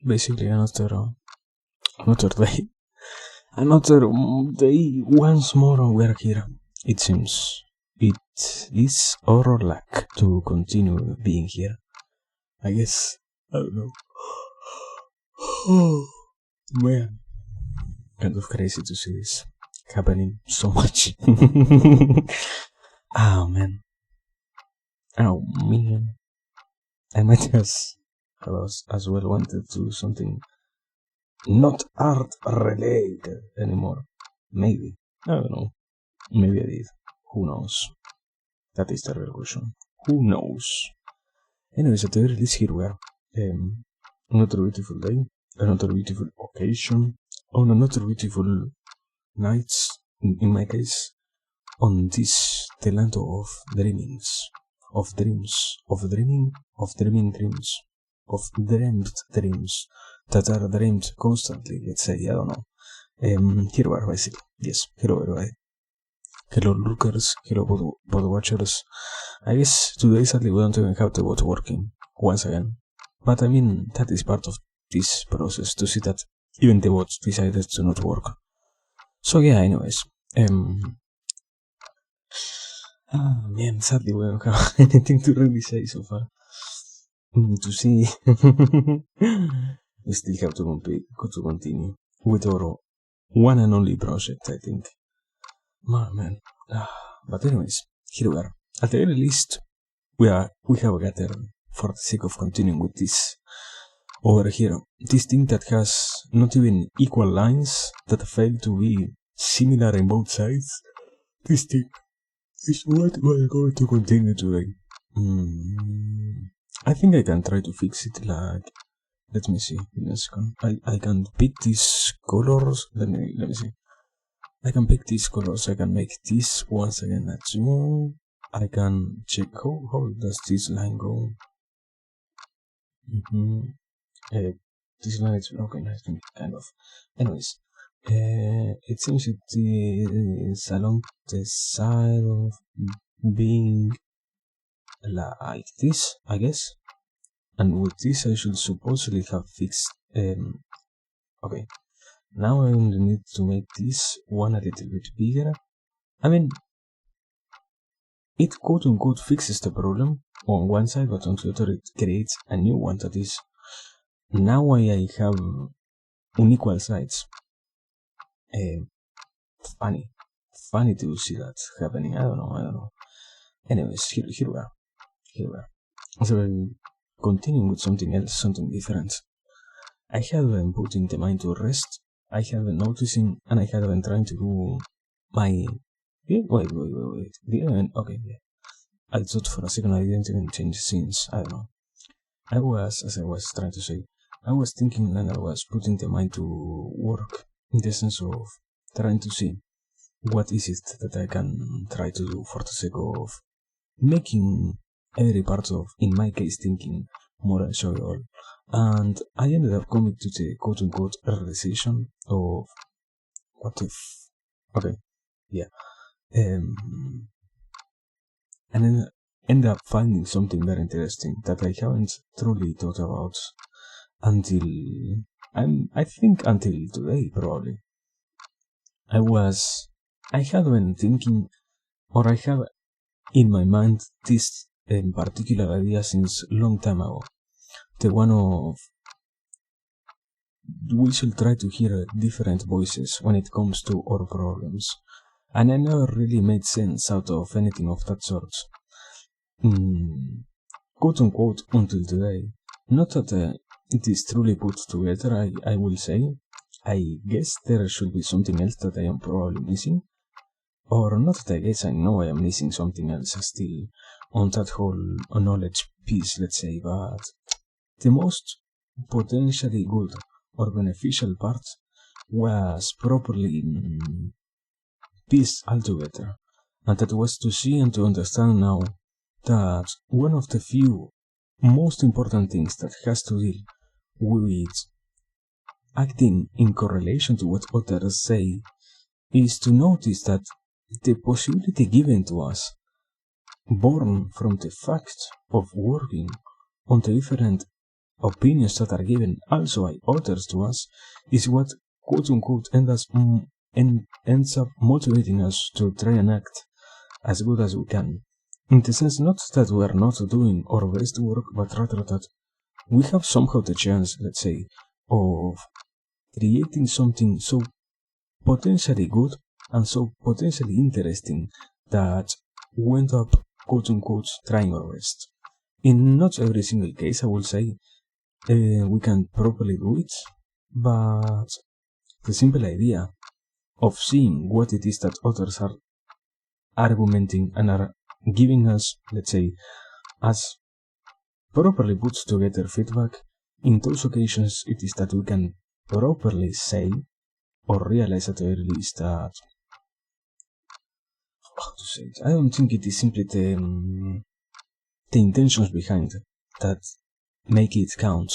Basically another day. Another day once more we are here. It seems it is our luck to continue being here. I guess. I don't know. Oh man. Kind of crazy to see this happening so much. Oh man. Oh man. I might as well wanted to do something not art related anymore. Maybe. I don't know. Maybe I did. Who knows? That is the real question. Who knows? Anyways, at the very least, here we are. Another beautiful day, another beautiful occasion, on another beautiful nights, in my case, on this, the land of dreamings, of dreams, of dreaming, of dreaming dreams, of dreamed dreams that are dreamed constantly, let's say, I don't know. Here we are, basically. Yes, hello everybody. Hello lookers, hello bot watchers. I guess today sadly we don't even have the bot working, once again. But I mean, that is part of this process, to see that even the bot decided to not work. So yeah, anyways. Man, sadly we don't have anything to really say so far. To see. We still have to continue with our one and only project, I think. Man. But anyways, here we are. At the very least, we have gathered for the sake of continuing with this over here. This thing that has not even equal lines that fail to be similar in both sides. This thing is what we are going to continue today. I think I can try to fix it like, let me see, in a second. I can pick these colors, let me see. I can pick these colors, I can make this once again a 2. I can check how does this line go. This line is broken, I think, kind of. Anyways, it seems it is along the side of being like this, I guess. And with this I should supposedly have fixed, okay. Now I only need to make this one a little bit bigger. I mean, it quote-unquote fixes the problem on one side, but on the other it creates a new one that is, now I have unequal sides. Funny to see that happening. I don't know. Anyways, here we are. So, continuing with something else, something different. I have been putting the mind to rest. I have been noticing, and I have been trying to do my... Wait. Okay, yeah. I thought for a second I didn't even change scenes. I don't know. As I was trying to say, I was thinking and I was putting the mind to work in the sense of trying to see what is it that I can try to do for the sake of making every part of, in my case, thinking more enjoyable. And I ended up coming to the quote-unquote realization of okay, yeah, and then ended up finding something very interesting that I haven't truly thought about until I think until today, probably. I had been thinking, or I have in my mind this particular idea since long time ago. The one of we should try to hear different voices when it comes to our problems. And I never really made sense out of anything of that sort. Quote unquote until today. Not that it is truly put together, I will say. I guess there should be something else that I am probably missing. Or not that I guess, I know I am missing something else still on that whole knowledge piece, let's say, but the most potentially good or beneficial part was properly pieced all together, and that was to see and to understand now that one of the few most important things that has to deal with acting in correlation to what others say is to notice that the possibility given to us, born from the fact of working on the different opinions that are given also by authors to us is what quote-unquote ends up motivating us to try and act as good as we can. In the sense, not that we are not doing our best work, but rather that we have somehow the chance, let's say, of creating something so potentially good and so potentially interesting that we end up, quote-unquote, trying our best. In not every single case, I will say, we can properly do it, but the simple idea of seeing what it is that others are argumenting and are giving us, let's say, as properly put together feedback, in those occasions it is that we can properly say or realize at the very least that, how to say it, I don't think it is simply the intentions behind that make it count.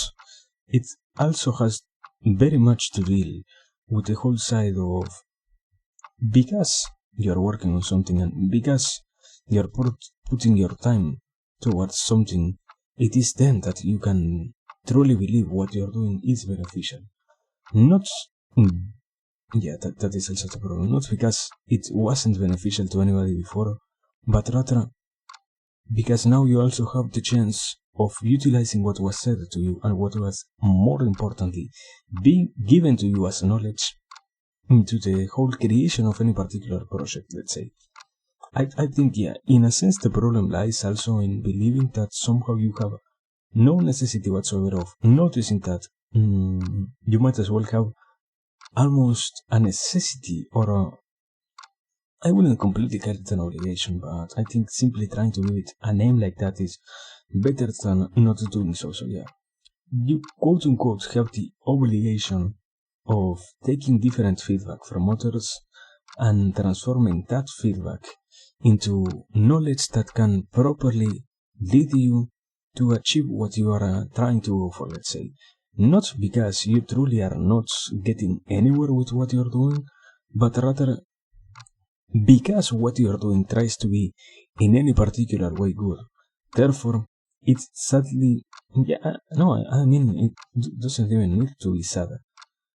It also has very much to deal with the whole side of, because you're working on something and because you're putting your time towards something, it is then that you can truly believe what you're doing is beneficial. Not, that is also the problem. Not because it wasn't beneficial to anybody before, but rather because now you also have the chance of utilizing what was said to you and what was, more importantly, being given to you as knowledge into the whole creation of any particular project, let's say. I think, in a sense, the problem lies also in believing that somehow you have no necessity whatsoever of noticing that you might as well have almost a necessity or I wouldn't completely call it an obligation, but I think simply trying to give it a name like that is better than not doing so. So you quote-unquote have the obligation of taking different feedback from others and transforming that feedback into knowledge that can properly lead you to achieve what you are trying to go for, let's say. Not because you truly are not getting anywhere with what you're doing, but rather because what you're doing tries to be in any particular way good. Therefore, it sadly, it doesn't even need to be sad.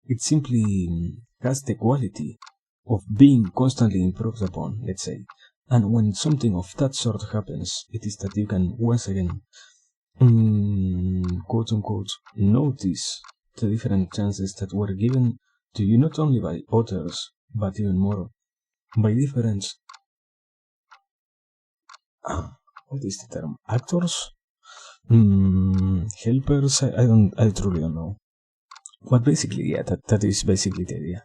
It simply has the quality of being constantly improved upon, let's say. And when something of that sort happens, it is that you can once again, quote-unquote, notice the different chances that were given to you not only by others, but even more by different, what is the term, actors? Helpers? I truly don't know. But basically, that is basically the idea.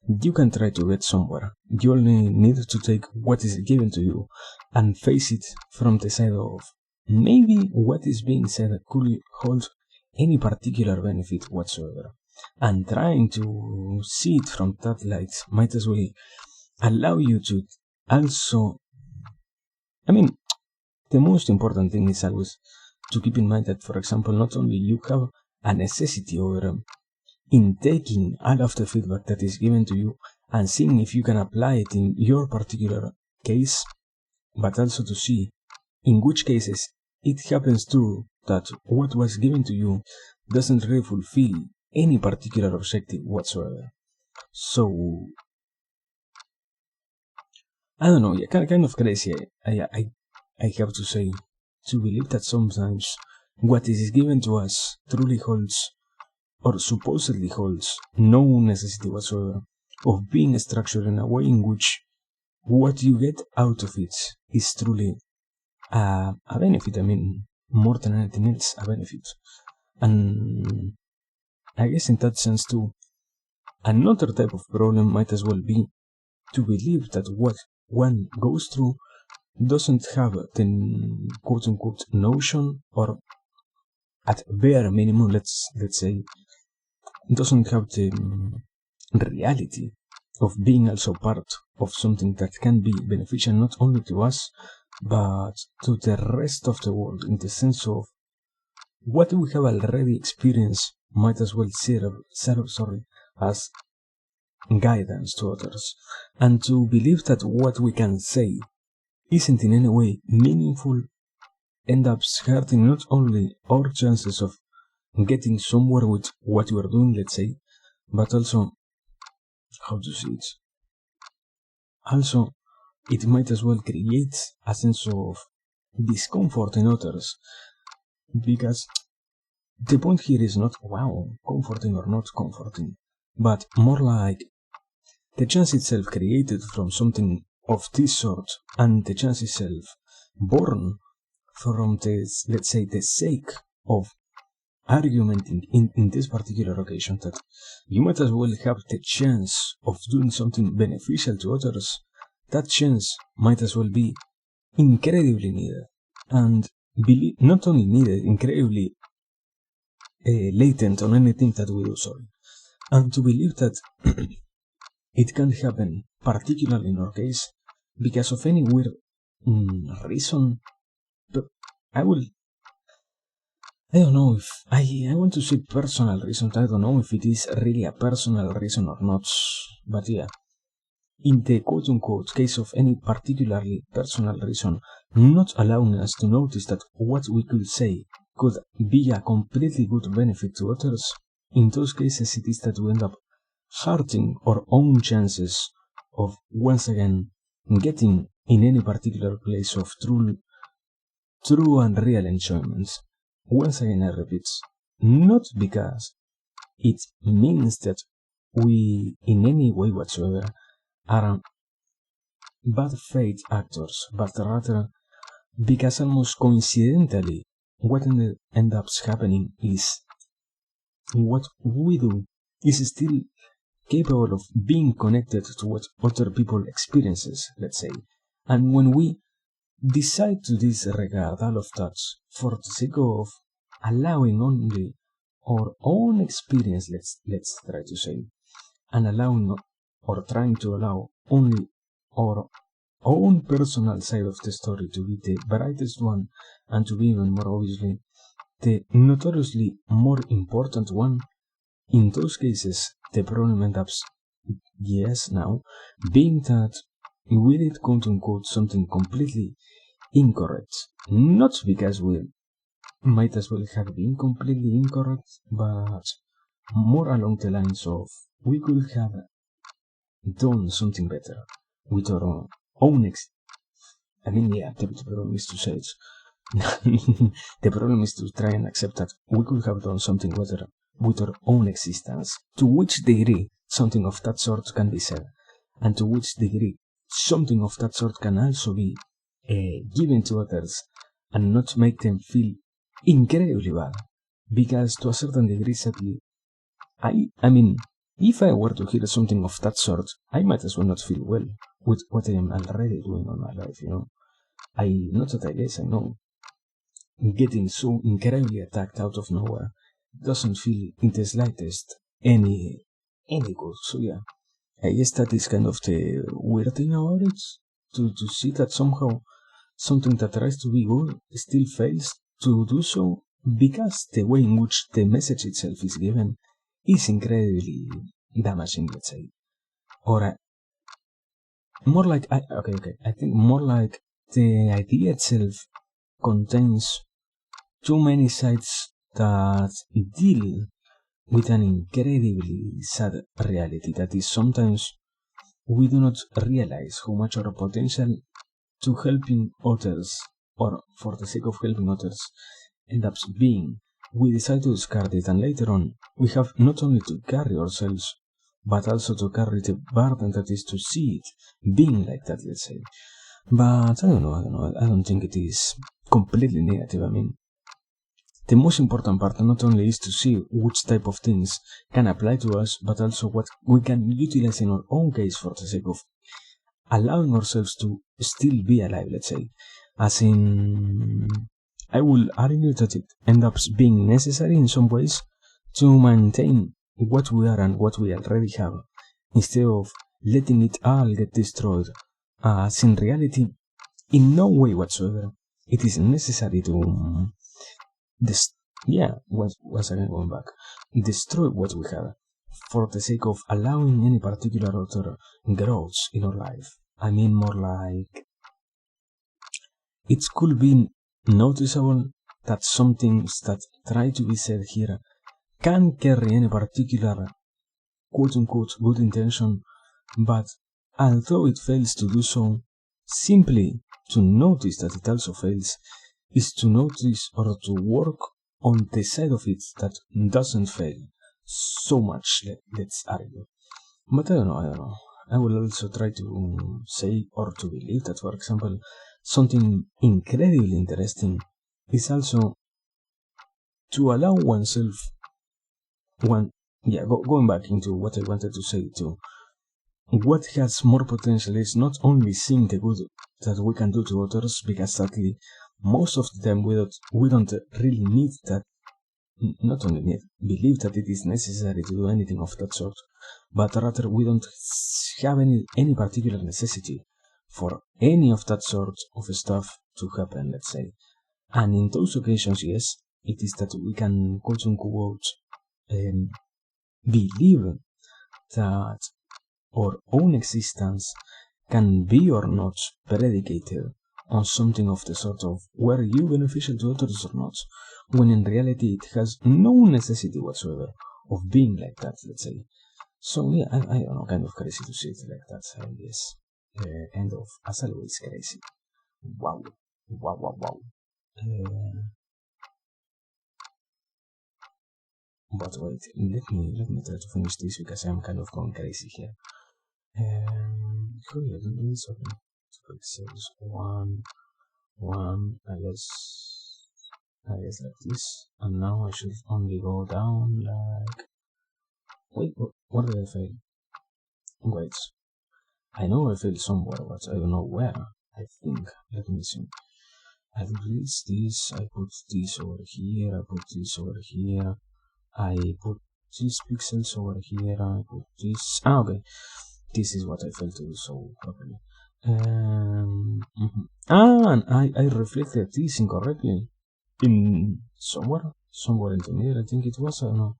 You can try to get somewhere. You only need to take what is given to you and face it from the side of maybe what is being said could hold any particular benefit whatsoever. And trying to see it from that light might as well allow you to also, the most important thing is always to keep in mind that, for example, not only you have a necessity over in taking all of the feedback that is given to you and seeing if you can apply it in your particular case, but also to see in which cases it happens too that what was given to you doesn't really fulfill any particular objective whatsoever. So, I don't know, kind of crazy, I have to say, to believe that sometimes what is given to us truly holds, or supposedly holds, no necessity whatsoever of being structured in a way in which what you get out of it is truly a benefit. More than anything else, a benefit. And I guess in that sense too, another type of problem might as well be to believe that what one goes through doesn't have the quote-unquote notion, or at bare minimum, let's say, doesn't have the reality of being also part of something that can be beneficial not only to us, but to the rest of the world, in the sense of what we have already experienced might as well serve as guidance to others, and to believe that what we can say isn't in any way meaningful end up hurting not only our chances of getting somewhere with what you are doing, let's say, but also, how to see it? Also, it might as well create a sense of discomfort in others, because the point here is not, wow, comforting or not comforting, but more like the chance itself created from something of this sort, and the chance itself born from this, let's say, the sake of argumenting in this particular occasion, that you might as well have the chance of doing something beneficial to others. That chance might as well be incredibly needed, and not only needed, incredibly latent on anything that we do, sorry. And to believe that it can happen, particularly in our case, because of any weird reason, but I don't know if I want to say personal reasons. I don't know if it is really a personal reason or not, but yeah, in the quote-unquote case of any particularly personal reason, not allowing us to notice that what we could say could be a completely good benefit to others, in those cases it is that we end up hurting our own chances of once again getting in any particular place of true and real enjoyment. Once again, I repeat, not because it means that we in any way whatsoever are bad faith actors, but rather because almost coincidentally what ends up happening is what we do is still capable of being connected to what other people experiences, let's say. And when we decide to disregard all of that for the sake of allowing only our own experience, let's try to say, and allowing or trying to allow only our own personal side of the story to be the brightest one, and to be even more obviously the notoriously more important one, in those cases the problem ends up, yes, now, being that we did quote unquote something completely incorrect. Not because we might as well have been completely incorrect, but more along the lines of we could have done something better with our own I mean, yeah, the problem is to say it. The problem is to try and accept that we could have done something better with our own existence. To which degree something of that sort can be said, and to which degree something of that sort can also be given to others and not make them feel incredibly bad. Because to a certain degree, sadly, I mean, if I were to hear something of that sort, I might as well not feel well with what I am already doing on my life, you know. Not that I guess, I know, getting so incredibly attacked out of nowhere doesn't feel in the slightest any good. So yeah, I guess that is kind of the weird thing about it, to see that somehow something that tries to be good still fails to do so, because the way in which the message itself is given is incredibly damaging, let's say. Or more like, okay, I think more like the idea itself contains too many sides that deal with an incredibly sad reality, that is sometimes we do not realize how much our potential to helping others, or for the sake of helping others, end up being. We decide to discard it, and later on we have not only to carry ourselves, but also to carry the burden that is to see it being like that, let's say. But I don't know, I don't think it is completely negative. I mean, the most important part not only is to see which type of things can apply to us, but also what we can utilize in our own case for the sake of allowing ourselves to still be alive, let's say. As in, I will argue that it ends up being necessary in some ways to maintain what we are and what we already have, instead of letting it all get destroyed, as in reality, in no way whatsoever, it is necessary to once again going back, destroy what we have for the sake of allowing any particular other growth in our life. I mean, more like it could be noticeable that some things that try to be said here can carry any particular quote-unquote good intention, but although it fails to do so, simply to notice that it also fails is to notice or to work on the side of it that doesn't fail so much, let's argue. But I don't know. I will also try to say or to believe that, for example, something incredibly interesting is also to allow oneself going back into what I wanted to say too. What has more potential is not only seeing the good that we can do to others, because sadly, most of the time we don't really need that, not only need, believe that it is necessary to do anything of that sort, but rather we don't have any particular necessity for any of that sort of stuff to happen, let's say. And in those occasions, yes, it is that we can quote unquote believe that our own existence can be or not predicated on something of the sort of were you beneficial to others or not, when in reality it has no necessity whatsoever of being like that, let's say. So yeah, I don't know, kind of crazy to see it like that, I guess. Kind of, as always, crazy. Wow. But wait, let me try to finish this because I'm kind of going crazy here. Cool, this okay. Pixels one, I guess like this, and now I should only go down like. Wait, what did I fail? Wait, I know I failed somewhere, but I don't know where. I think. Let me see. I release this. I put this over here. I put this over here. I put these pixels over here. I put this. Okay. This is what I failed to do so properly. And I reflected this incorrectly in somewhere in the middle. I think it was. I don't know.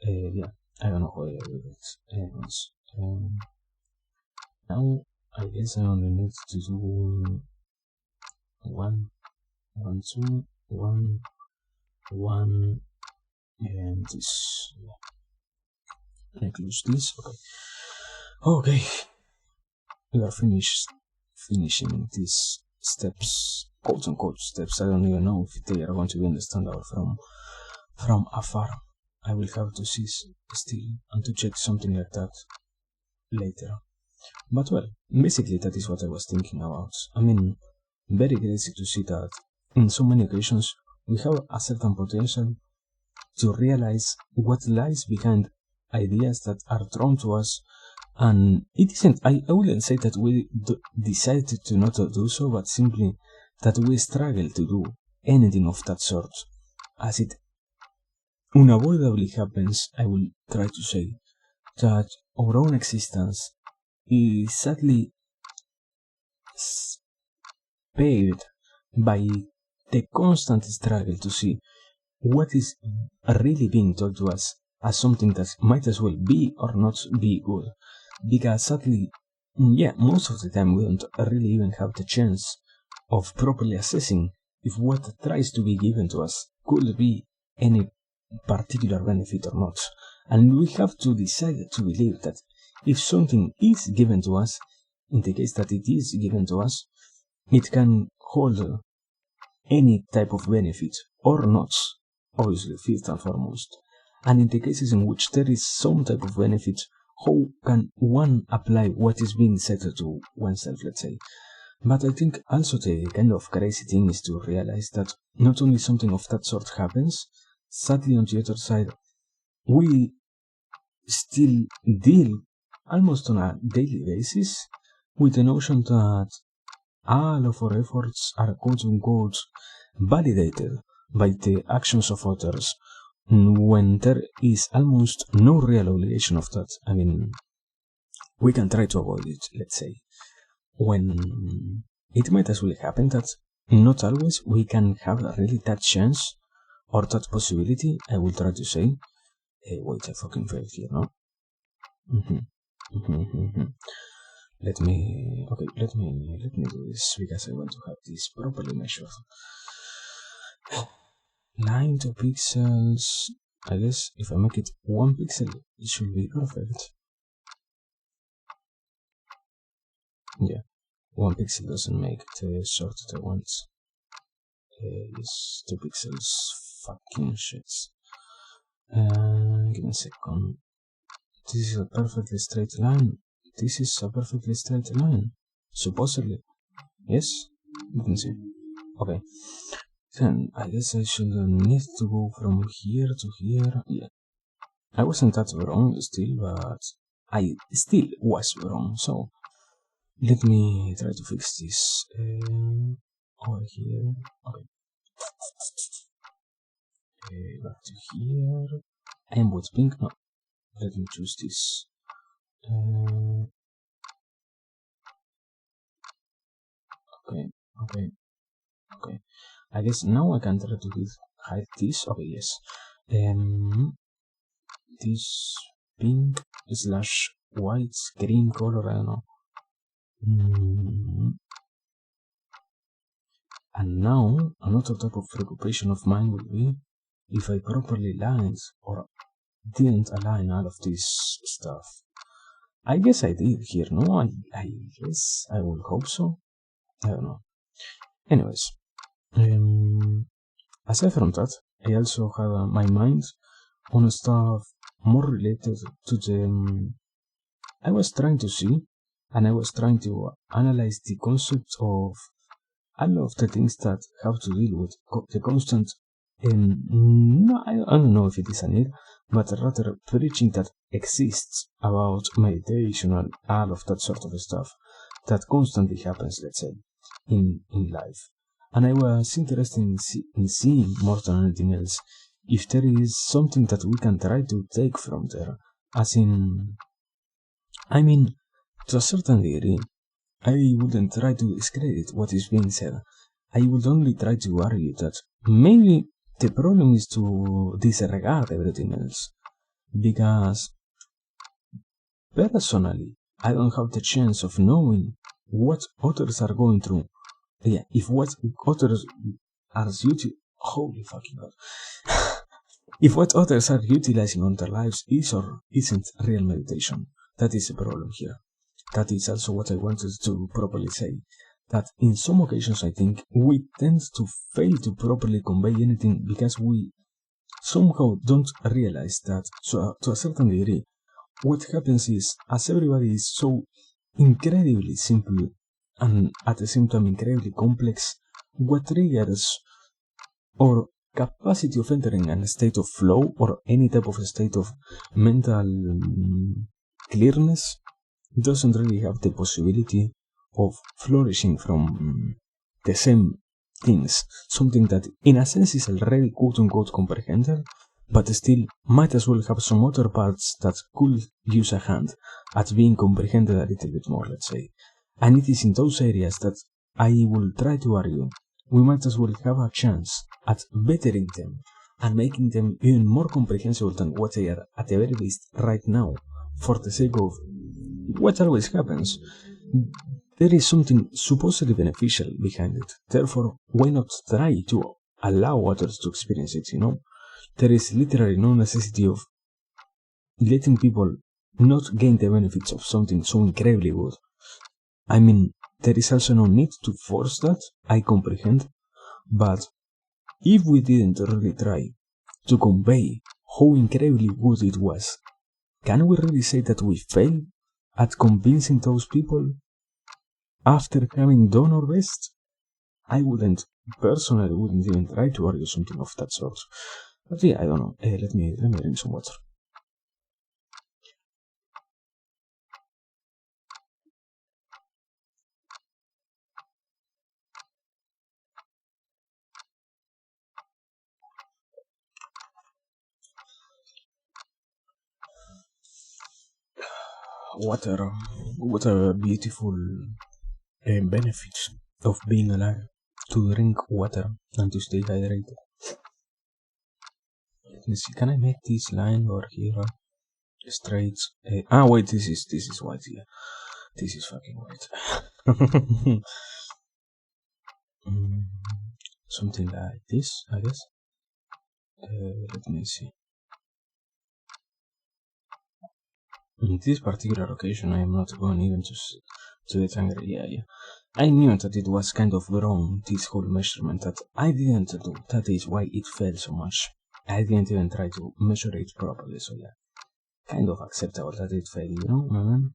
Yeah, I don't know how I did it. Now I guess I only need to do one, two, one, and this. I close this. Okay. We are finishing these steps, quote unquote steps. I don't even know if they are going to be understandable from afar. I will have to see still and to check something like that later. But well, basically that is what I was thinking about. I mean, very crazy to see that in so many occasions we have a certain potential to realize what lies behind ideas that are thrown to us, and it isn't, I wouldn't say that we decided to not do so, but simply that we struggle to do anything of that sort. As it unavoidably happens, I will try to say that our own existence is sadly paved by the constant struggle to see what is really being told to us as something that might as well be or not be good. Because sadly, most of the time we don't really even have the chance of properly assessing if what tries to be given to us could be any particular benefit or not. And we have to decide to believe that if something is given to us, in the case that it is given to us, it can hold any type of benefit or not, obviously first and foremost. And in the cases in which there is some type of benefit, how can one apply what is being said to oneself, let's say? But I think also the kind of crazy thing is to realize that not only something of that sort happens, sadly on the other side, we still deal almost on a daily basis with the notion that all of our efforts are quote unquote validated by the actions of others, when there is almost no real obligation of that. I mean, we can try to avoid it, let's say, when it might as well happen that not always we can have really that chance or that possibility. I will try to say, wait, I fucking failed here, no? Let me do this because I want to have this properly measured. line to pixels. I guess if I make it 1 pixel, it should be perfect. Yeah, 1 pixel doesn't make the sort that I want. It's 2 pixels. Fucking shits. Give me a second. This is a perfectly straight line. This is a perfectly straight line. Supposedly. Yes? You can see. Okay. Then I guess I should need to go from here to here. Yeah. I wasn't that wrong still, but I still was wrong. So let me try to fix this. Over here. Okay. Back to here. And what's pink? No. Let me choose this. Okay. I guess now I can try to hide this. Okay, yes. This pink slash white green color, I don't know. And now another type of preoccupation of mine will be if I properly lined or didn't align all of this stuff. I guess I did here, no? I guess I will hope so. I don't know. Anyways, aside from that, I also had my mind on stuff more related to the. I was trying to see and I was trying to analyze the concept of all of the things that have to deal with the constant. No, I don't know if it is a need, but rather preaching that exists about meditation and all of that sort of stuff that constantly happens, let's say, in life. And I was interested in seeing more than anything else if there is something that we can try to take from there, as in, I mean, to a certain degree, I wouldn't try to discredit what is being said. I would only try to argue that maybe the problem is to disregard everything else. Because, personally, I don't have the chance of knowing what others are going through. Yeah, if what others are holy fucking god. If what others are utilizing on their lives is or isn't real meditation, that is a problem here. That is also what I wanted to properly say. That in some occasions I think we tend to fail to properly convey anything because we somehow don't realize that to a certain degree what happens is, as everybody is so incredibly simple and at the same time incredibly complex, what triggers or capacity of entering a state of flow or any type of state of mental clearness doesn't really have the possibility of flourishing from the same things. Something that in a sense is already quote unquote comprehended, but still might as well have some other parts that could use a hand at being comprehended a little bit more, let's say. And it is in those areas that I will try to argue we might as well have a chance at bettering them and making them even more comprehensible than what they are at the very least right now, for the sake of what always happens. There is something supposedly beneficial behind it. Therefore, why not try to allow others to experience it, you know? There is literally no necessity of letting people not gain the benefits of something so incredibly good. I mean, there is also no need to force that, I comprehend, but if we didn't really try to convey how incredibly good it was, can we really say that we failed at convincing those people after having done our best? I personally wouldn't even try to argue something of that sort. But yeah, I don't know. Let me drink some water. Water. What a beautiful benefits of being alive. To drink water and to stay hydrated. Let me see. Can I make this line over here straight? Wait. This is white. Yeah, this is fucking white. Something like this, I guess. let me see. In this particular occasion, I am not going even to get angry. Yeah. I knew that it was kind of wrong, this whole measurement, that I didn't do. That is why it fell so much. I didn't even try to measure it properly, so yeah. Kind of acceptable that it failed, you know, man?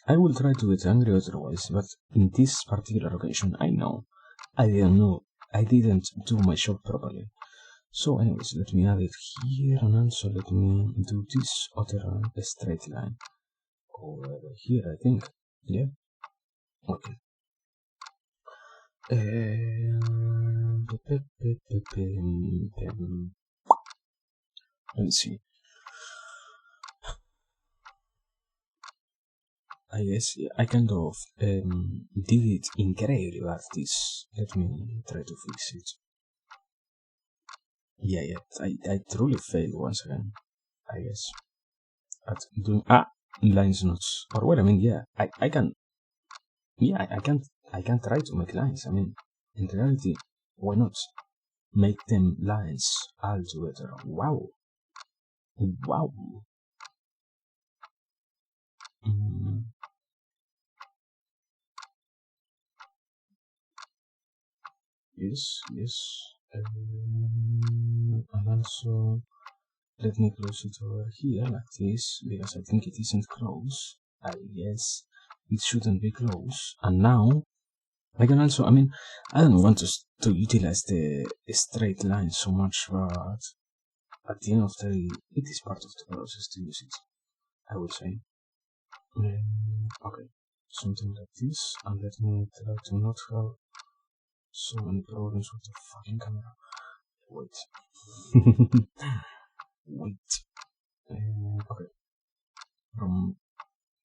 I will try to get angry otherwise, but in this particular occasion, I know. I didn't do my job properly. So anyways, let me add it here, and also let me do this other straight line over here, I think. Yeah. Okay. Let's see. I guess I kind of did it incredibly bad. This. Let me try to fix it. Yeah. I truly failed once again. I guess at doing lines notes. Or well, I mean, yeah, I can. Yeah, I can try to make lines. I mean, in reality, why not make them lines all together? Wow. Mm, yes. And also, let me close it over here like this, because I think it isn't close. I guess it shouldn't be close. And now, I can also, I mean, I don't want to utilize the straight line so much, but at the end of the day, it is part of the process to use it, I would say. Okay, something like this, and let me try to not have so many problems with the fucking camera. Wait. Wait. Okay.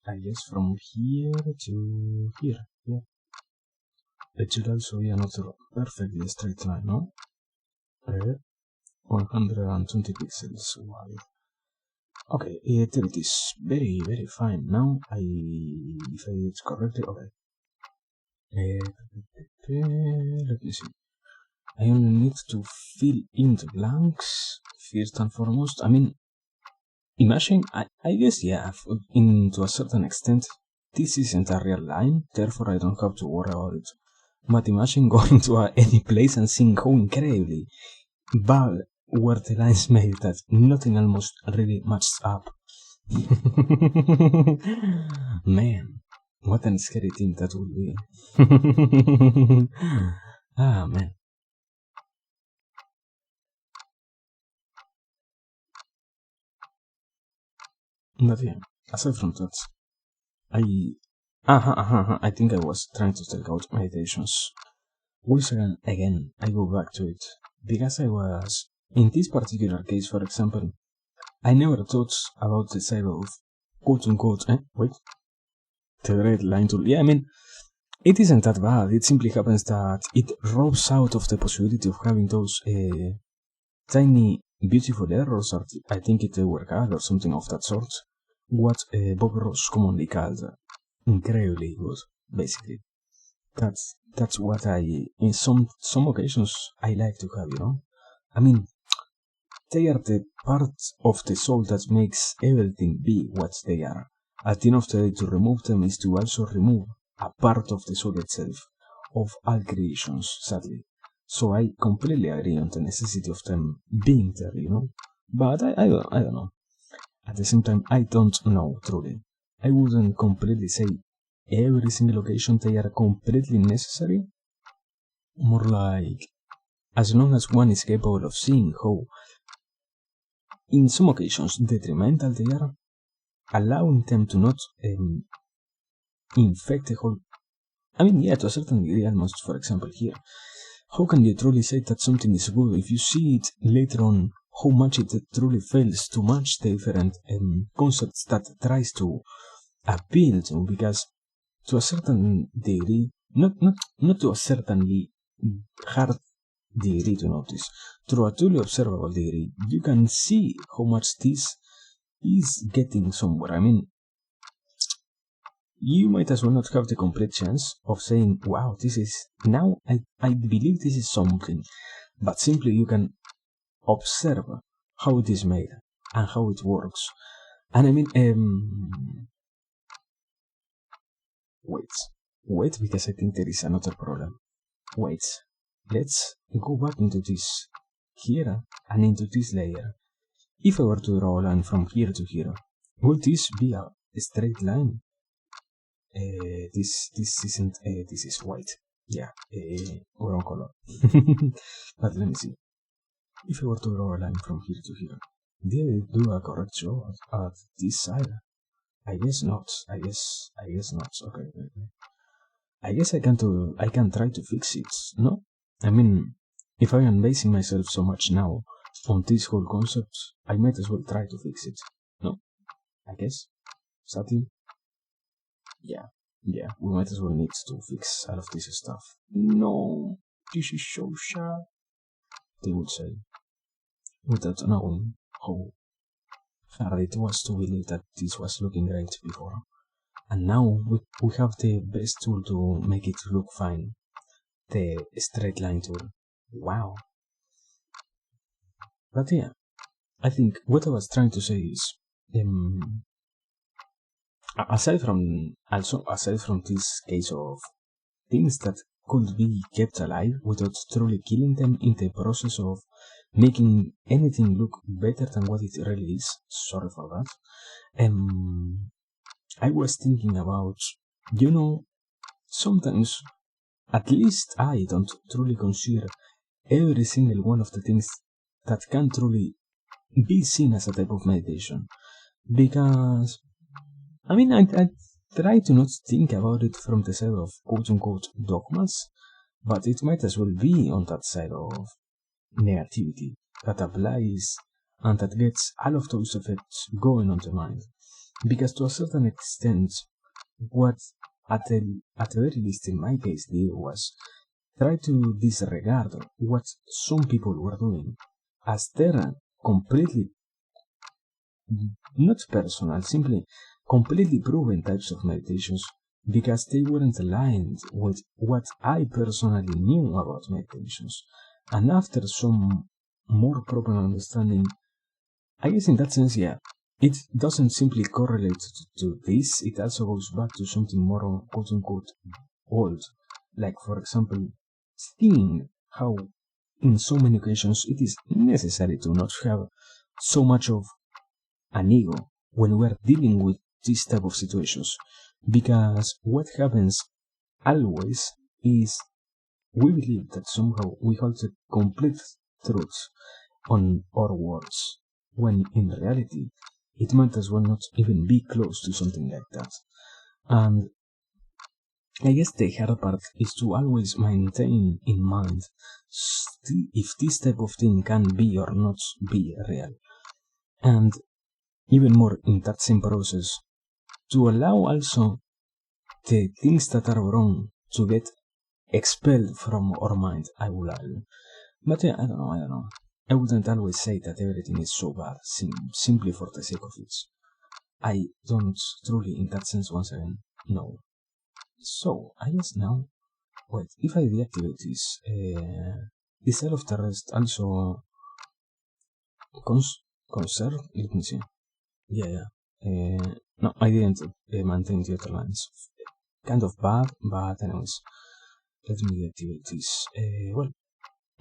I guess from here to here. Yeah. It should also be another perfectly straight line, no? 120 pixels wide. Okay, there it is. Very fine. Now, if I did it correctly, okay. Let me see. I only need to fill in the blanks first and foremost. I mean, imagine, I guess, yeah, to a certain extent, this isn't a real line, therefore I don't have to worry about it. But imagine going to any place and seeing how incredibly bad were the lines made that nothing almost really matched up. Man, what a scary thing that would be. Man. But yeah, aside from that, I think I was trying to take out meditations. Once again, I go back to it. Because I was, in this particular case, for example, I never thought about the side of quote unquote, the red line tool. Yeah, I mean, it isn't that bad. It simply happens that it robs out of the possibility of having those tiny, beautiful errors, or I think it were called, or something of that sort. What Bob Ross commonly called incredibly good, basically. That's what in some occasions I like to have, you know. I mean, they are the part of the soul that makes everything be what they are. At the end of the day, to remove them is to also remove a part of the soul itself, of all creations, sadly. So I completely agree on the necessity of them being there, you know. But I don't know. At the same time, I don't know, truly. I wouldn't completely say every single occasion they are completely necessary. More like, as long as one is capable of seeing how, in some occasions, detrimental they are, allowing them to not infect the whole. I mean, yeah, to a certain degree, almost, for example, here. How can you truly say that something is good if you see it later on how much it truly fails to match the different concepts that tries to appeal to? Because to a certain degree, not to a certainly hard degree to notice, through a truly observable degree, you can see how much this is getting somewhere. I mean, you might as well not have the complete chance of saying, wow, this is, now I believe this is something, but simply you can observe how it is made and how it works. And I mean, wait, because I think there is another problem. Wait, let's go back into this here and into this layer. If I were to draw a line from here to here, would this be a straight line? This isn't, this is white. Yeah, wrong color. But let me see. If I were to draw a line from here to here, did I do a correct job at this side? I guess not. I guess not. Okay. I guess I can try to fix it, no? I mean, if I am basing myself so much now on this whole concept, I might as well try to fix it, no? I guess? Sadly? Yeah, we might as well need to fix all of this stuff. No, this is so sad, they would say, without knowing how hard it was to believe that this was looking great before. And now we have the best tool to make it look fine, the straight line tool. Wow. But yeah, I think what I was trying to say is, aside from this case of things that could be kept alive without truly killing them in the process of making anything look better than what it really is, sorry for that, I was thinking about, sometimes, at least I don't truly consider every single one of the things that can truly be seen as a type of meditation. Because, I mean, I try to not think about it from the side of quote-unquote dogmas, but it might as well be on that side of negativity that applies and that gets all of those effects going on the mind. Because to a certain extent, what at the very least in my case did was try to disregard what some people were doing as their completely not personal, simply completely proven types of meditations because they weren't aligned with what I personally knew about meditations. And after some more proper understanding, I guess in that sense, yeah, it doesn't simply correlate to this, it also goes back to something more quote unquote old. Like, for example, seeing how in so many occasions it is necessary to not have so much of an ego when we are dealing with this type of situations. Because what happens always is we believe that somehow we hold the complete truth on our words, when in reality it might as well not even be close to something like that. And I guess the hard part is to always maintain in mind if this type of thing can be or not be real. And even more in that same process, to allow also the things that are wrong to get expelled from our mind, I will argue. But yeah, I don't know. I wouldn't always say that everything is so bad, simply for the sake of it. I don't truly, in that sense, once again, know. So, I guess now, wait, if I deactivate this, this all of the rest also conserve, let me see. Yeah. No, I didn't maintain the other lines. Kind of bad, but anyways, let me deactivate this. Well,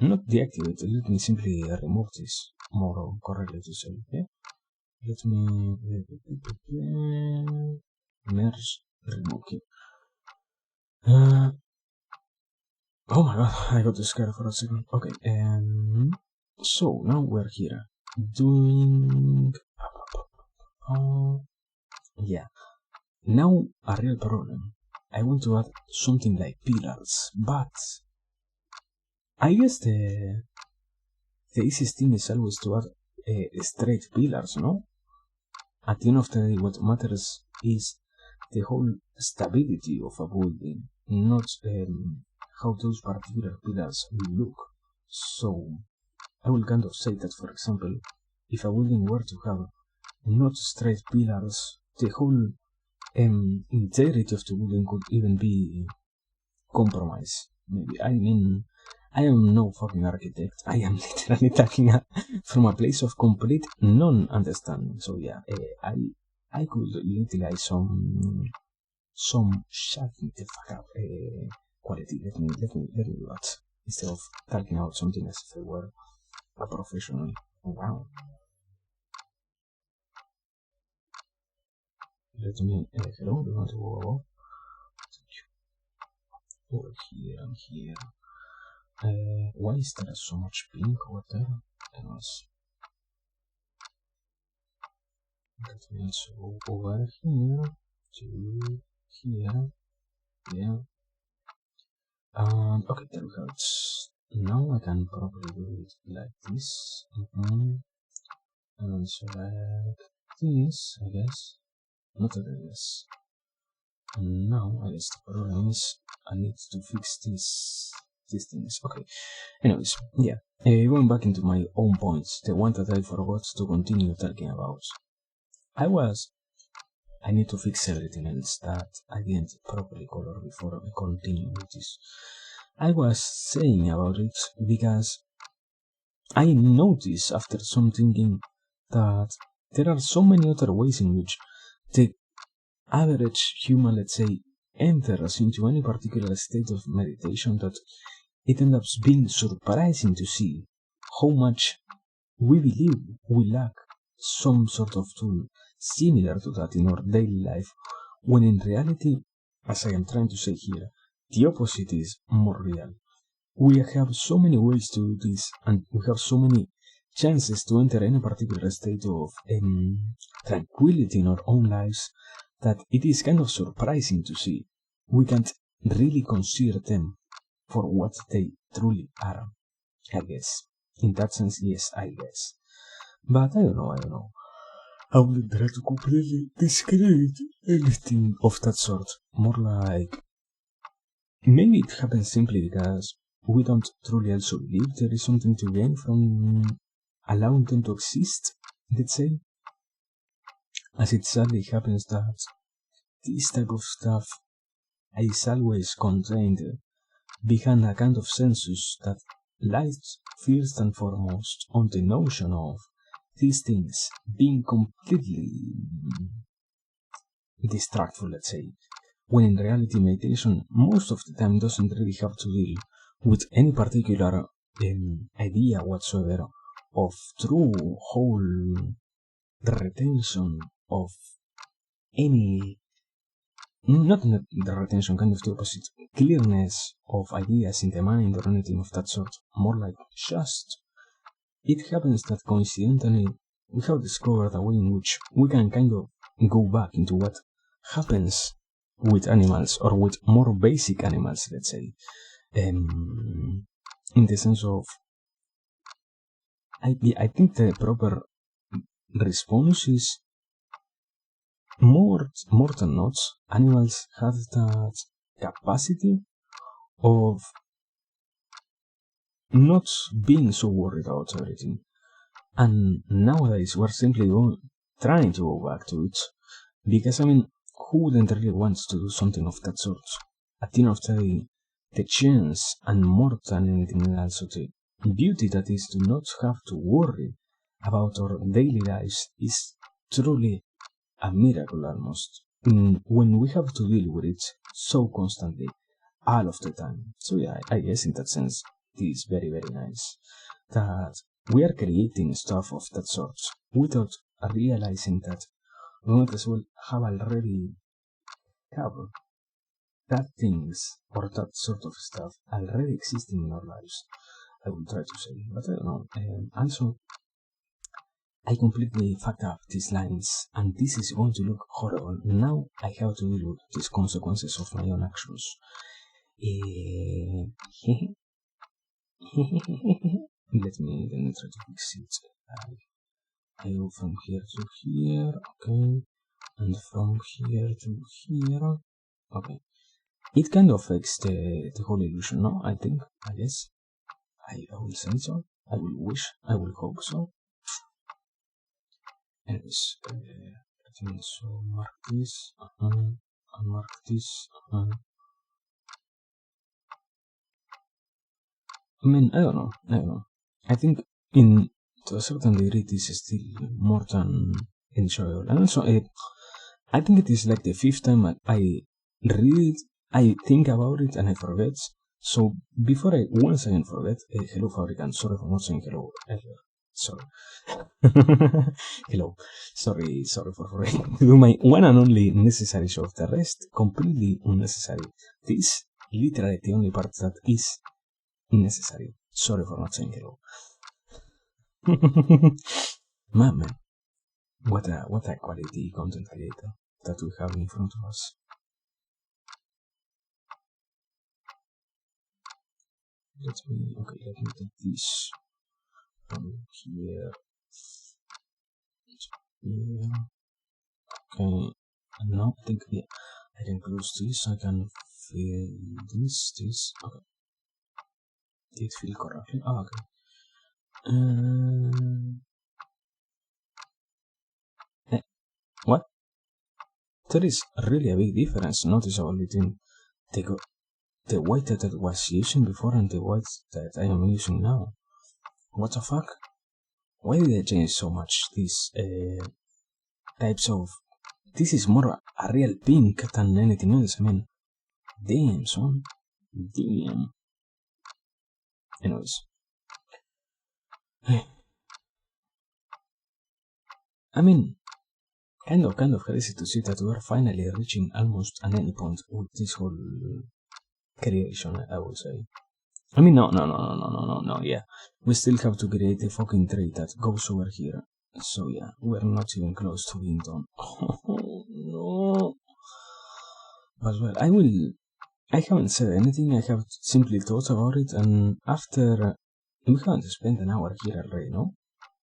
not deactivate, let me simply remove this, more correctly to say, yeah? Let me merge, remove it. Oh my god, I got scared for a second. Okay, so now we're here doing. Yeah, now a real problem. I want to add something like pillars, but I guess the easiest thing is always to add straight pillars, no? At the end of the day, what matters is the whole stability of a building, not how those particular pillars look. So, I will kind of say that, for example, if a building were to have not straight pillars, the whole integrity of the building could even be compromised. Maybe, I mean, I am no fucking architect. I am literally talking from a place of complete non-understanding. So yeah, I could utilize some shut the fuck up quality. Let me do that instead of talking about something as if I were a professional. Wow. Let me hello. Do you want to go over here and here? Why is there so much pink over there? Let me also go over here to here. Yeah. Okay, there we go. Now I can probably do it like this. And select this, I guess. Not this. And now I guess the problem is I need to fix these things. Okay. Anyways, yeah. Going back into my own points, the one that I forgot to continue talking about. I need to fix everything else that I didn't properly color before I continue with this. I was saying about it because I noticed after some thinking that there are so many other ways in which the average human, let's say, enters into any particular state of meditation that it ends up being surprising to see how much we believe we lack some sort of tool similar to that in our daily life, when in reality, as I am trying to say here, the opposite is more real. We have so many ways to do this, and we have so many chances to enter any particular state of tranquility in our own lives that it is kind of surprising to see. We can't really consider them for what they truly are, I guess. In that sense, yes, I guess. But I don't know. I wouldn't try to completely discredit anything of that sort. More like, maybe it happens simply because we don't truly also believe there is something to gain from allowing them to exist, let's say. As it sadly happens that this type of stuff is always contained behind a kind of census that lies first and foremost on the notion of these things being completely distractful, let's say, when in reality meditation most of the time doesn't really have to deal with any particular idea whatsoever of true whole retention of any, not the retention, kind of the opposite, clearness of ideas in the mind or anything of that sort, more like just, it happens that coincidentally we have discovered a way in which we can kind of go back into what happens with animals, or with more basic animals, let's say, in the sense of, I think the proper response is more than not, animals have that capacity of not being so worried about everything. And nowadays we're simply trying to go back to it, because I mean, who wouldn't really want to do something of that sort? At the end of the day, the chance, and more than anything else, the beauty that is to not have to worry about our daily lives is truly a miracle almost, when we have to deal with it so constantly, all of the time. So yeah, I guess in that sense, it is very, very nice that we are creating stuff of that sort without realizing that we might as well have already have that things or that sort of stuff already existing in our lives. I will try to say, but I don't know. Also, I completely fucked up these lines, and this is going to look horrible. Now I have to deal with these consequences of my own actions. Let me try to fix it. I go from here to here, okay, and from here to here, okay. It kind of affects the whole illusion, no? I guess. I will say so. I will wish. I will hope so. Anyways, let me also mark this, and mark this, I mean, I don't know. I think to a certain degree, this is still more than enjoyable. And also, I think it is like the fifth time I read it, I think about it, and I forget. So before I once again forget, hello Fabricant, sorry for not saying hello earlier. Sorry. Hello. Sorry for forgetting to do my one and only necessary show. The rest completely unnecessary. This literally the only part that is necessary. Sorry for not saying hello. Man, what a quality content creator that we have in front of us. Let me take this from here. Yeah. Okay. And now I think I can close this. I can fill this. Okay. Did it fill correctly? Oh, okay. What? There is really a big difference noticeable between the white that I was using before and the white that I am using now. What the fuck? Why did I change so much these types of... This is more a real pink than anything else. I mean, damn, son. Damn. Anyways. I mean, kind of crazy to see that we are finally reaching almost an end point with this whole creation, I would say. I mean, no, yeah. We still have to create a fucking tree that goes over here. So yeah, we're not even close to being done. Oh, no. But well, I haven't said anything, I have simply thought about it, and after... We haven't spent an hour here already, no?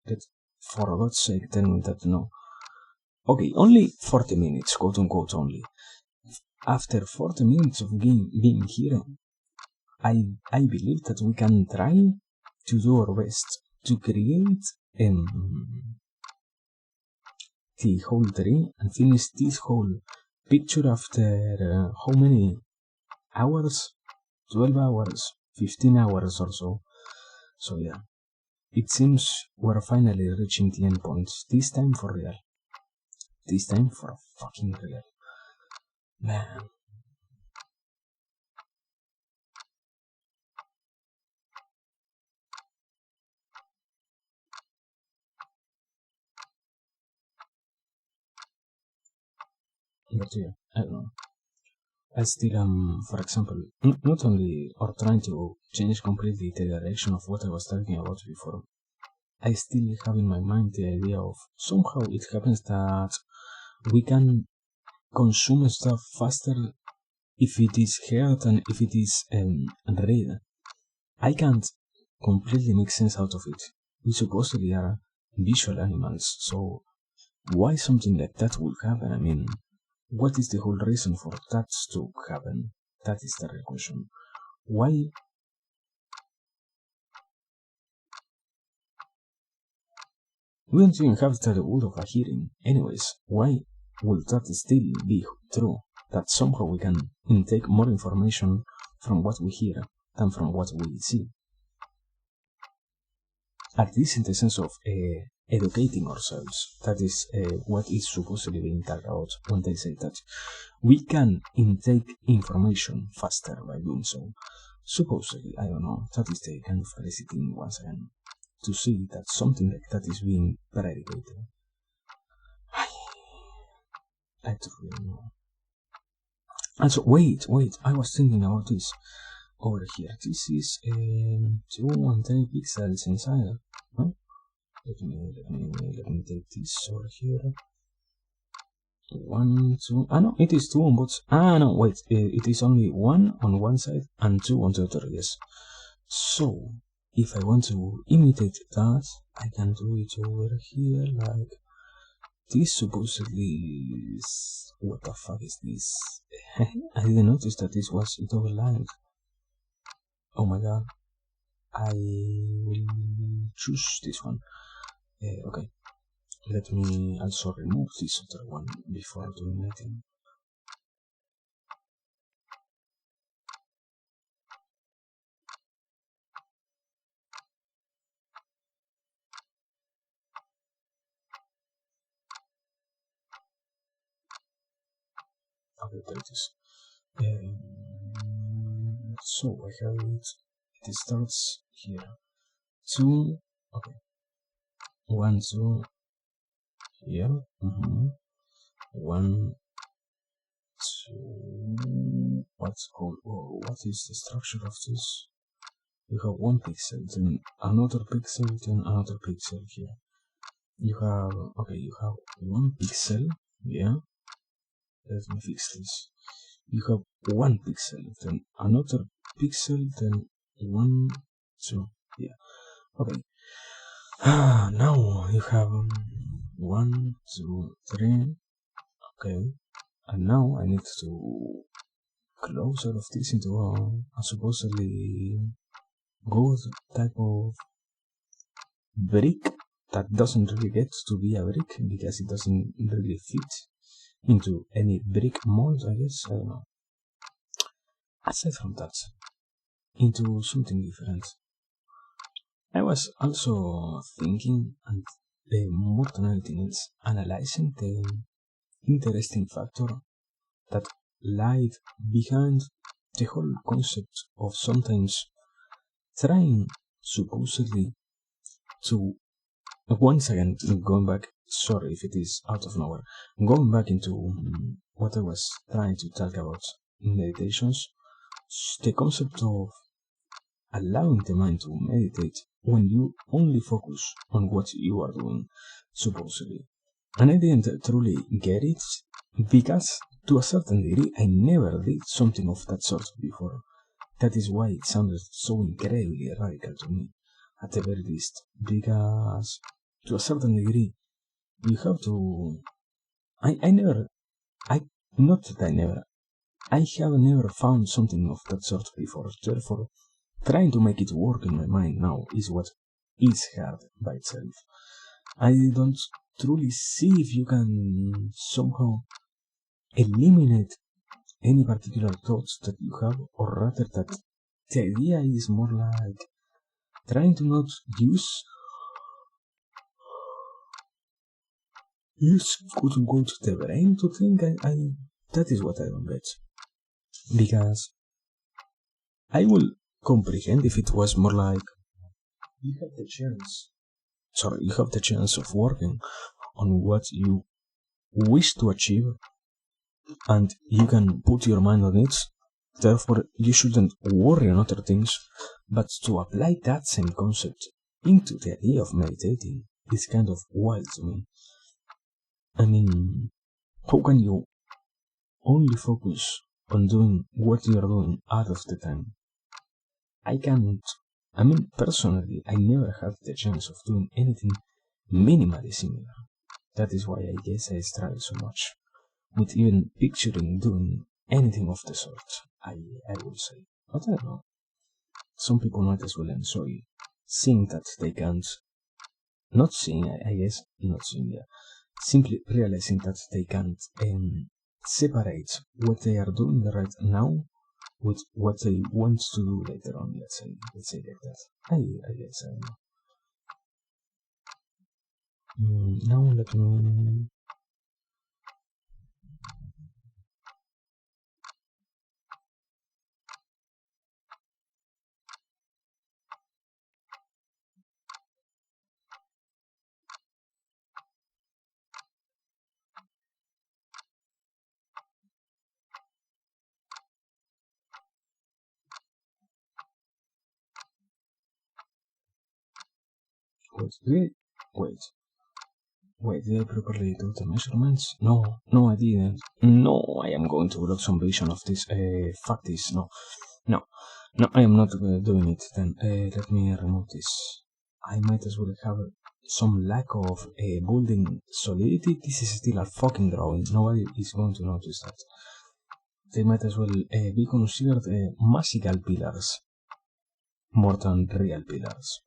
That, for God's sake, tell me that no. Okay, only 40 minutes, quote unquote only. After 40 minutes of being here, I believe that we can try to do our best to create the whole tree and finish this whole picture after how many hours? 12 hours, 15 hours or so. So yeah, it seems we're finally reaching the end point. This time for real. This time for fucking real. Man. But yeah, I don't know. I still am, for example, not only or trying to change completely the direction of what I was talking about before, I still have in my mind the idea of somehow it happens that we can consume stuff faster if it is heard and if it is read. I can't completely make sense out of it. We supposedly are visual animals, so why something like that would happen? I mean, what is the whole reason for that to happen? That is the real question. Why? We don't even have the wood of a hearing. Anyways, why would that still be true? That somehow we can intake more information from what we hear than from what we see. At least in the sense of educating ourselves. That is what is supposedly being talked about when they say that we can intake information faster by doing so. Supposedly, I don't know, that is the kind of crazy thing once again. To see that something like that is being predicated. I don't really know. And so, wait, I was thinking about this over here. This is 213 pixels inside, no? Let me take this over here. 1, 2. Ah, no, it is 2 on both. Ah, no, wait. It is only 1 on one side and 2 on the other, yes. So, if I want to imitate that, I can do it over here, like this supposedly is... What the fuck is this? I didn't notice that this was double lined. Oh my god. I will choose this one. Okay. Let me also remove this other one before doing anything. Okay, there it is. So I have it. It starts here. 2. Okay. 1, 2. Here. 1, 2. What's called? Oh, what is the structure of this? You have 1 pixel, then another pixel, then another pixel here. You have 1 pixel. Yeah. Let me fix this. You have 1 pixel, then another pixel, then 1, 2. Yeah. Okay. Now you have 1, 2, 3. Okay. And now I need to close all of this into a supposedly good type of brick that doesn't really get to be a brick because it doesn't really fit into any brick mold, I guess. I don't know. Aside from that, into something different. I was also thinking, and more than anything else, analyzing the interesting factor that lied behind the whole concept of sometimes trying supposedly to, once again, going back, sorry if it is out of nowhere, going back into what I was trying to talk about in meditations, the concept of allowing the mind to meditate when you only focus on what you are doing, supposedly. And I didn't truly get it because, to a certain degree, I never did something of that sort before. That is why it sounded so incredibly radical to me, at the very least, because, to a certain degree, you have to. Not that I never, I have never found something of that sort before, therefore, trying to make it work in my mind now is what is hard by itself. I don't truly see if you can somehow eliminate any particular thoughts that you have, or rather that the idea is more like trying to not use quote unquote the brain to think. That is what I don't get. Because I will comprehend if it was more like you have the chance of working on what you wish to achieve, and you can put your mind on it. Therefore, you shouldn't worry on other things, but to apply that same concept into the idea of meditating is kind of wild to me. I mean, how can you only focus on doing what you are doing out of the time? I can't. I mean, personally, I never had the chance of doing anything minimally similar. That is why I guess I struggle so much with even picturing doing anything of the sort, I would say. But I don't know. Some people might as well enjoy seeing that they can't. Not seeing, I guess, not seeing, yeah. Simply realizing that they can't separate what they are doing right now with what they want to do later on, let's say like that. I guess I know. Now let me. Wait, did I properly do the measurements? No, I didn't. No, I am going to log some vision of this. Fuck this. No, I am not doing it. Then let me remove this. I might as well have some lack of building solidity. This is still a fucking drawing. Nobody is going to notice that. They might as well be considered magical pillars more than real pillars.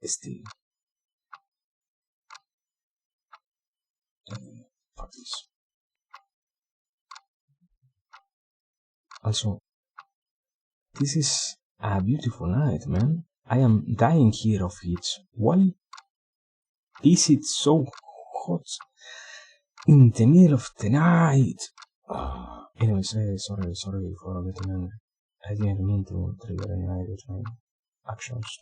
Still. Fuck this. Also, this is a beautiful night, man. I am dying here of heat. Why is it so hot in the middle of the night? Anyways, sorry for getting angry. I didn't mean to trigger any irate actions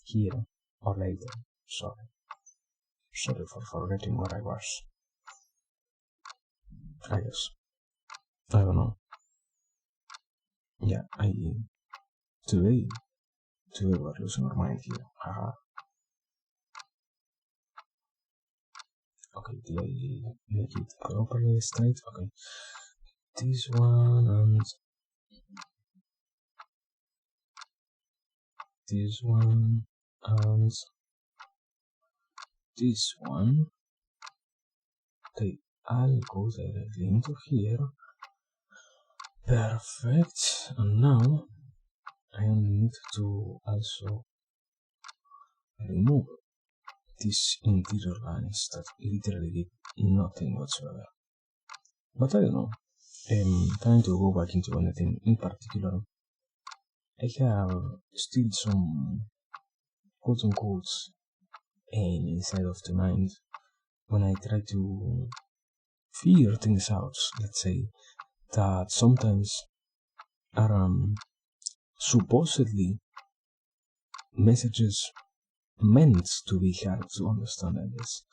here or later. Sorry for forgetting where I was. I guess. I don't know. Yeah, today we're losing our mind here. Haha. Okay, did I make it properly straight? Okay. This one and this one and this one. Okay, I'll go directly into here. Perfect. And now I only need to also remove these interior lines that literally did nothing whatsoever. But I don't know. I'm trying to go back into anything in particular. I have still some quote unquote aim inside of the mind when I try to figure things out, let's say, that sometimes are supposedly messages meant to be hard to understand, I guess.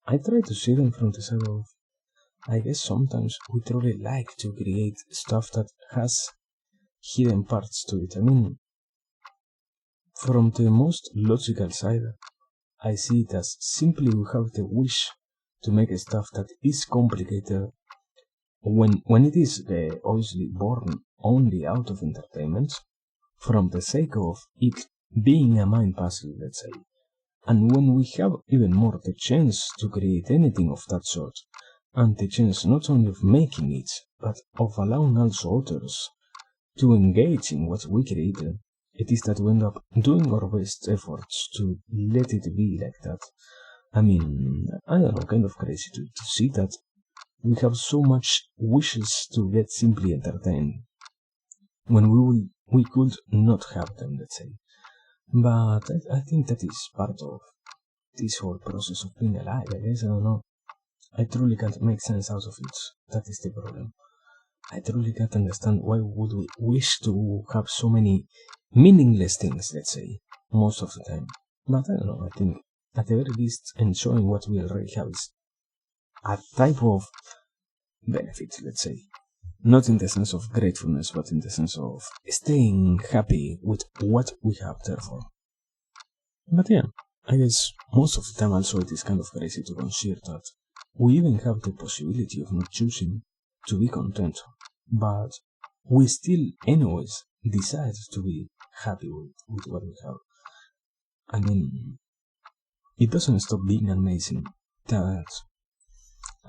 I try to see them from the side of, I guess sometimes we truly like to create stuff that has hidden parts to it. I mean, from the most logical side, I see it as simply we have the wish to make stuff that is complicated when it is obviously born only out of entertainment, from the sake of it being a mind puzzle, let's say. And when we have even more the chance to create anything of that sort, and the chance not only of making it, but of allowing also others to engage in what we created, it is that we end up doing our best efforts to let it be like that. I mean, I don't know, kind of crazy to see that we have so much wishes to get simply entertained when we could not have them, let's say. But I think that is part of this whole process of being alive, I guess. I don't know. I truly can't make sense out of it. That is the problem. I truly can't understand why would we wish to have so many meaningless things, let's say, most of the time. But I don't know, I think at the very least enjoying what we already have is a type of benefit, let's say. Not in the sense of gratefulness, but in the sense of staying happy with what we have, therefore. But yeah, I guess most of the time also it is kind of crazy to consider that we even have the possibility of not choosing to be content, but we still anyways decide to be happy with what we have. I mean, it doesn't stop being amazing that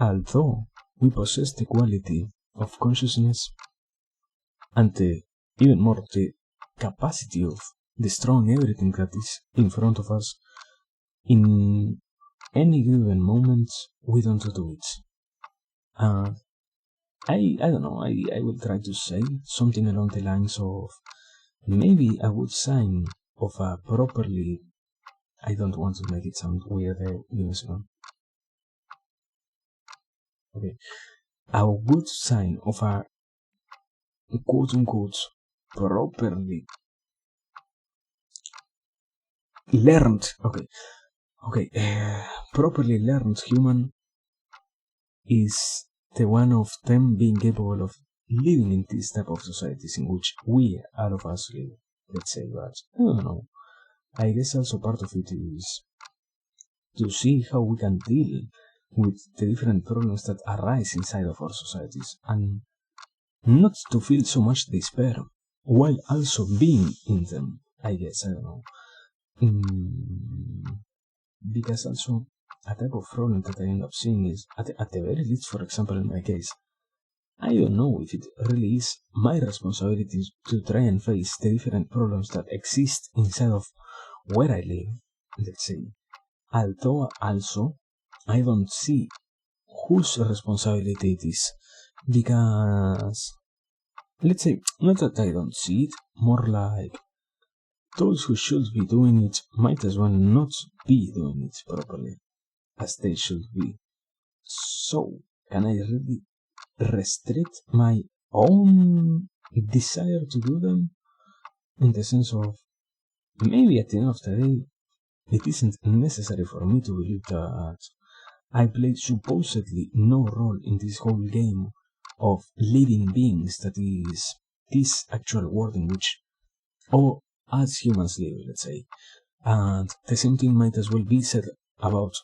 although we possess the quality of consciousness and even more the capacity of destroying everything that is in front of us, in any given moment we don't do it. I don't know, I will try to say something along the lines of maybe a good sign of a properly, I don't want to make it sound weird, okay, a good sign of a quote unquote properly learned, properly learned human is the one of them being capable of living in this type of societies in which we, all of us, live, let's say. But I don't know, I guess also part of it is to see how we can deal with the different problems that arise inside of our societies, and not to feel so much despair while also being in them, I guess. I don't know. Because also a type of problem that I end up seeing is, at the very least, for example, in my case, I don't know if it really is my responsibility to try and face the different problems that exist inside of where I live, let's say. Although also, I don't see whose responsibility it is, because, let's say, not that I don't see it, more like those who should be doing it might as well not be doing it properly as they should be. So, can I really restrict my own desire to do them? In the sense of, maybe at the end of the day, it isn't necessary for me to believe that I played supposedly no role in this whole game of living beings that is this actual world in which all us humans live, let's say. And the same thing might as well be said about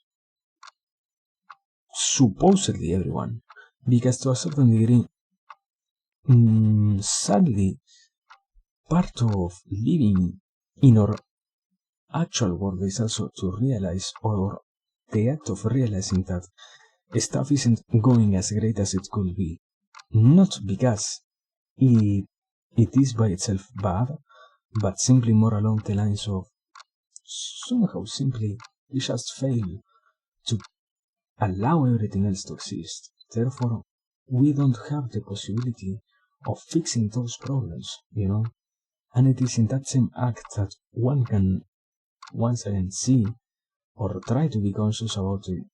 supposedly everyone, because to a certain degree, sadly, part of living in our actual world is also to realize, or the act of realizing that stuff isn't going as great as it could be. Not because it is by itself bad, but simply more along the lines of somehow simply we just fail to allow everything else to exist. Therefore, we don't have the possibility of fixing those problems, And it is in that same act that one can once again see or try to be conscious about it.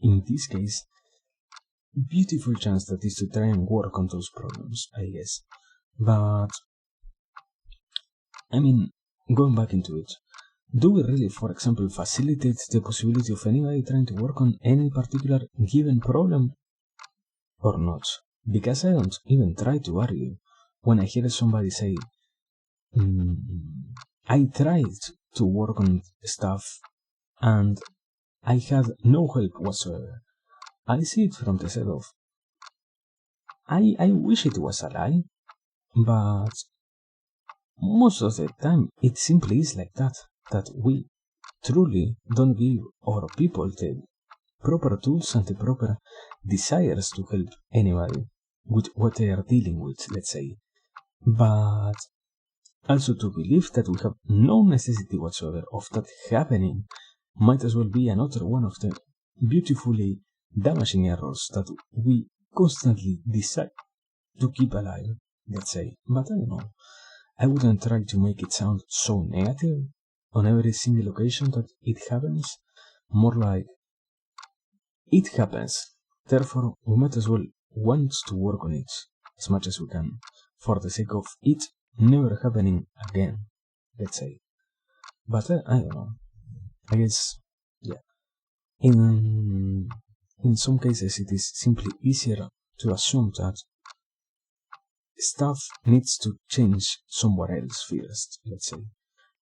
In this case, beautiful chance that is to try and work on those problems, I guess. But, going back into it, do we really, for example, facilitate the possibility of anybody trying to work on any particular given problem? Or not? Because I don't even try to argue when I hear somebody say, I tried to work on stuff and I had no help whatsoever. I see it from the side of, I wish it was a lie, but most of the time it simply is like that we truly don't give our people the proper tools and the proper desires to help anybody with what they are dealing with, let's say. But also to believe that we have no necessity whatsoever of that happening might as well be another one of the beautifully damaging errors that we constantly decide to keep alive, let's say. But I don't know. I wouldn't try to make it sound so negative on every single occasion that it happens. More like, it happens. Therefore, we might as well want to work on it as much as we can for the sake of it never happening again, let's say. But I don't know. I guess, yeah. In some cases, it is simply easier to assume that stuff needs to change somewhere else first, let's say.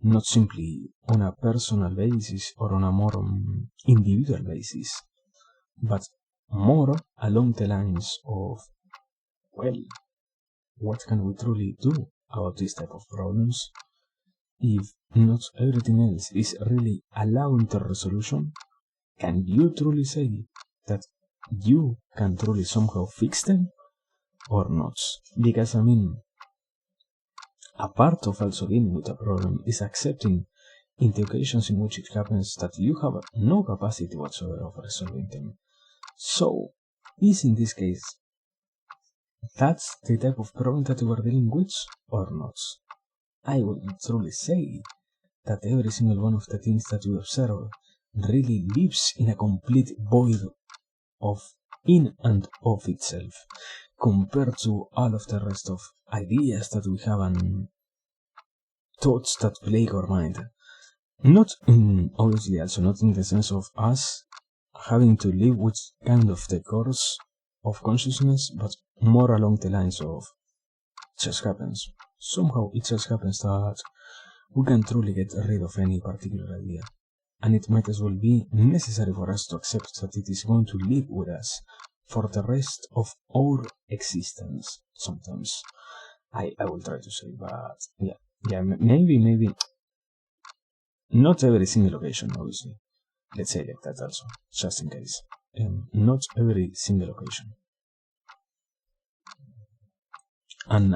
Not simply on a personal basis or on a more individual basis, but more along the lines of, well, what can we truly do about this type of problems if not everything else is really allowing the resolution? Can you truly say that you can truly somehow fix them or not? Because a part of also dealing with a problem is accepting in the occasions in which it happens that you have no capacity whatsoever of resolving them. So, is in this case that's the type of problem that you are dealing with or not? I would truly say that every single one of the things that we observe really lives in a complete void of in and of itself compared to all of the rest of ideas that we have and thoughts that plague our mind. Not obviously also not in the sense of us having to live with kind of the course of consciousness, but more along the lines of it just happens. Somehow it just happens that we can truly get rid of any particular idea. And it might as well be necessary for us to accept that it is going to live with us for the rest of our existence. Sometimes I will try to say, but yeah, maybe not every single occasion, obviously. Let's say like that also, just in case. Not every single occasion. And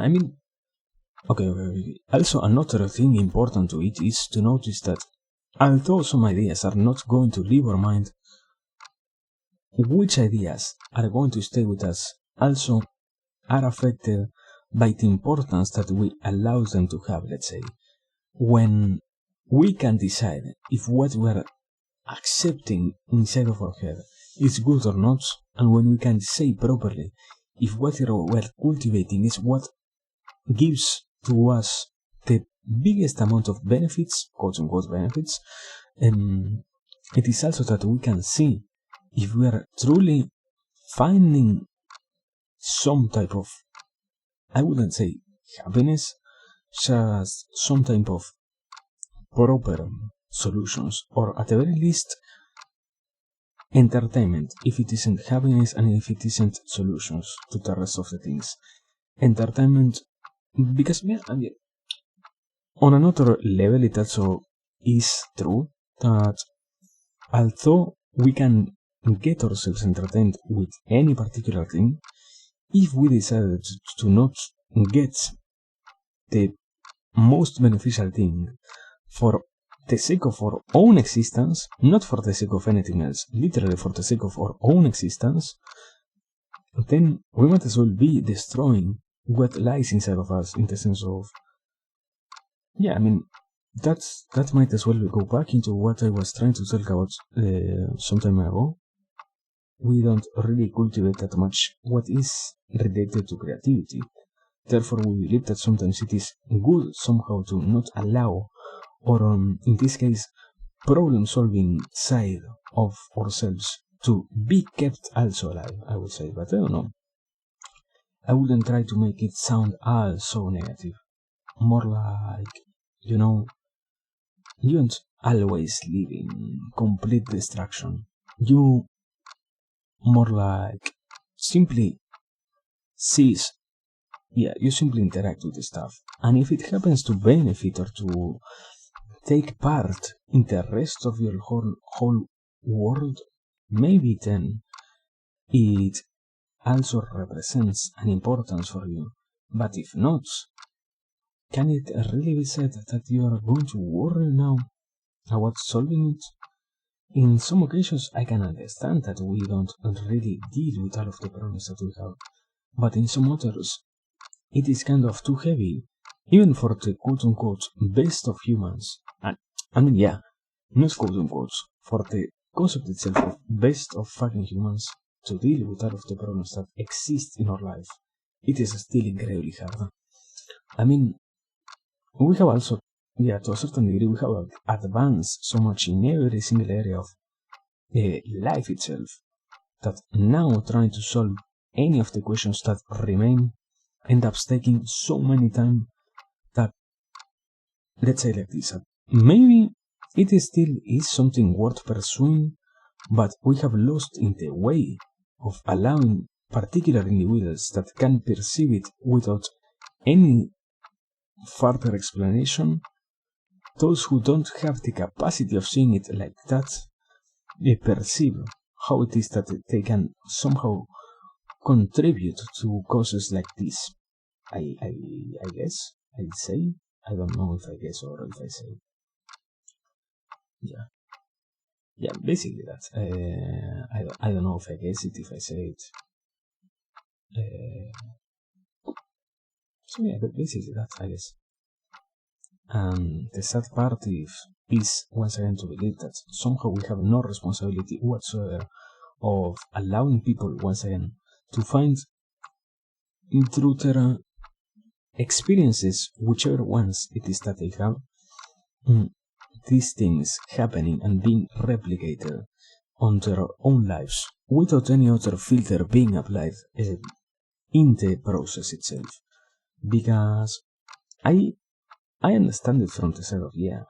okay. Also, another thing important to it is to notice that although some ideas are not going to leave our mind, which ideas are going to stay with us also are affected by the importance that we allow them to have, let's say. When we can decide if what we are accepting inside of our head is good or not, and when we can say properly if what we're cultivating is what gives to us the biggest amount of benefits, quote unquote benefits, it is also that we can see if we are truly finding some type of, I wouldn't say happiness, just some type of proper solutions, or at the very least entertainment, if it isn't happiness and if it isn't solutions to the rest of the things. Entertainment, because I mean, on another level it also is true that although we can get ourselves entertained with any particular thing, if we decided to not get the most beneficial thing for the sake of our own existence, not for the sake of anything else, literally for the sake of our own existence, then we might as well be destroying what lies inside of us, in the sense of, yeah, I mean, that might as well go back into what I was trying to talk about some time ago. We don't really cultivate that much what is related to creativity. Therefore, we believe that sometimes it is good somehow to not allow, or in this case, problem-solving side of ourselves to be kept also alive, I would say. But I don't know. I wouldn't try to make it sound all so negative. More like, you don't always live in complete destruction. You more like simply cease. Yeah, you simply interact with the stuff. And if it happens to benefit or to take part in the rest of your whole world, maybe then it also represents an importance for you. But if not, can it really be said that you are going to worry now about solving it? In some occasions, I can understand that we don't really deal with all of the problems that we have, but in some others, it is kind of too heavy, even for the quote-unquote best of humans. And I mean, yeah, not quote-unquote, for the concept itself of best of fucking humans to deal with all of the problems that exist in our life. It is still incredibly hard. I mean, we have also, yeah, to a certain degree, we have advanced so much in every single area of life itself that now trying to solve any of the questions that remain end up taking so many time that, let's say like this, maybe it still is something worth pursuing, but we have lost in the way of allowing particular individuals that can perceive it without any further explanation, those who don't have the capacity of seeing it like that, they perceive how it is that they can somehow contribute to causes like this. I guess I'd say, I don't know if I guess or if I say, yeah, basically that. I don't know if I guess it, if I say it. So yeah, but basically that, I guess. And the sad part is once again to believe that somehow we have no responsibility whatsoever of allowing people once again to find through their experiences, whichever ones it is that they have, these things happening and being replicated on their own lives without any other filter being applied in the process itself. Because I understand it from the side of, yeah,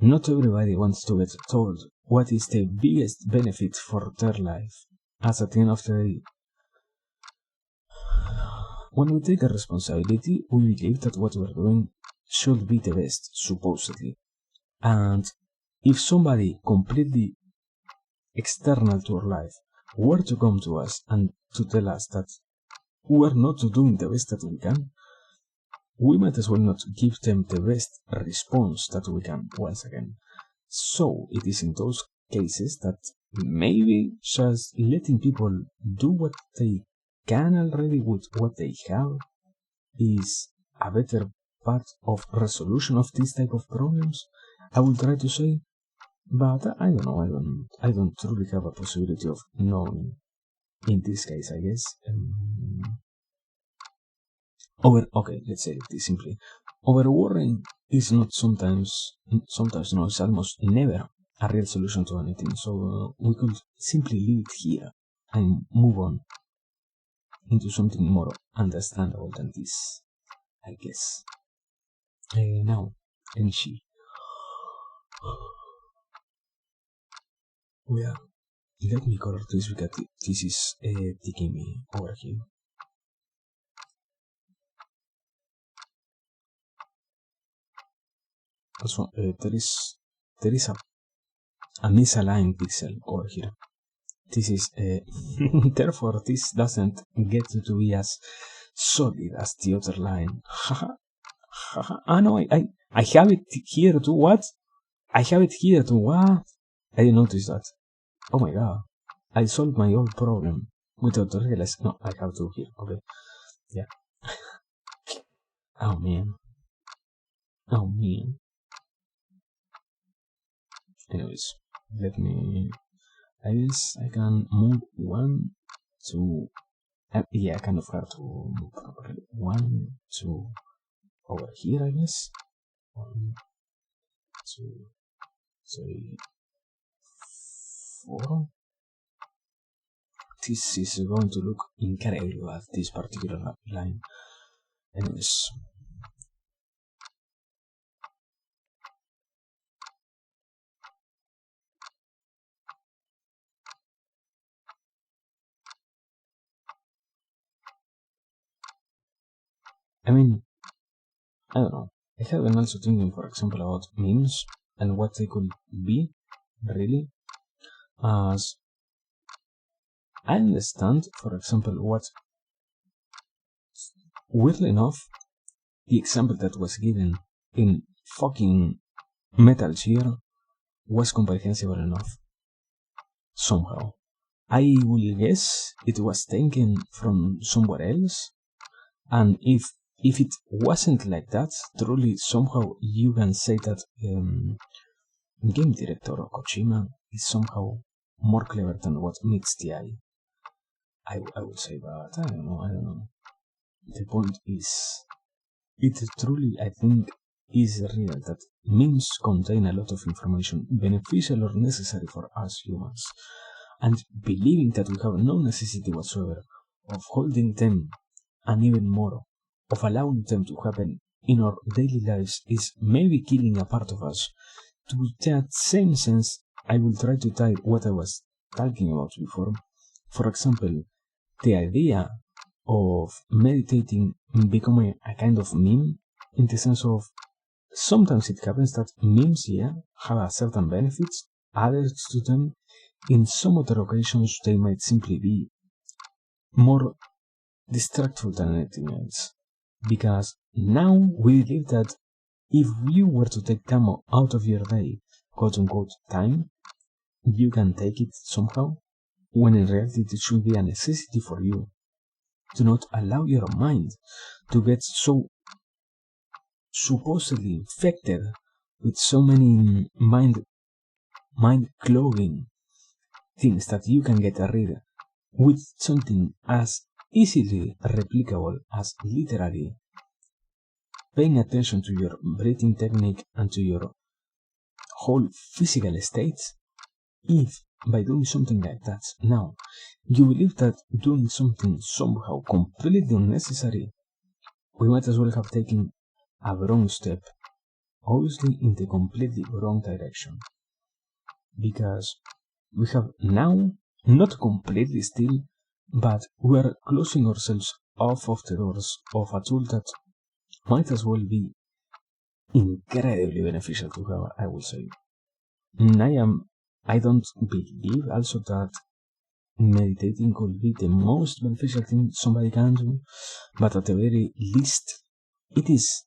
not everybody wants to get told what is the biggest benefit for their life, as at the end of the day, when we take a responsibility, we believe that what we're doing should be the best, supposedly. And if somebody completely external to our life were to come to us and to tell us that we're not doing the best that we can, we might as well not give them the best response that we can once again. So it is in those cases that maybe just letting people do what they can already with what they have is a better path of resolution of this type of problems, I will try to say. But I don't know. I don't truly have a possibility of knowing. In this case, I guess. Okay, let's say it simply. Overworrying is not sometimes no, it's almost never a real solution to anything. So we could simply leave it here and move on into something more understandable than this, I guess. Now, Enishi. Well, let me color this because this is taking me over here. Also, there is a misaligned pixel over here. This is therefore this doesn't get to be as solid as the other line. Ah no, I have it here too. What? I have it here too. What? I didn't notice that. Oh my god. I solved my old problem without realizing. No, I have to here. Okay. Yeah. Oh man. Oh man. Anyways, let me. I guess I can move 1, 2. Yeah, I kind of have to move properly. 1, 2. Over here, I guess. 1, 2, 3, 4. This is going to look incredible at this particular line. Anyways. I mean, I don't know. I have been also thinking, for example, about memes and what they could be, really. As I understand, for example, what, weirdly enough, the example that was given in fucking Metal Gear was comprehensible enough. Somehow. I will guess it was taken from somewhere else, and if it wasn't like that, truly somehow you can say that game director Kojima is somehow more clever than what meets the eye. I would say, but I don't know. The point is, it truly, I think, is real that memes contain a lot of information beneficial or necessary for us humans, and believing that we have no necessity whatsoever of holding them, and even more, of allowing them to happen in our daily lives is maybe killing a part of us. To that same sense, I will try to tie what I was talking about before. For example, the idea of meditating becoming a kind of meme, in the sense of sometimes it happens that memes, yeah, have a certain benefits, others to them, in some other occasions they might simply be more distractful than anything else. Because now we believe that if you were to take time out of your day, quote unquote time, you can take it somehow, when in reality it should be a necessity for you. Do not allow your mind to get so supposedly infected with so many mind-clogging things that you can get rid with something as easily replicable as literally paying attention to your breathing technique and to your whole physical state. If by doing something like that now you believe that doing something somehow completely unnecessary, we might as well have taken a wrong step, obviously in the completely wrong direction, because we have now, not completely still, but we are closing ourselves off of the doors of a tool that might as well be incredibly beneficial to have, I will say. I don't believe also that meditating could be the most beneficial thing somebody can do, but at the very least, it is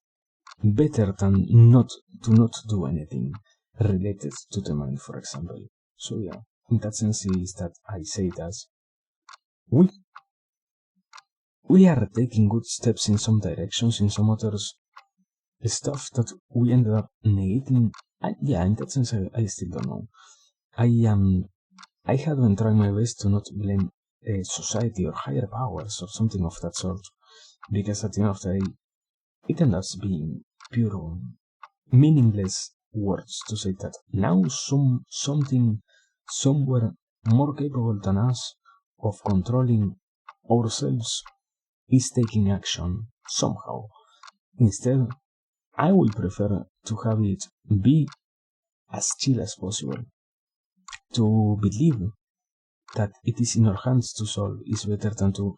better than not do anything related to the mind, for example. So yeah, in that sense is that I say that we are taking good steps in some directions, in some others stuff that we ended up negating Yeah, in that sense, I still don't know. I have been trying my best to not blame society or higher powers or something of that sort, because at the end of the day, it ends up being pure meaningless words to say that now something somewhere more capable than us of controlling ourselves is taking action somehow. Instead, I would prefer to have it be as chill as possible. To believe that it is in our hands to solve is better than to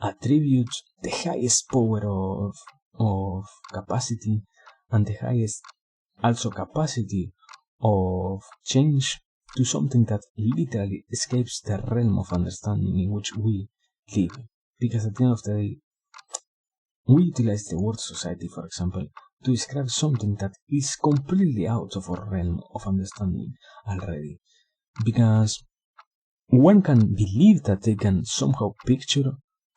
attribute the highest power of capacity and the highest also capacity of change to something that literally escapes the realm of understanding in which we live. Because at the end of the day, we utilize the word society, for example, to describe something that is completely out of our realm of understanding already. Because one can believe that they can somehow picture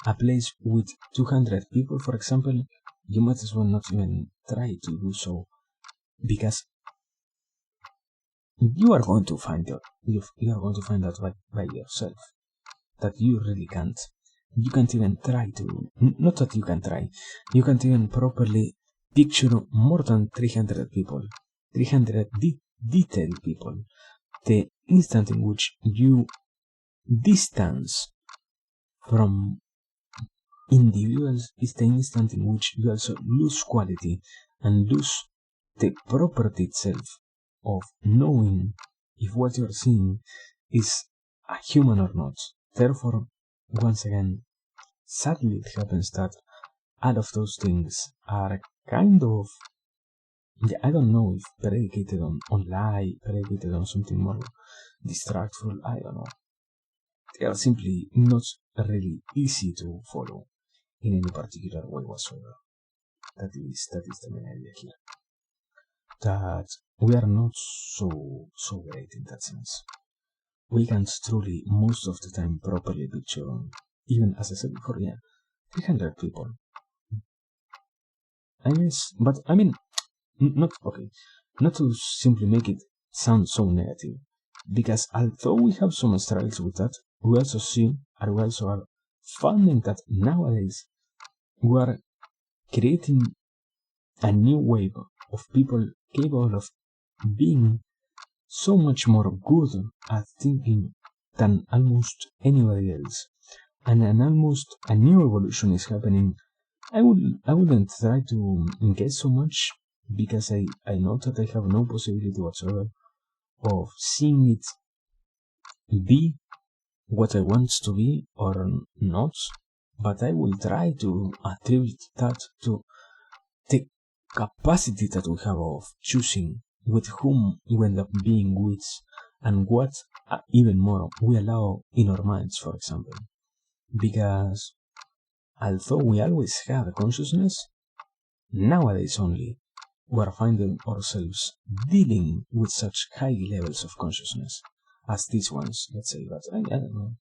a place with 200 people, for example. You might as well not even try to do so, because you are going to find out by yourself that you really can't. You can't even try to. Not that you can try. You can't even properly picture more than 300 people, 300 detailed people. The instant in which you distance from individuals is the instant in which you also lose quality and lose the property itself of knowing if what you're seeing is a human or not. Therefore, once again, sadly it happens that all of those things are kind of, I don't know if predicated on lie, predicated on something more distractful, I don't know. They are simply not really easy to follow in any particular way whatsoever. That is the main idea here. That we are not so great in that sense. We can truly most of the time properly picture, even as I said before, 300 people. I guess, but I mean, not okay. Not to simply make it sound so negative, because although we have some struggles with that, we also see and we also are finding that nowadays we are creating a new wave of people capable of being so much more good at thinking than almost anybody else. And an almost a new evolution is happening. I wouldn't try to guess so much, because I know that I have no possibility whatsoever of seeing it be what I want to be or not, but I will try to attribute that to the capacity that we have of choosing with whom we end up being with, and what even more we allow in our minds, for example. Because although we always had a consciousness, nowadays only we are finding ourselves dealing with such high levels of consciousness as these ones, let's say. But I don't know.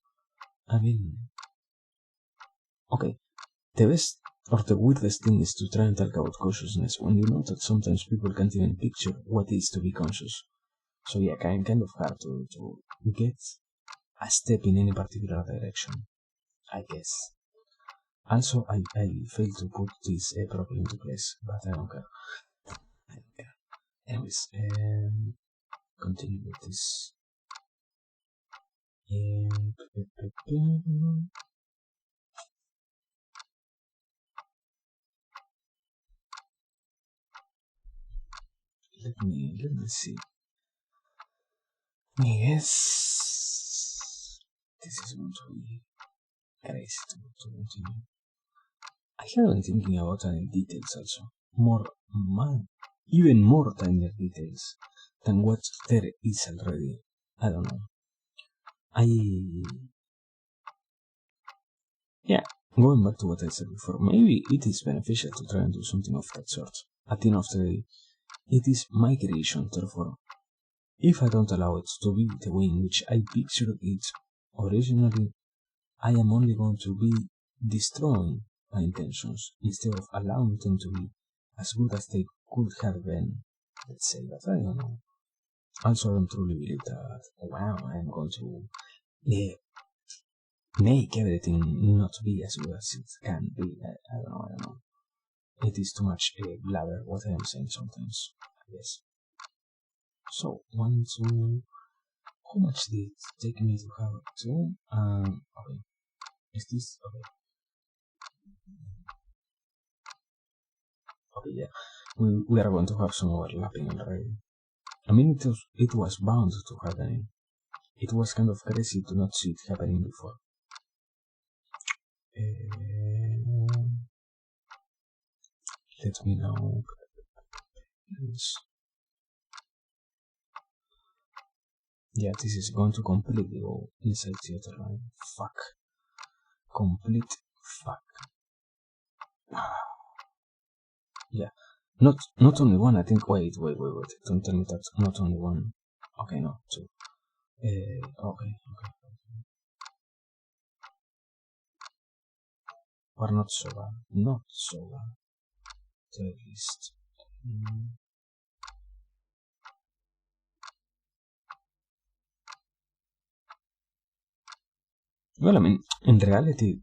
I mean, okay, the best or the weirdest thing is to try and talk about consciousness when you know that sometimes people can't even picture what it is to be conscious. So yeah, kind of hard to get a step in any particular direction, I guess. Also, I failed to put this properly into place, but I don't care. I don't care. Anyways, continue with this. Let me see. Yes, this is going to be crazy to continue. I have been thinking about tiny details also. Even more tiny details than what there is already. I don't know. Yeah, going back to what I said before, maybe it is beneficial to try and do something of that sort. At the end of the day, it is my creation, therefore, if I don't allow it to be the way in which I pictured it originally, I am only going to be destroying my intentions instead of allowing them to be as good as they could have been, let's say. But I don't know. Also, I don't truly believe that, wow, I'm going to make everything not be as good as it can be. I don't know. It is too much blabber what I am saying sometimes, I guess. So, 1, 2. How much did it take me to have 2? Okay. Is this okay? Okay, yeah. We are going to have some overlapping already. I mean, it was bound to happen. It was kind of crazy to not see it happening before. Let me know. Yeah, this is going to completely go inside the other line. Fuck. Complete fuck. Yeah. Not only one, I think. Wait. Don't tell me that's not only one. Okay, no, 2. Okay. Or not so bad. Not so bad. At least. Well, I mean, in reality,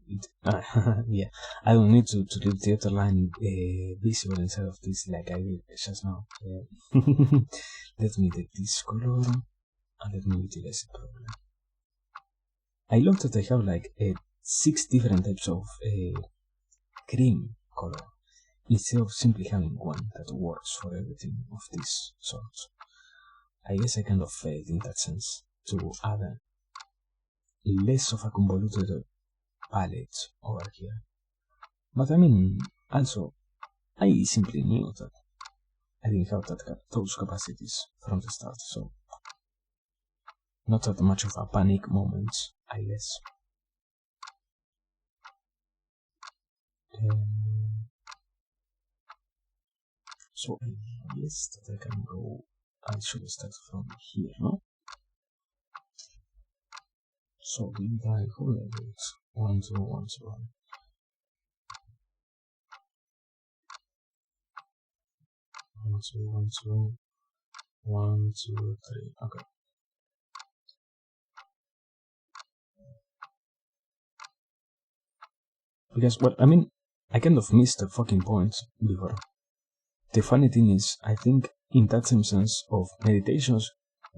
yeah, I don't need to leave the other line visible inside of this like I did just now. Let me take this color and let me utilize it properly. I love that I have like 6 different types of cream color instead of simply having one that works for everything of this sort. I guess I kind of failed in that sense to add less of a convoluted palette over here. But I mean, also, I simply knew that I didn't have those capacities from the start, so not that much of a panic moment, I guess. So I guess that I can go. I should start from here, no? So did I hold it? 1, 2, 1, 2, 1. 1, 2, 1, 2, 1, 2, 3. Okay. Because, well, I mean, I kind of missed the fucking point before. The funny thing is, I think in that same sense of meditations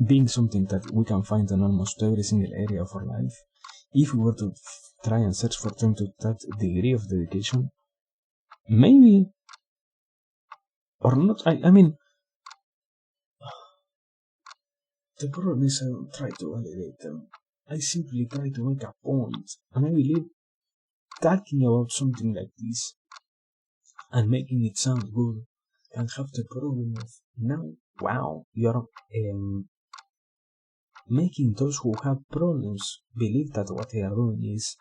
being something that we can find in almost every single area of our life, if we were to try and search for them to that degree of dedication, maybe, or not, I mean, the problem is I don't try to validate them. I simply try to make a point, and I believe talking about something like this and making it sound good can have the problem of now, wow, you're making those who have problems believe that what they are doing is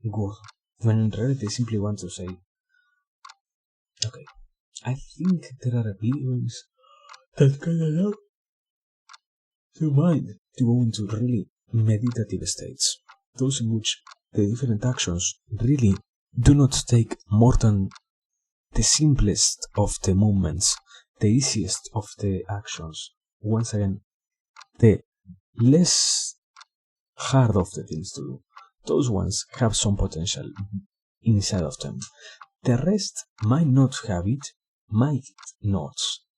good, when in reality they simply want to say, okay, I think there are videos that can allow the mind to go into really meditative states, those in which the different actions really do not take more than the simplest of the movements, the easiest of the actions. Once again, the less hard of the things to do. Those ones have some potential inside of them. The rest might not have it, might not.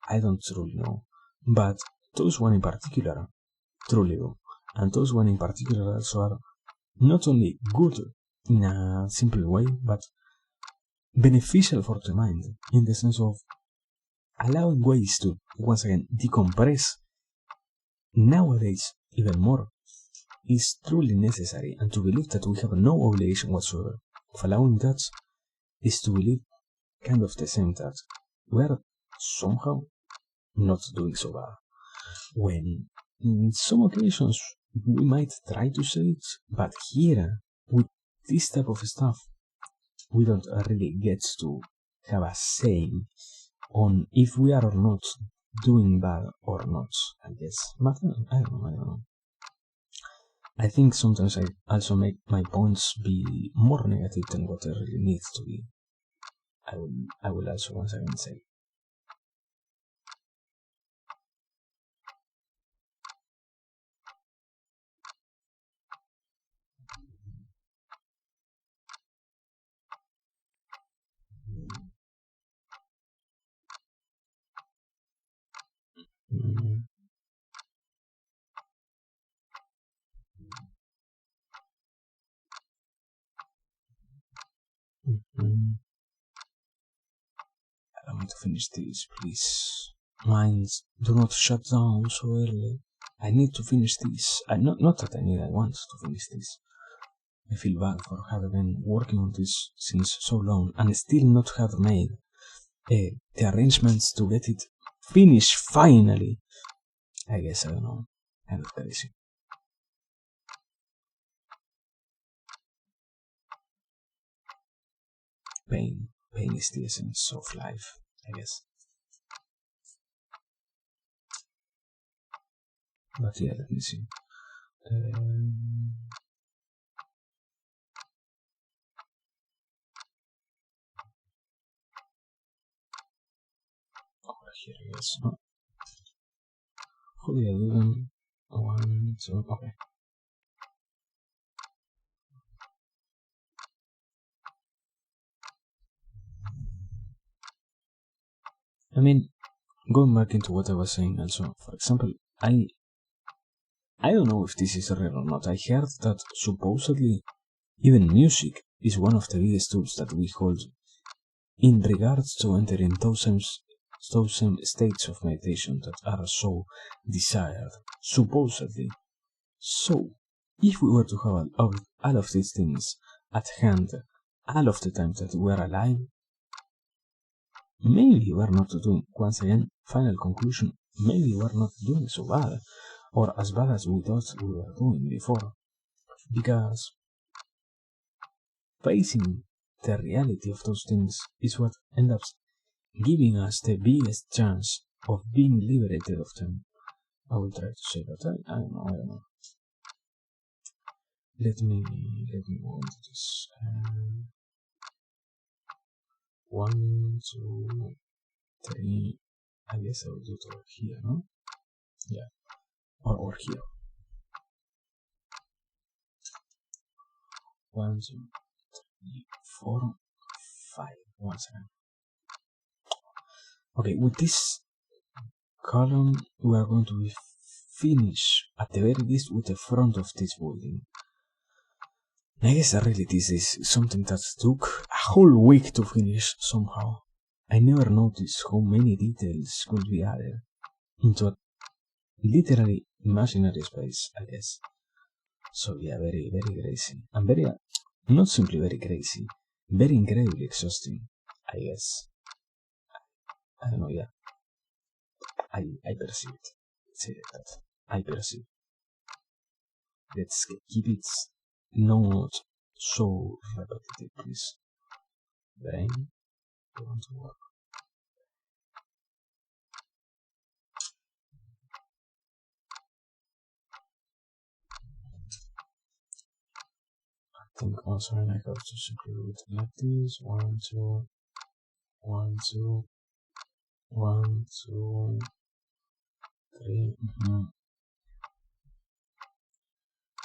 I don't truly know. But those one in particular truly do. And those one in particular also are not only good in a simple way, but beneficial for the mind in the sense of allowing ways to, once again, decompress nowadays even more is truly necessary, and to believe that we have no obligation whatsoever of allowing that is to believe kind of the same that we are somehow not doing so bad. When in some occasions we might try to say it, but here, with this type of stuff, we don't really get to have a saying on if we are or not doing bad or not, I guess. But I don't know. I think sometimes I also make my points be more negative than what they really need to be. I will also once again say. Mm. Mm. Allow me to finish this, please. Minds, do not shut down so early. I need to finish this. Not that I want to finish this. I feel bad for having been working on this since so long and still not have made the arrangements to get it finished finally. I guess, I don't know, kind of crazy. Pain is the essence of life, I guess. But yeah, let me see. Over here, I guess. No. How do I do them? 1, 2, okay. I mean, going back into what I was saying also, for example, I don't know if this is real or not. I heard that supposedly even music is one of the biggest tools that we hold in regards to entering those same states of meditation that are so desired, supposedly. So, if we were to have all of these things at hand all of the time that we are alive, maybe we're not doing, once again, final conclusion, maybe we're not doing so bad, or as bad as we thought we were doing before, because facing the reality of those things is what ends up giving us the biggest chance of being liberated of them. I will try to say that. I don't know. Let me go into this. 1, 2, 3. I guess I will do it over here, no? Yeah. Or over here. 1, 2, 3, 4, 5. 1 second. Okay, with this column, we are going to be finished at the very least with the front of this building. I guess really this is something that took a whole week to finish somehow. I never noticed how many details could be added into a literally imaginary space, I guess. So yeah, very, very crazy. And very, not simply very crazy, very incredibly exhausting, I guess. I don't know, yeah. I perceive it. Say that. I perceive. Let's keep it not so repetitive, please. Brain, you want to work. I think also I have to simply do it like this. 1, 2, 1, 2, 1, 2, 3.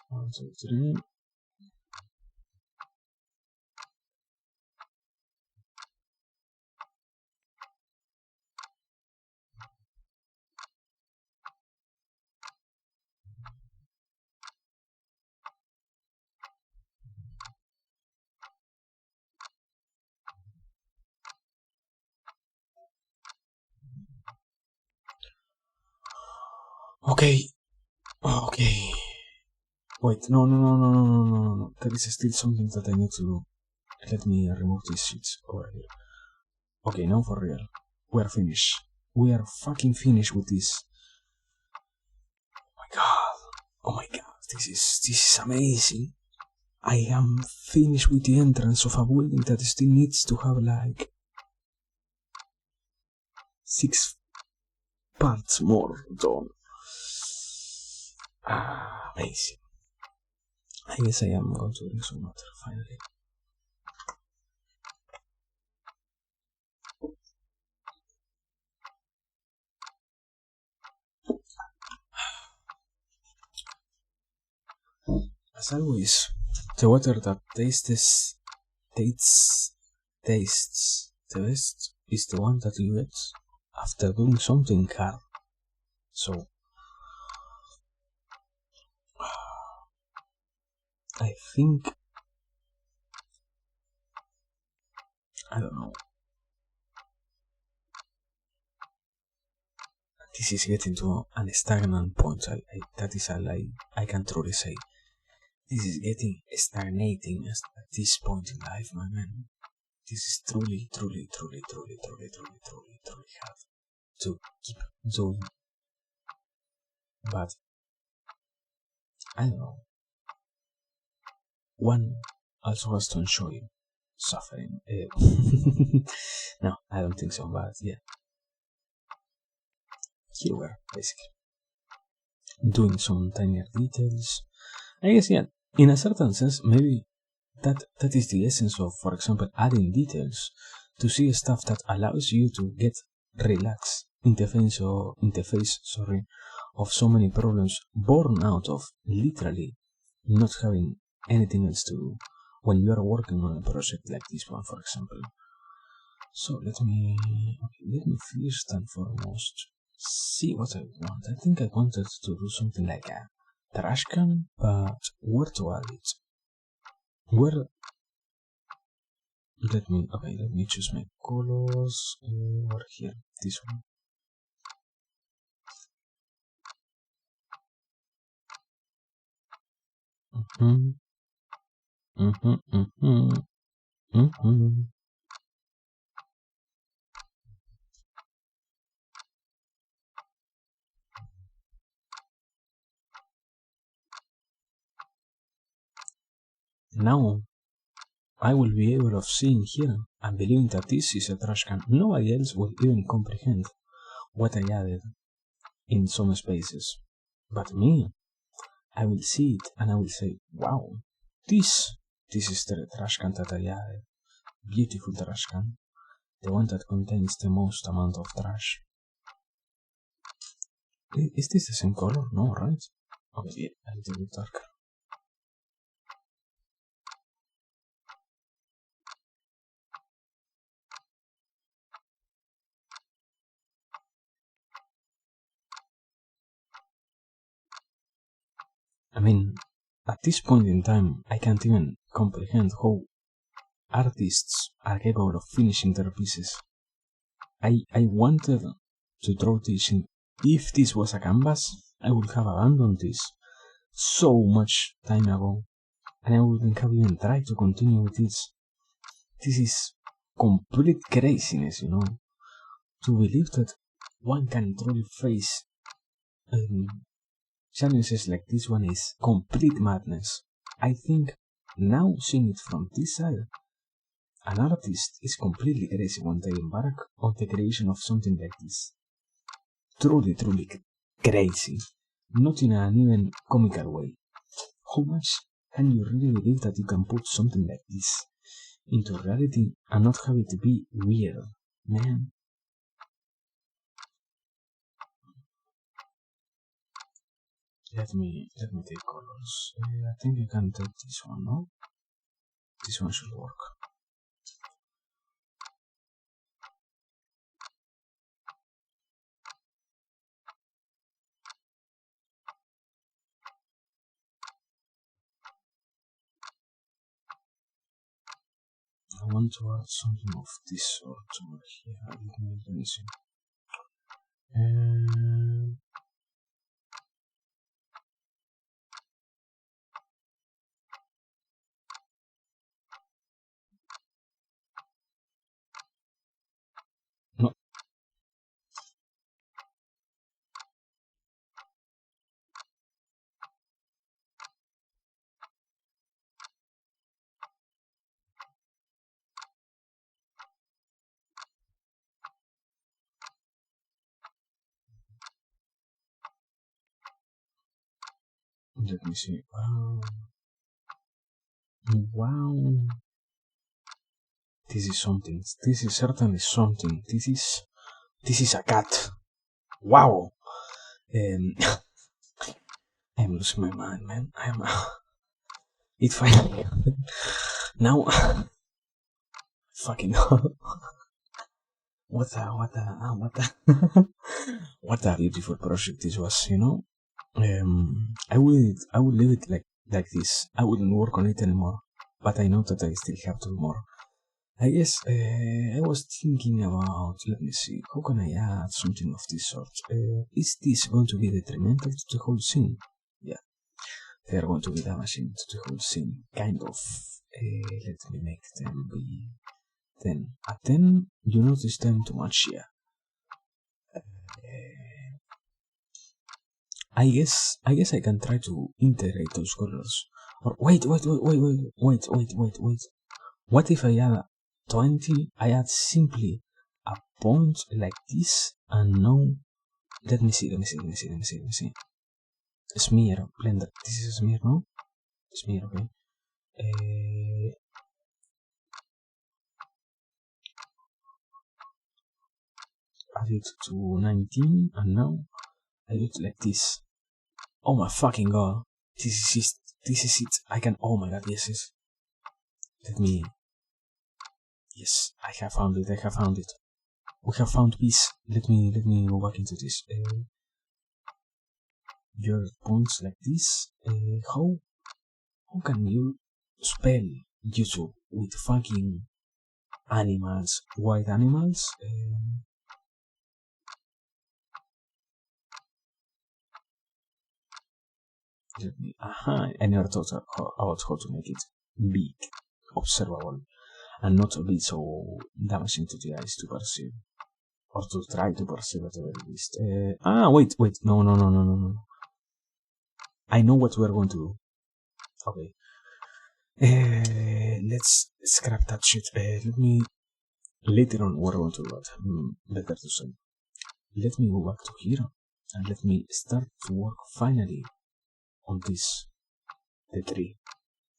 1, 2, 3. Okay. Okay. Wait, no. There is still something that I need to do. Let me remove these sheets over here. Okay, now for real. We are finished. We are fucking finished with this. Oh my god. Oh my god. This is amazing. I am finished with the entrance of a building that still needs to have like 6 parts more done. Amazing. I guess I am going to drink some water finally. As always, the water that tastes the best is the one that you get after doing something hard. So I think, I don't know, this is getting to an stagnant point. That is all I can truly say. This is getting stagnating at this point in life, my man. This is truly hard to keep doing. But I don't know. One also has to enjoy suffering. No, I don't think so, but yeah. Here we are, basically. Doing some tinier details. I guess, yeah, in a certain sense, maybe that is the essence of, for example, adding details to see stuff that allows you to get relaxed in the face of so many problems born out of literally not having anything else to do when you are working on a project like this one, for example. So let me first and foremost see what I want. I think I wanted to do something like a trash can, but where to add it? Where? Let me choose my colors. Over here, this one. Now I will be able of seeing here and believing that this is a trash can. Nobody else will even comprehend what I added in some spaces. But me, I will see it and I will say, wow, this is the trash can that I added. Beautiful trash can. The one that contains the most amount of trash. Is this the same color? No, right? Okay, yeah, a little bit darker. I mean, at this point in time, I can't even comprehend how artists are capable of finishing their pieces. I wanted to draw this in. If this was a canvas, I would have abandoned this so much time ago, and I wouldn't have even tried to continue with this. This is complete craziness, to believe that one can truly face challenges like this one is complete madness. I think now seeing it from this side, an artist is completely crazy when they embark on the creation of something like this. Truly crazy. Not in an even comical way. How much can you really believe that you can put something like this into reality and not have it be weird, man? Let me take colors. I think I can take this one, no? This one should work. I want to add something of this sort over here. Let me see. No. Let me see. Wow. This is something. This is certainly something. This is a cat. Wow. I'm losing my mind, man. It finally happened. Now, fucking what a beautiful project this was, you know. I would leave it like this. I wouldn't work on it anymore, but I know that I still have to do more. I guess I was thinking about, let me see, how can I add something of this sort? Is this going to be detrimental to the whole scene? Yeah, they are going to be damaging to the whole scene, kind of. Let me make them be 10. At 10, you notice them too much, yeah. I guess I can try to integrate those colors. Or wait. What if I add 20? I add simply a point like this and now let me see. Smear, blender. This is a smear, no? Smear, okay. Add it to 19 and now I do it like this. Oh my fucking god. This is it. I can, oh my god, yes. Let me, yes, I have found it. We have found peace. Let me go back into this. Your points like this. How can you spell YouTube with fucking animals, white animals? Let me. I never thought about how to make it big, observable, and not be so damaging to the eyes to perceive, or to try to perceive at the very least. Wait, no. I know what we're going to do. Okay. Let's scrap that shit. Let me. Later on, we're going to do that. Better to say. Let me go back to here and let me start to work finally on this. The tree.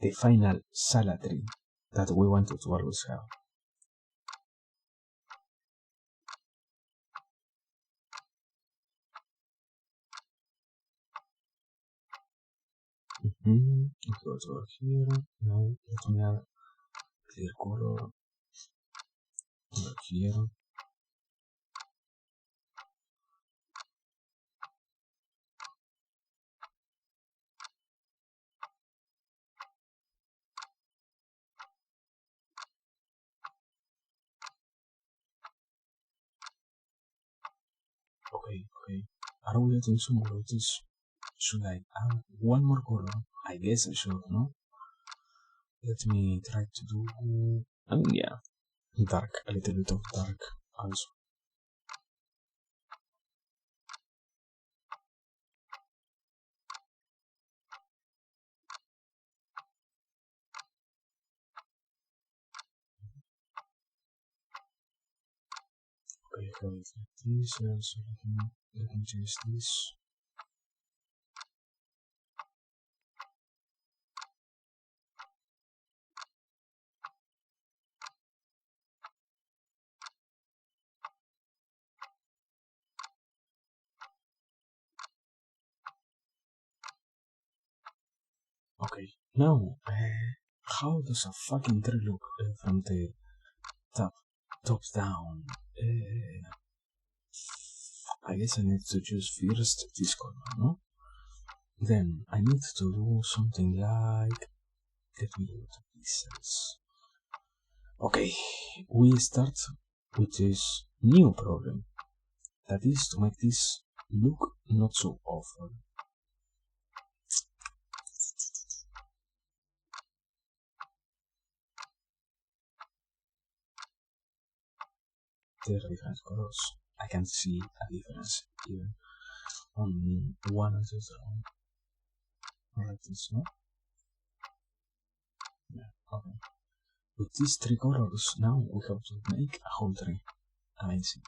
The final salad tree that we wanted to always have. Go to here. Now let me add clear color. Over here. Okay. Are we getting some more of this? Should I add one more color? I guess I should, no? Let me try to do. Yeah, dark, a little bit of dark also. Okay, I have it like this, so let me change this. Okay, now, how does a fucking tree look from the top down? I guess I need to choose first this color, no? Then I need to do something like, let me do the pixels. Okay, we start with this new problem. That is to make this look not so awful. There are different colors. I can see a difference even on one and the other. Like this, no? Yeah, okay. With these three colors, now we have to make a whole tree. Amazing.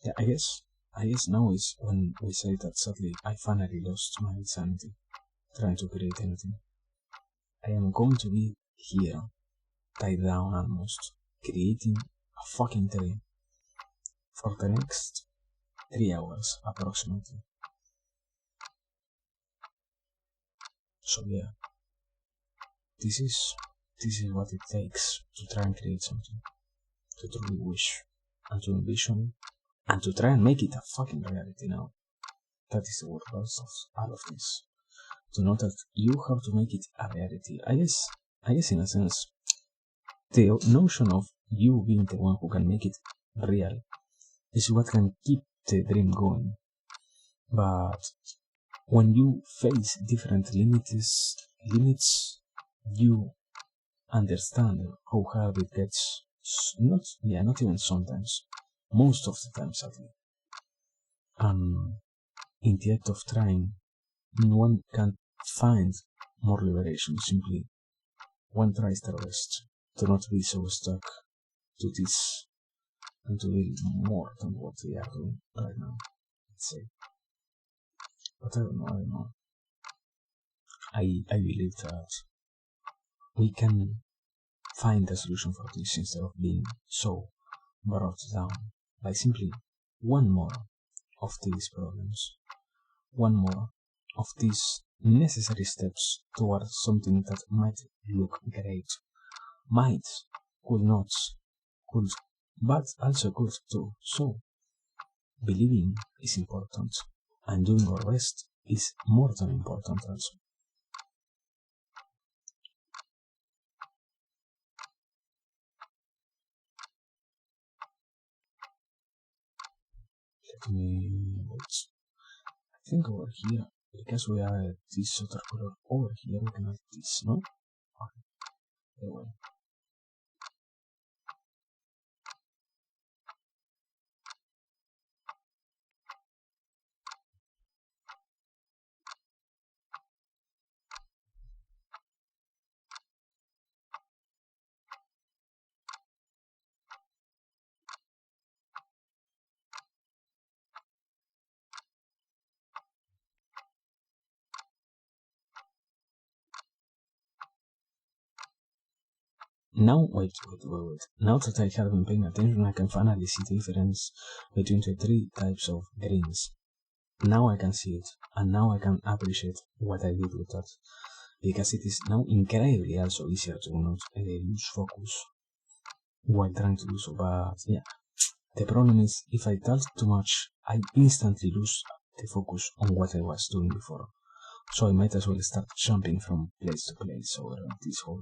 Yeah, I guess now is when we say that sadly I finally lost my sanity trying to create anything. I am going to be here, tied down almost, creating a fucking tree for the next 3 hours approximately. So yeah, this is this is what it takes to try and create something, to truly wish, and to envision, and to try and make it a fucking reality now. That is the word of all of this. To know that you have to make it a reality. I guess in a sense, the notion of you being the one who can make it real is what can keep the dream going. But when you face different limits, you understand how hard it gets. Not even sometimes, most of the time, sadly. And in the act of trying, one can find more liberation. Simply, one tries their best to not be so stuck to this and to be more than what they are doing right now. Let's say, but I don't know. I believe that we can find a solution for this instead of being so brought down by simply one more of these problems, one more of these necessary steps towards something that might look great, might, could not, could, but also could too. So, believing is important, and doing our best is more than important also. Let me wait. I think over here, because we are this other color over here, we can add this, no? Okay, anyway. Now, wait. Now that I have been paying attention, I can finally see the difference between the three types of greens. Now I can see it, and now I can appreciate what I did with that. Because it is now incredibly also easier to not lose focus while trying to do so. But yeah, the problem is if I talk too much, I instantly lose the focus on what I was doing before. So I might as well start jumping from place to place over this whole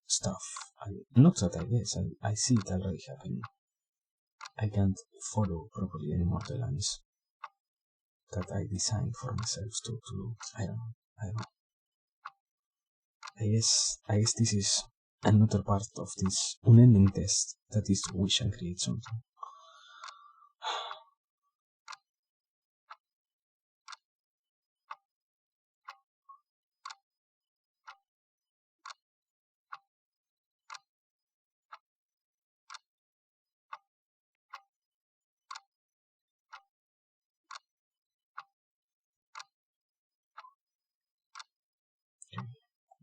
stuff. Not that I guess, I see it already happening. I can't follow properly anymore the lines that I designed for myself to do. I don't know. I guess this is another part of this unending test that is to wish and create something.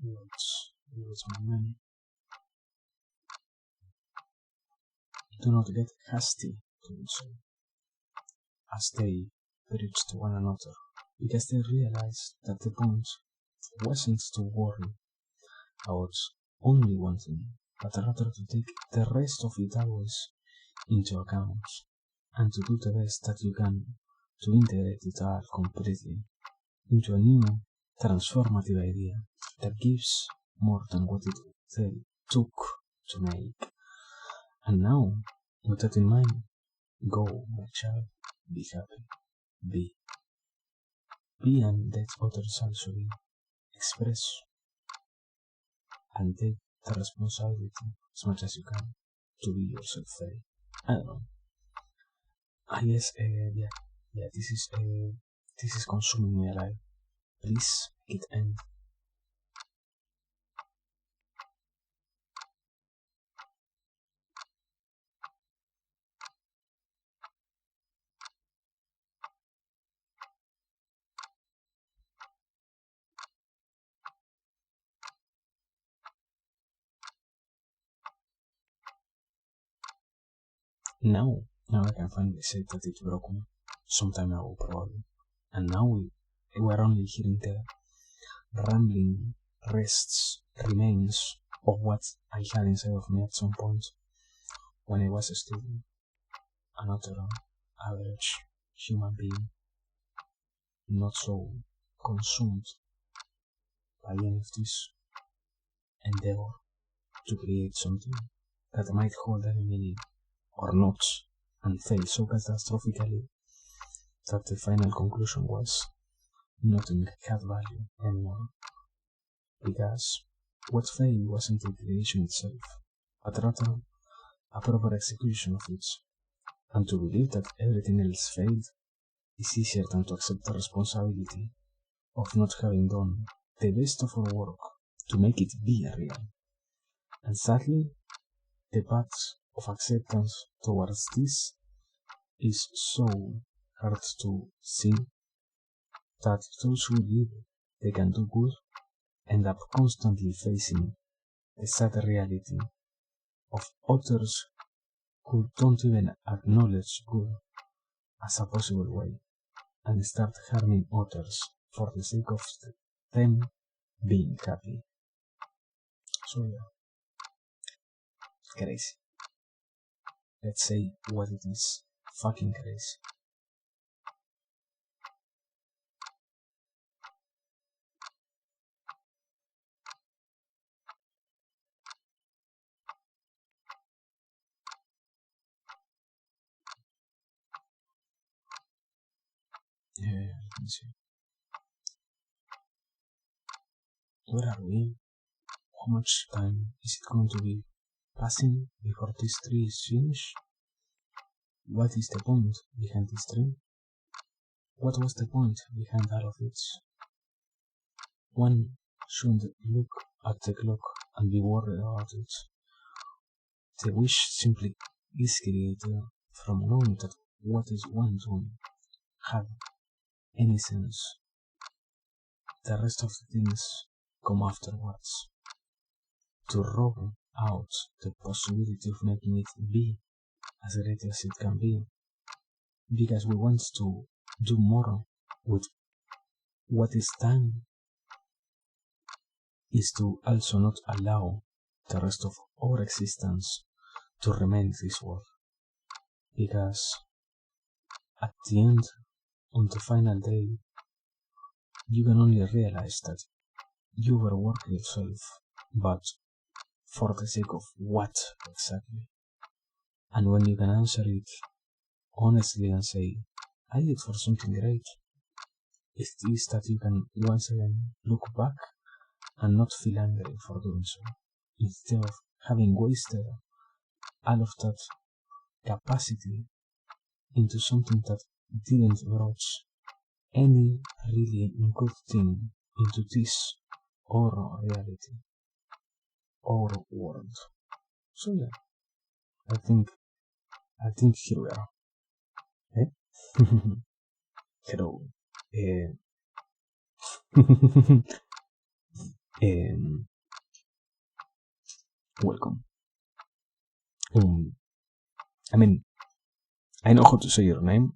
Okay, what's my name? Do not get hasty to do so, as they preach to one another, because they realized that the point wasn't to worry about only one thing, but rather to take the rest of it always into account, and to do the best that you can to integrate it all completely into a new transformative idea that gives more than what it took to make. And now, with that in mind, go, my child, be happy, be, and let others also be, express, and take the responsibility as much as you can to be yourself very. I don't know. Yeah, this is consuming me alive. Please make it end. Now I can finally say that it broke me some time ago, probably. And now we're only hearing the rambling remains of what I had inside of me at some point when I was still another average human being, not so consumed by any of this endeavor to create something that might hold any meaning or not, and fail so catastrophically that the final conclusion was nothing had value anymore. Because what failed wasn't the creation itself, but rather a proper execution of it. And to believe that everything else failed is easier than to accept the responsibility of not having done the best of our work to make it be real. And sadly, the path of acceptance towards this is so hard to see that those who believe they can do good end up constantly facing the sad reality of others who don't even acknowledge good as a possible way and start harming others for the sake of them being happy. So yeah, crazy. Let's say what it is. Fucking crazy. Yeah, let me see. Where are we? How much time is it going to be passing before this tree is finished? What is the point behind this tree? What was the point behind all of it? One shouldn't look at the clock and be worried about it. The wish simply is created from knowing that what is one to have any sense. The rest of the things come afterwards. To roll out the possibility of making it be as great as it can be, because we want to do more with what is done, is to also not allow the rest of our existence to remain this world. Because at the end, on the final day, you can only realize that you were working yourself, but for the sake of what exactly? And when you can answer it honestly and say, I did for something great, it is that you can once again look back and not feel angry for doing so, instead of having wasted all of that capacity into something that didn't brought any really good thing into this or reality or world. So yeah, I think here we are. Eh? Hello. Um, welcome. I mean, I know how to say your name,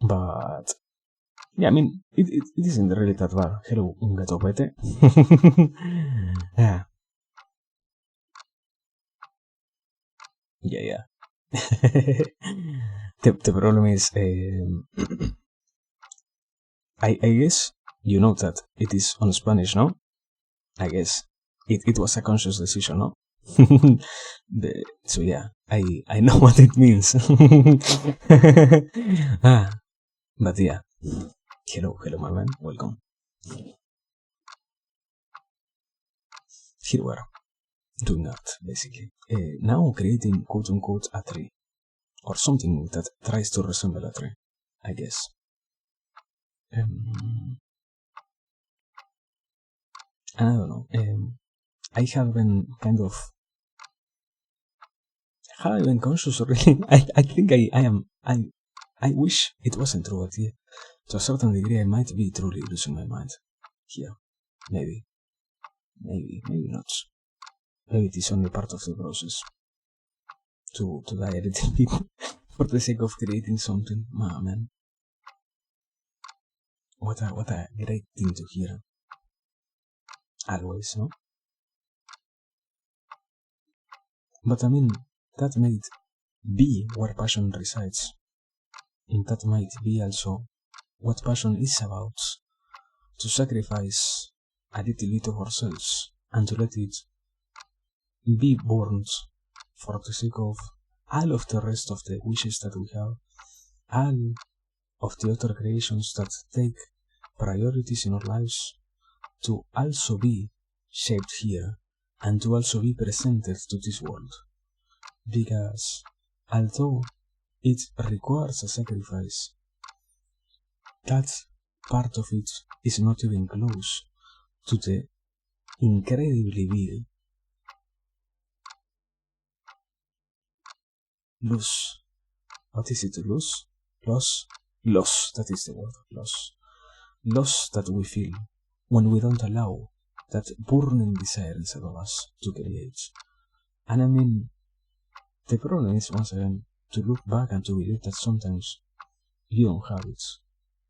but yeah, I mean, it isn't really that bad. Hello, un gatopete. Yeah. Yeah. The problem is, I guess you know that it is on Spanish, no? I guess it was a conscious decision, no? So yeah, I know what it means. But yeah, hello my man, welcome. Here we are, doing art basically. Now creating quote unquote a tree, or something that tries to resemble a tree, I guess. I don't know. I have been kind of. Have I been conscious really? I think I am. I wish it wasn't true, but yeah, to a certain degree, I might be truly losing my mind here. Maybe not. Maybe it is only part of the process. to die editing people for the sake of creating something. Man, what a great thing to hear. Always, no? But I mean, that might be where passion resides. And that might be also what passion is about. To sacrifice a little bit of ourselves and to let it be born for the sake of all of the rest of the wishes that we have, all of the other creations that take priorities in our lives, to also be shaped here and to also be presented to this world. Because although it requires a sacrifice, that part of it is not even close to the incredibly big loss. What is it? Loss? Loss? Loss. That is the word. Loss. Loss that we feel when we don't allow that burning desire inside of us to create. And I mean, the problem is, once again, to look back and to believe that sometimes you don't have it.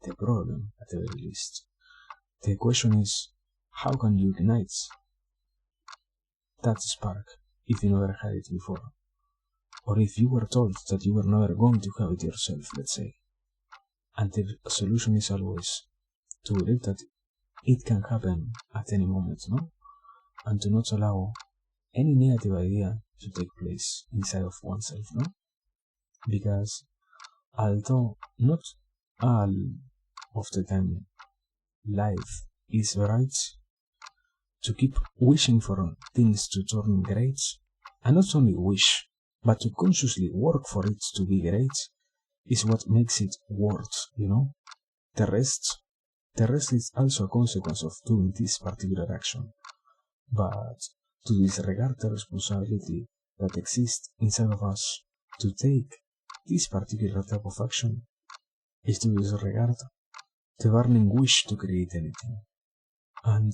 The problem, at the very least. The question is, how can you ignite that spark if you never had it before? Or if you were told that you were never going to have it yourself, let's say. And the solution is always to believe that it can happen at any moment, no? And to not allow any negative idea to take place inside of oneself, no? Because although not all of the time life is right, to keep wishing for things to turn great, and not only wish, but to consciously work for it to be great, is what makes it worth, you know? The rest is also a consequence of doing this particular action. But to disregard the responsibility that exists inside of us to take this particular type of action is to disregard the burning wish to create anything. And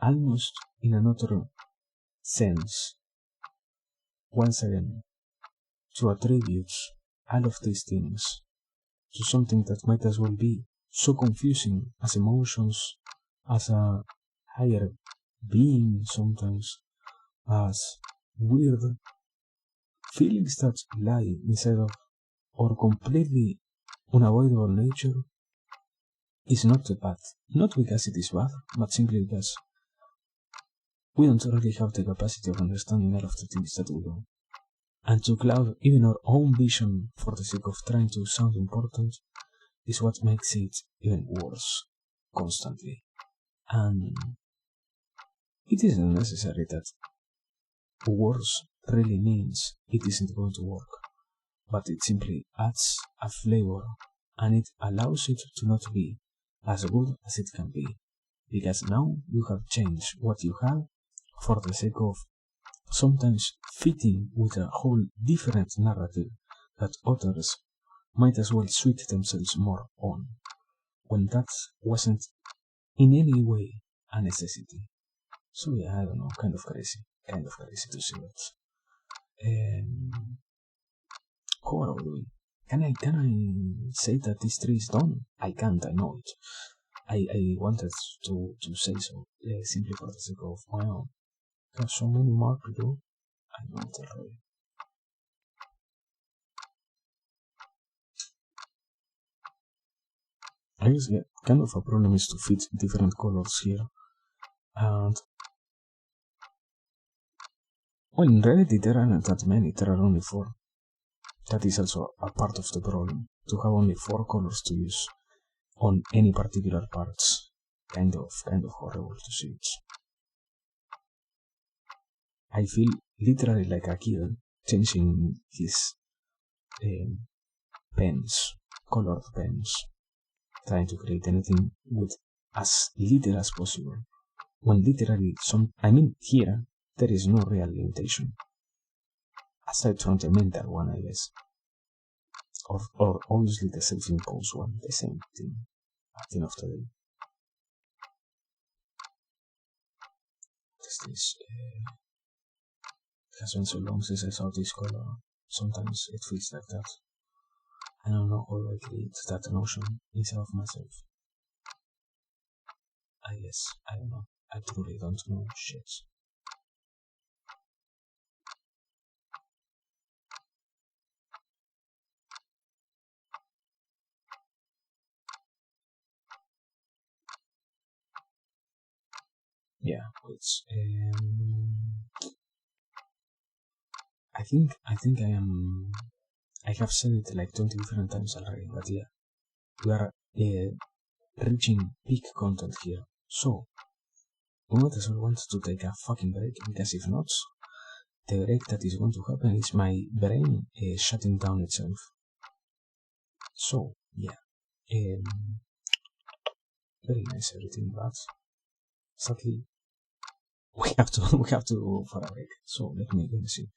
almost in another sense, once again, to attribute all of these things to something that might as well be so confusing as emotions, as a higher being sometimes, as weird feelings that lie inside of our completely unavoidable nature, is not bad. Not because it is bad, but simply because we don't really have the capacity of understanding all of the things that we do. And to cloud even our own vision for the sake of trying to sound important is what makes it even worse constantly. And it isn't necessary that worse really means it isn't going to work, but it simply adds a flavor and it allows it to not be as good as it can be, because now you have changed what you have for the sake of sometimes fitting with a whole different narrative that others might as well sweat themselves more on, when that wasn't in any way a necessity. So yeah, I don't know, kind of crazy to see that. How are we doing? Can I say that this tree is done? I can't, I know it. I wanted to say so, simply for the sake of, wow, I have so many more to do. I know it already. I guess, yeah, kind of a problem is to fit different colors here. And, well, in reality, there aren't that many, there are only 4. That is also a part of the problem, to have only 4 colors to use on any particular parts. Kind of horrible to see it. I feel literally like a kid changing his pens, colored pens, trying to create anything with as little as possible. When literally here, there is no real limitation. Aside from the mental one, I guess. Or obviously the self-imposed one, the same thing at the end of the day. What is this? It has been so long since I saw this color. Sometimes it feels like that. I don't know how I create that notion inside of myself. I guess, I don't know. I truly don't know shit. Yeah, it's I think I have said it like 20 different times already, but yeah, we are reaching peak content here. So we might as well want to take a fucking break, because if not, the break that is going to happen is my brain shutting down itself. So yeah, very nice everything, but sadly we have to go for a break. So let me see.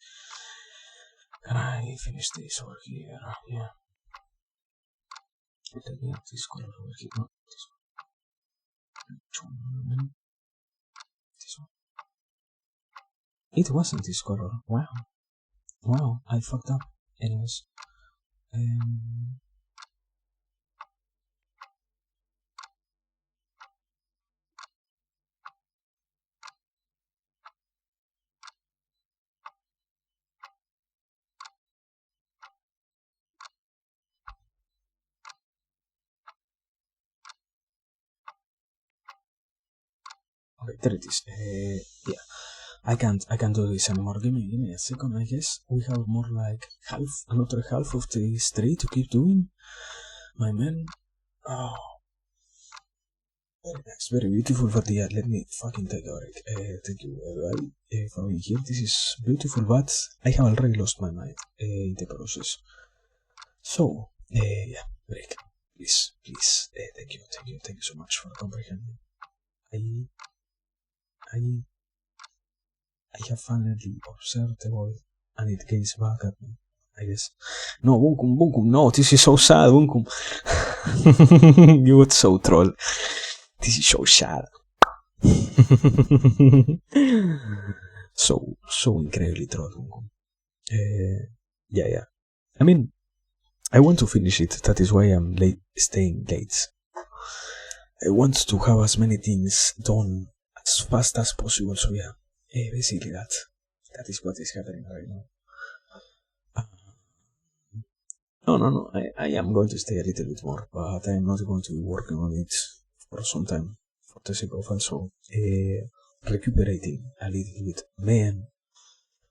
Can I finish this over here? Yeah. Let me have this color over here. No, this one. This one. It wasn't this color. Wow, I fucked up. Anyways, okay, there it is. Yeah, I can't do this anymore. Give me a second. I guess we have more like another half of the street to keep doing. My man. Oh, very nice, very beautiful. But yeah, let me fucking take a break. Thank you everybody for being here. This is beautiful, but I have already lost my mind in the process. So, yeah, break. Please, thank you so much for comprehending. I, I, I have finally observed the void, and it gazes back at me. I guess. No, Bunkum, no, this is so sad, Bunkum. You were so troll. This is so sad. So incredibly troll, Bunkum. Yeah. I mean, I want to finish it. That is why I'm staying late. I want to have as many things done as fast as possible. So yeah, basically that is what is happening right now. No. I am going to stay a little bit more, but I am not going to be working on it for some time for the sake of also recuperating a little bit. Man,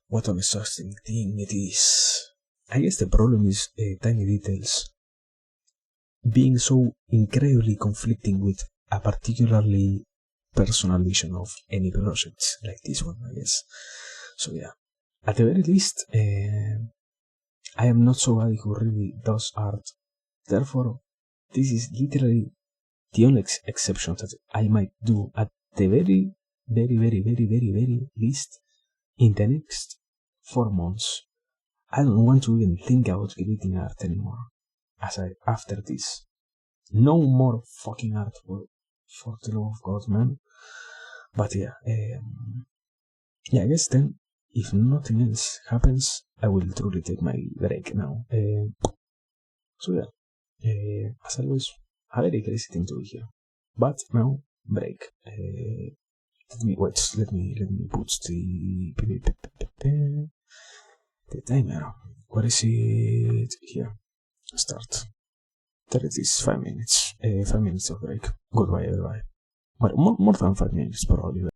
what an exhausting thing it is. I guess the problem is tiny details being so incredibly conflicting with a particularly personal vision of any project like this one, I guess. So yeah, at the very least, I am not somebody who really does art. Therefore, this is literally the only exception that I might do at the very least in the next 4 months. I don't want to even think about creating art anymore. After this, no more fucking art for the love of God, man. But yeah, I guess then, if nothing else happens, I will truly take my break now. So yeah, as always, a very crazy thing to be here. But now, break. Let me put the timer. What is it here? Start. There it is. 5 minutes. 5 minutes of break. Goodbye, everybody. But more than 5 minutes, probably.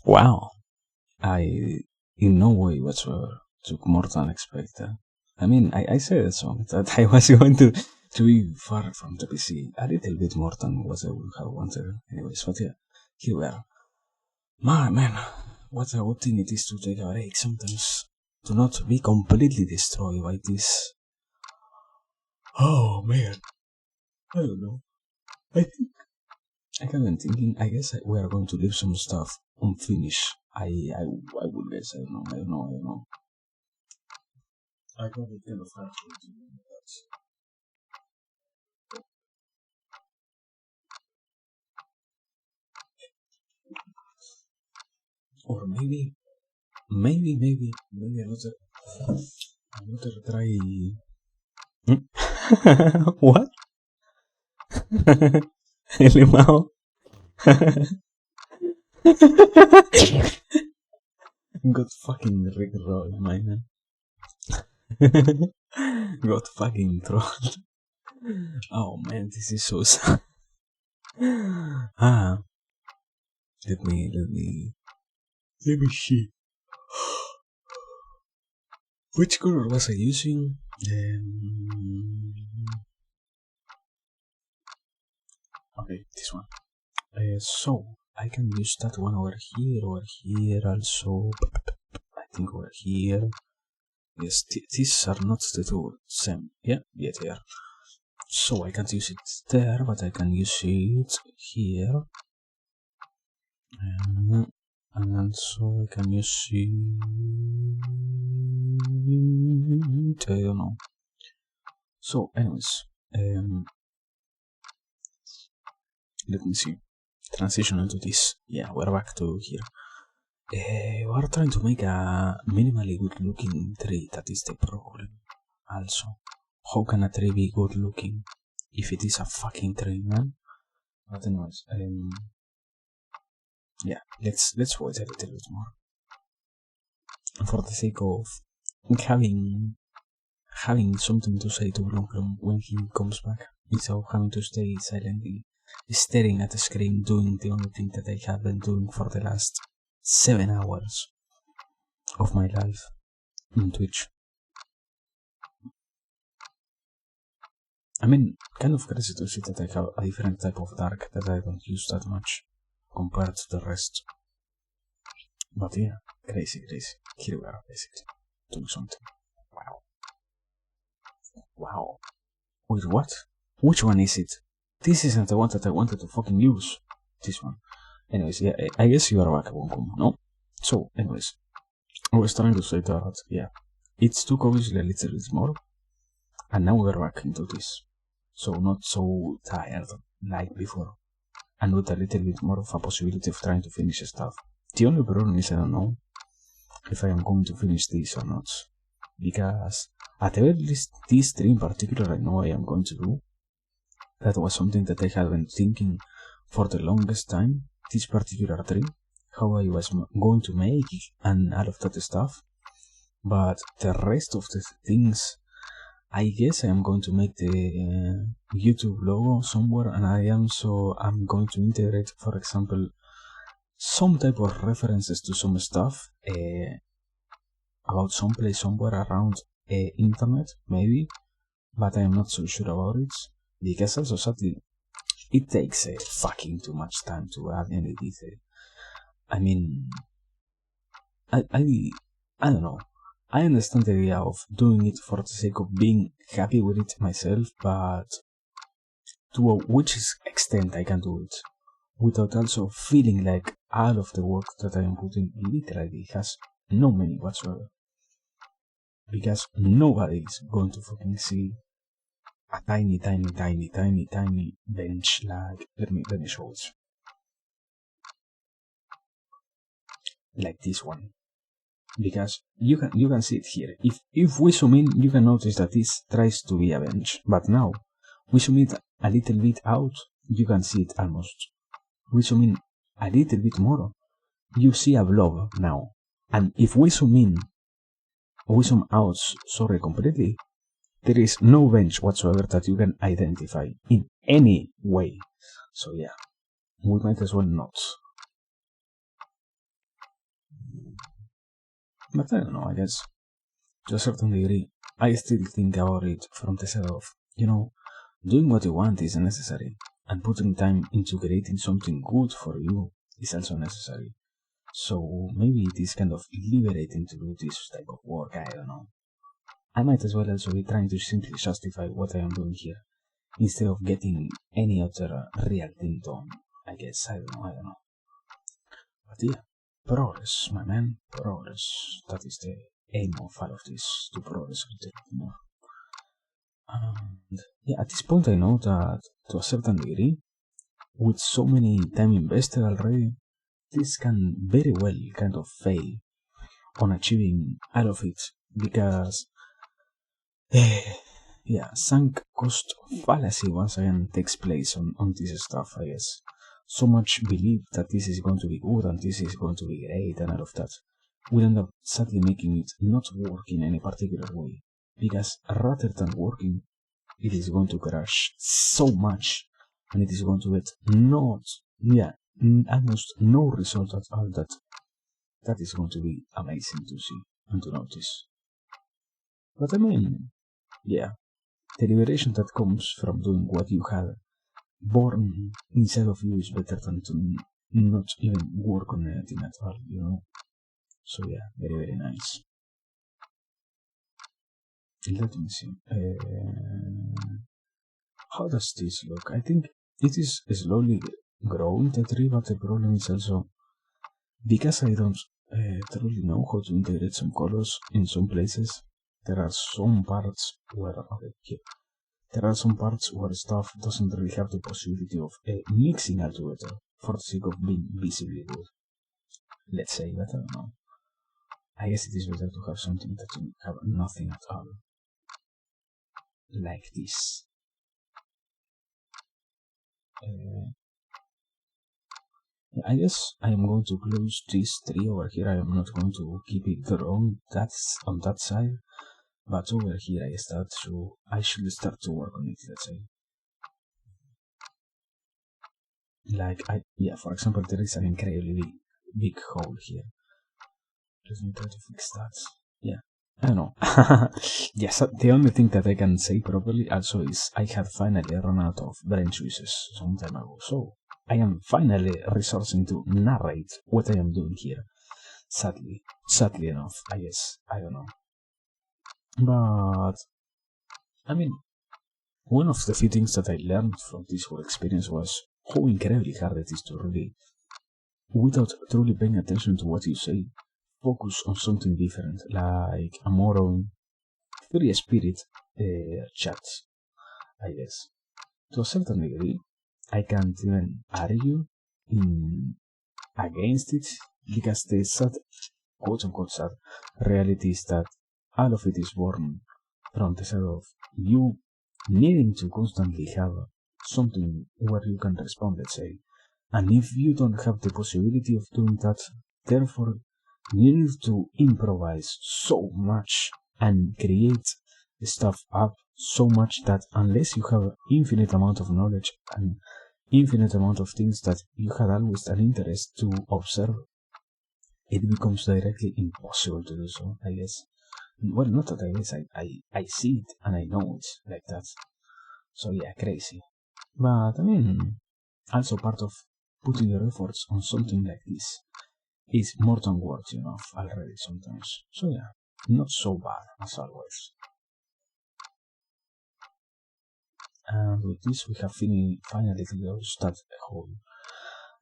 Wow. I, in no way whatsoever, took more than expected. I mean, I said so that I was going to be far from the PC a little bit more than what I would have wanted. Anyways, but yeah, here we are. Man, what a good thing it is to take a break sometimes. To not be completely destroyed by this. Oh man, I don't know. I think I have been thinking. I guess we are going to leave some stuff unfinished. I would guess. I don't know. I got it kind of hard to do that. Or maybe another try. Hmm? What? El limao. Got fucking rickrolled, my man. Got fucking trolled. Oh man, this is so sad. Ah, let me see. Which color was I using? Okay, this one. So I can use that one over here also. I think over here. Yes, these are not the two same. Yeah, they are. So I can't use it there, but I can use it here. And also I can use it. I don't know. So, anyways, let me see. Transition into this. Yeah, we're back to here. We're trying to make a minimally good looking tree. That is the problem. Also, how can a tree be good looking if it is a fucking tree, man? But anyways, yeah, let's wait a little bit more for the sake of having something to say to Blomblom when he comes back, instead of having to stay silently staring at the screen doing the only thing that I have been doing for the last 7 hours of my life on Twitch. I mean, kind of crazy to see that I have a different type of dark that I don't use that much compared to the rest. But yeah, crazy. Here we are, basically, doing something. Wow. Wait, what? Which one is it? This isn't the one that I wanted to fucking use. This one. Anyways, yeah, I guess you are back, no? So, anyways, I was trying to say that, yeah, it took obviously a little bit more, and now we're back into this. So, not so tired like before, and with a little bit more of a possibility of trying to finish stuff. The only problem is I don't know if I am going to finish this or not, because at the very least, this tree in particular, I know I am going to do. That was something that I had been thinking for the longest time, this particular tree, how I was going to make and all of that stuff. But the rest of the things, I guess I am going to make the YouTube logo somewhere, and I'm going to integrate, for example, some type of references to some stuff about some place somewhere around internet, maybe, but I am not so sure about it, because also sadly, it takes fucking too much time to add any detail. I mean, I don't know. I understand the idea of doing it for the sake of being happy with it myself, but to which extent I can do it without also feeling like all of the work that I am putting literally has no meaning whatsoever. Because nobody is going to fucking see a tiny bench like let me show it. Like this one. Because you can see it here. If we zoom in, you can notice that this tries to be a bench, but now we zoom it a little bit out, you can see it almost. We zoom in a little bit more, you see a blob now. And if we zoom out, sorry, completely, there is no bench whatsoever that you can identify in any way. So yeah, we might as well not. But I don't know, I guess, to a certain degree, I still think about it from the side of, doing what you want is necessary, and putting time into creating something good for you is also necessary. So maybe it is kind of liberating to do this type of work, I don't know. I might as well also be trying to simply justify what I am doing here, instead of getting any other real thing done, I guess, I don't know. But yeah, progress, my man, progress. That is the aim of all of this, to progress a little bit more. And yeah, at this point I know that to a certain degree, with so many time invested already, this can very well kind of fail on achieving all of it, because yeah, sunk cost fallacy once again takes place on this stuff, I guess. So much belief that this is going to be good and this is going to be great and all of that will end up sadly making it not work in any particular way, because rather than working, it is going to crash so much, and it is going to get almost no result at all. That is going to be amazing to see and to notice. But I mean, yeah, the liberation that comes from doing what you had born inside of you is better than to not even work on anything at all. So yeah, very, very nice. Let me see. How does this look? I think it is slowly growing, the tree, but the problem is also because I don't truly know how to integrate some colors in some places. There are some parts where there are some parts where stuff doesn't really have the possibility of mixing all together for the sake of being visibly good. Let's say, but I don't know. I guess it is better to have something that you have nothing at all. Like this. I guess I am going to close this tree over here. I am not going to keep it growing that's on that side. But over here I should start to work on it, let's say. For example, there is an incredibly big hole here. Let me try to fix that. Yeah, I don't know. Yes, the only thing that I can say properly also is I had finally run out of brain juices some time ago, so I am finally resourcing to narrate what I am doing here. Sadly enough, I guess. I don't know. But, I mean, one of the few things that I learned from this whole experience was how incredibly hard it is to really, without truly paying attention to what you say, focus on something different, like a more free spirit chat, I guess. To a certain degree, I can't even argue in against it, because the sad, quote unquote sad, reality is that all of it is born from the side of you needing to constantly have something where you can respond, let's say. And if you don't have the possibility of doing that, therefore you need to improvise so much and create stuff up so much that unless you have infinite amount of knowledge and infinite amount of things that you had always an interest to observe, it becomes directly impossible to do so, I guess. Well, not that I guess, I see it and I know it's like that. So yeah, crazy. But I mean, also part of putting your efforts on something like this is more than worth enough already sometimes. So yeah, not so bad as always. And with this we have finally closed that hole.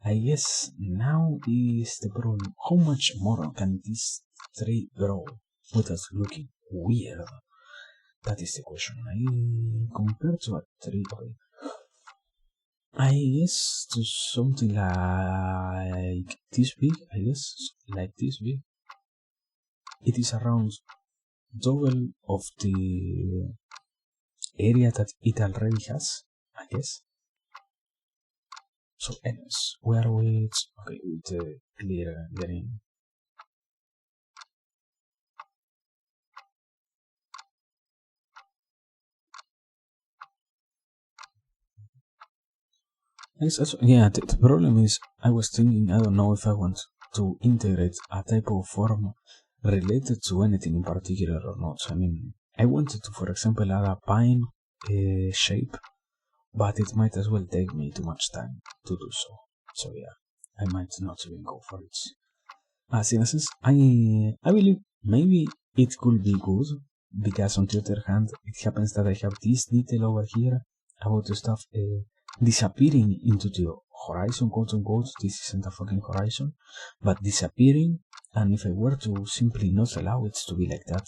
I guess now is the problem. How much more can this tree grow without looking weird? That is the question. Compared to a tree, okay, I guess to something like this big, I guess, like this big. It is around double of the area that it already has, I guess. So anyways, we are with the clear green. The problem is I was thinking, I don't know if I want to integrate a type of form related to anything in particular or not. I mean, I wanted to, for example, add a pine shape, but it might as well take me too much time to do so. So yeah, I might not even go for it. As in a sense, I believe maybe it could be good, because on the other hand, it happens that I have this detail over here about the stuff disappearing into the horizon, quote unquote. This isn't a fucking horizon, but disappearing. And if I were to simply not allow it to be like that,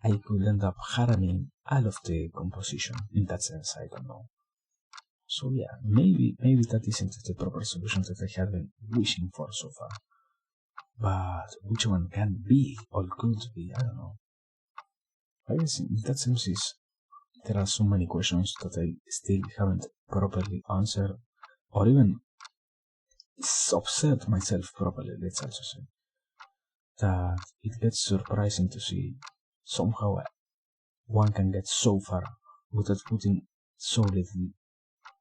I could end up harming all of the composition. In that sense, I don't know. So yeah, maybe that isn't the proper solution that I have been wishing for so far. But which one can be or could be? I don't know. I guess in that sense there are so many questions that I still haven't properly answered, or even observed myself properly, let's also say. That it gets surprising to see somehow one can get so far without putting so little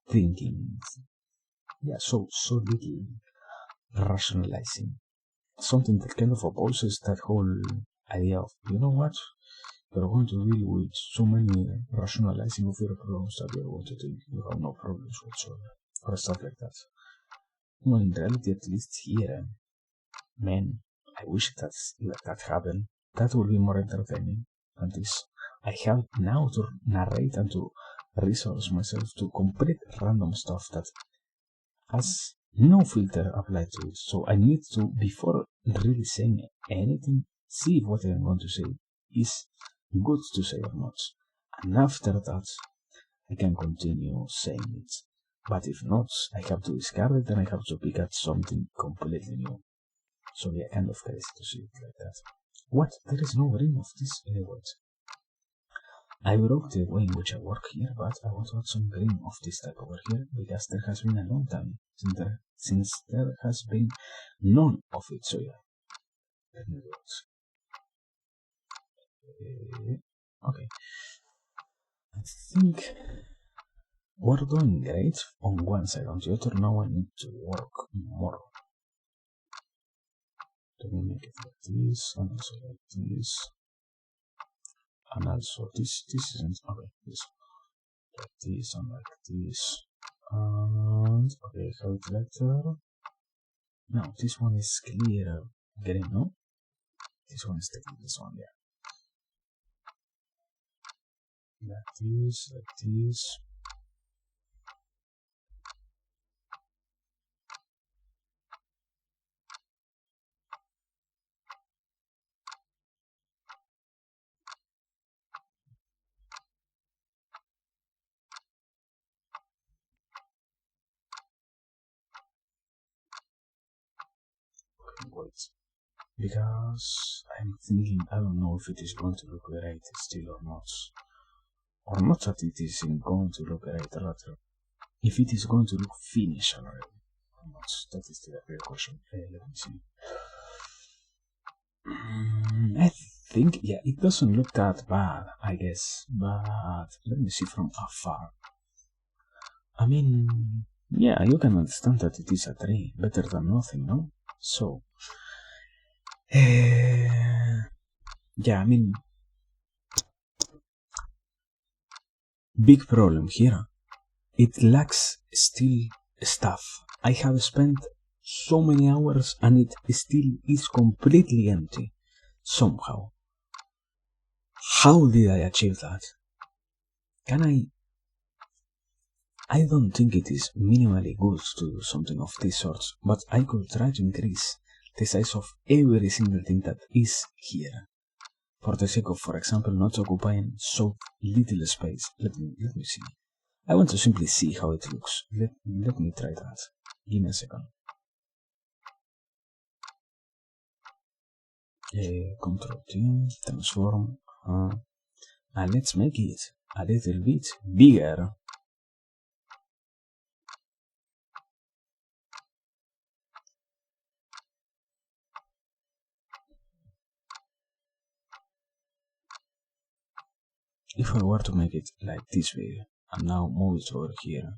thinking. Yeah, so little rationalizing. Something that kind of opposes that whole idea of, you know what, you're going to deal with so many rationalizing of your problems that you're going to think you have no problems whatsoever, or stuff like that. Well, in reality, at least here, man, I wish that happened. That would be more entertaining than this. I have now to narrate and to resource myself to complete random stuff that has no filter applied to it. So I need to, before really saying anything, see if what I'm going to say is good to say or not. And after that, I can continue saying it. But if not, I have to discard it and I have to pick up something completely new. So yeah, kind of crazy to see it like that. What? There is no rim of this what? I broke the way in which I work here, but I want to add some green of this type over here, because there has been a long time since there has been none of it, so yeah. Let me do it. Okay. I think we're doing great on one side. On the other, now I need to work more. Let me make it like this, and also like this. And also this isn't, okay, this. Like this and like this. And okay, have it like that. No, this one is clear. Getting no? This one is taking this one, yeah. Like this, like this. Wait. Because I'm thinking, I don't know if it is going to look great still or not. Or not that it is going to look great, rather. If it is going to look finished already or not. That is still a fair question. Let me see. I think, yeah, it doesn't look that bad, I guess. But let me see from afar. I mean, yeah, you can understand that it is a tree. Better than nothing, no? So, yeah, I mean, big problem here. It lacks still stuff. I have spent so many hours and it still is completely empty. Somehow. How did I achieve that? I don't think it is minimally good to do something of this sort, but I could try to increase the size of every single thing that is here. For the sake of, for example, not occupying so little space. Let me see. I want to simply see how it looks. Let me try that. Give me a second. Control T, transform, and let's make it a little bit bigger. If I were to make it like this way, and now move it over here,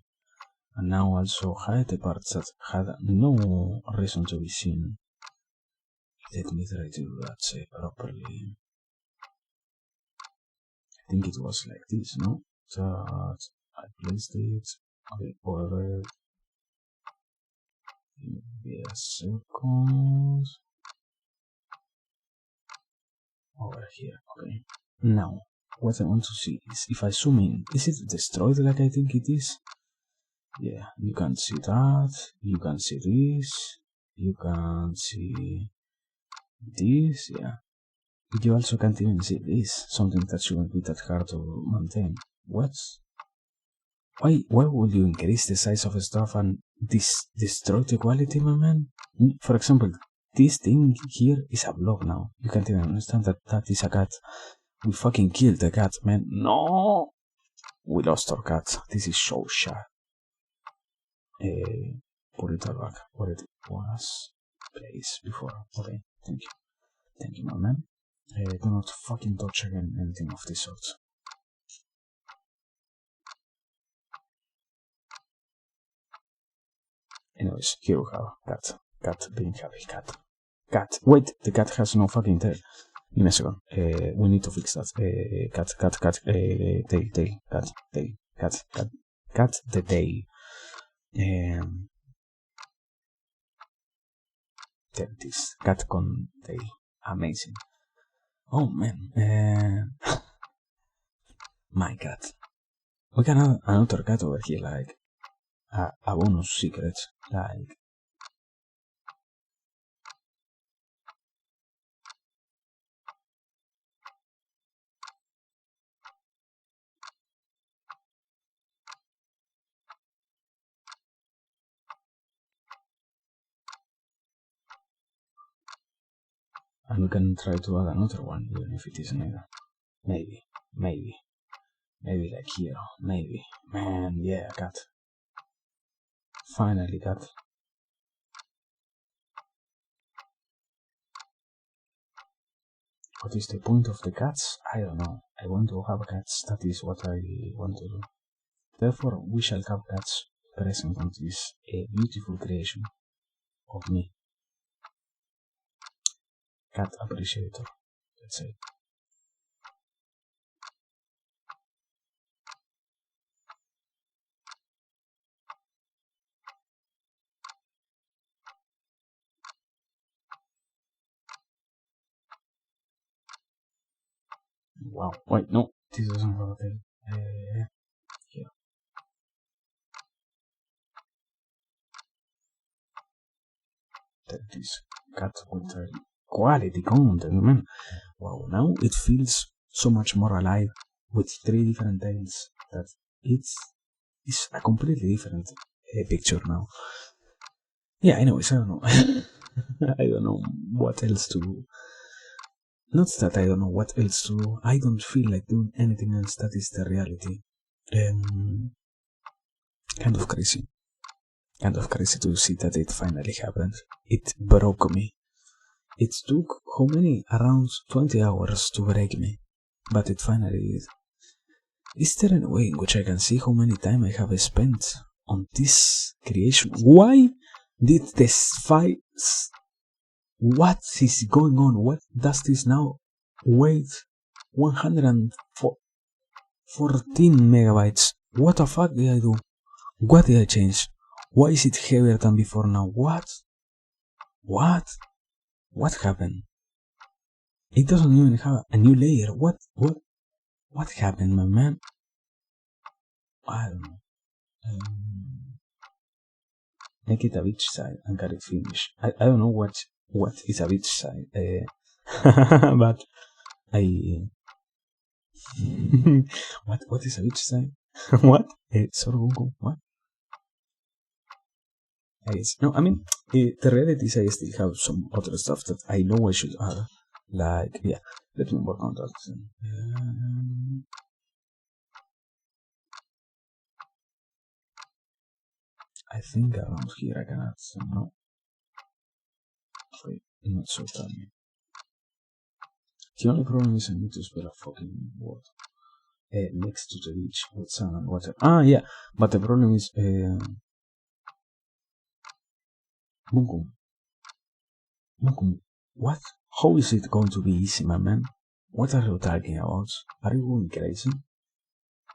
and now also hide the parts that had no reason to be seen, Let me try to say properly. I think it was like this, no? That I placed it. Okay, over. Give me a second. Over here, okay. Now, what I want to see is if I zoom in, is it destroyed like I think it is? Yeah, you can see that, you can see this, you can see this, yeah. You also can't even see this, something that shouldn't be that hard to maintain. What? Why would you increase the size of stuff and destroy the quality, my man? For example, this thing here is a block now. You can't even understand that that is a cat. We fucking killed the cat, man. No! We lost our cat. This is so sad. Put it back where it was placed before. Okay, thank you. Thank you, my man. Do not fucking touch again anything of this sort. Anyways, here we have cat. Cat being happy. Cat. Wait, the cat has no fucking tail. Give me a second. We need to fix that. Cat, tail, cat, the tail. There it is. Cat con tail. Amazing. Oh man. My cat. We can have another cat over here, like a bonus secret, like. And we can try to add another one, even if it isn't either. Maybe. Maybe like here. Maybe. Man, yeah, cat. Finally, cat. What is the point of the cats? I don't know. I want to have cats. That is what I want to do. Therefore, we shall have cats present on this beautiful creation of me. Cat appreciator, let's say. Wow. Wait, no. This doesn't have a tail. Here. That is cat with quality content, man. Wow, now it feels so much more alive with 3 different tails that it's a completely different picture now. Yeah, anyways, I don't know. I don't know what else to do. Not that I don't know what else to do. I don't feel like doing anything else. That is the reality. Kind of crazy. Kind of crazy to see that it finally happened. It broke me. It took how many? Around 20 hours to break me. But it finally did. Is there any way in which I can see how many time I have spent on this creation? Why did this fight? What is going on? What does this now weight? 114 megabytes. What the fuck did I do? What did I change? Why is it heavier than before now? What? What happened? It doesn't even have a new layer. What happened, my man? I don't know. Make it a beach side and get it finished. I don't know what is a beach side. But I what is a beach side? What? What? No, I mean, the reality is I still have some other stuff that I know I should add. Like, yeah, let me work on that. I think around here I can add some, no. Wait, not so tiny. The only problem is I need to spell a fucking word. Next to the beach with sun and water. Ah, yeah, but the problem is, Bunkum. What? How is it going to be easy, my man? What are you talking about? Are you going crazy?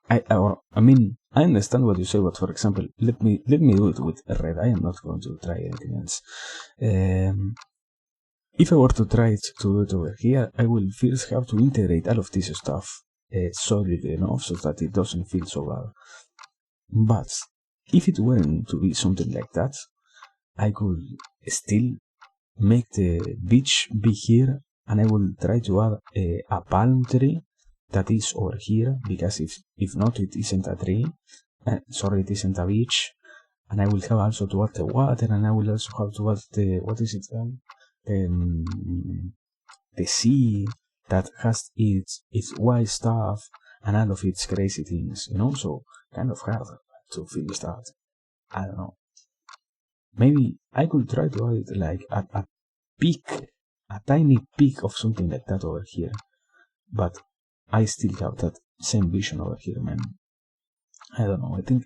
I mean, I understand what you say, but for example, let me do it with red. I am not going to try anything else. If I were to try to do it over here, I will first have to integrate all of this stuff solidly enough so that it doesn't feel so bad. But if it weren't to be something like that, I could still make the beach be here, and I will try to add a palm tree that is over here, because if not, it isn't a tree. Sorry, it isn't a beach. And I will have also to add the water, and I will also have to add the, what is it called? The sea that has its white stuff and all of its crazy things, so kind of hard to finish that. I don't know. Maybe I could try to add like a peak, a tiny peak of something like that over here, but I still have that same vision over here, man. I don't know, I think,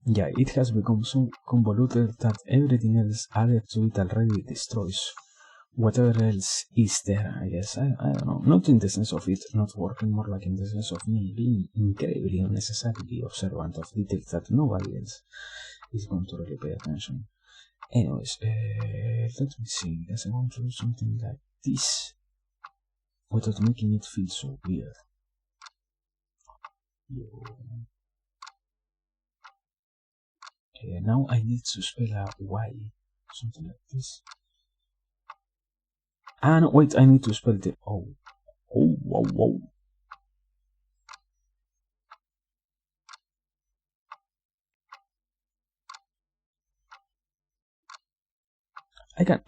yeah, it has become so convoluted that everything else added to it already destroys whatever else is there, I guess. I don't know. Not in the sense of it not working, more like in the sense of me being incredibly unnecessarily observant of details that nobody else is going to really pay attention. Anyways, let me see. Guess I want to do something like this without making it feel so weird. Now I need to spell a Y, something like this. Ah, no, wait, I need to spell the O. Oh, whoa, whoa.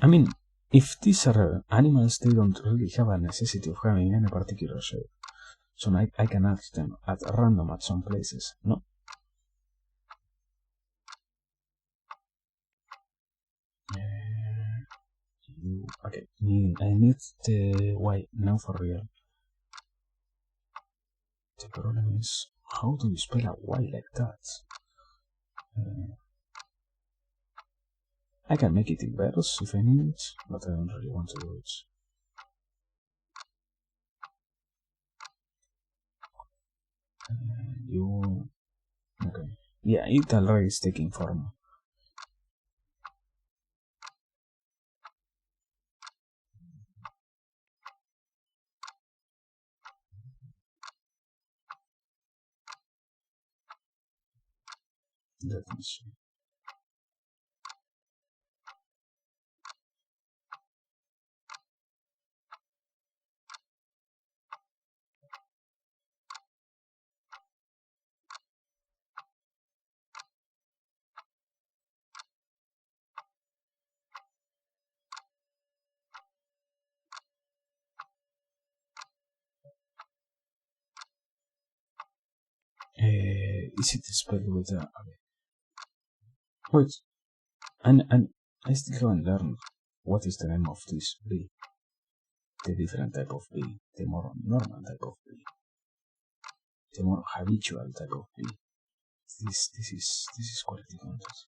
I mean, if these are animals, they don't really have a necessity of having any particular shape. So I can add them at random at some places, no? Okay, I need the Y now for real. The problem is, how do you spell a Y like that? I can make it inverse if I need it, but I don't really want to do it. Okay. Yeah, it already is taking form. Let me see. Is it spelled with a... Okay. Wait, and I still haven't learned what is the name of this bee. The different type of bee, the more normal type of bee, the more habitual type of bee. This is quality content.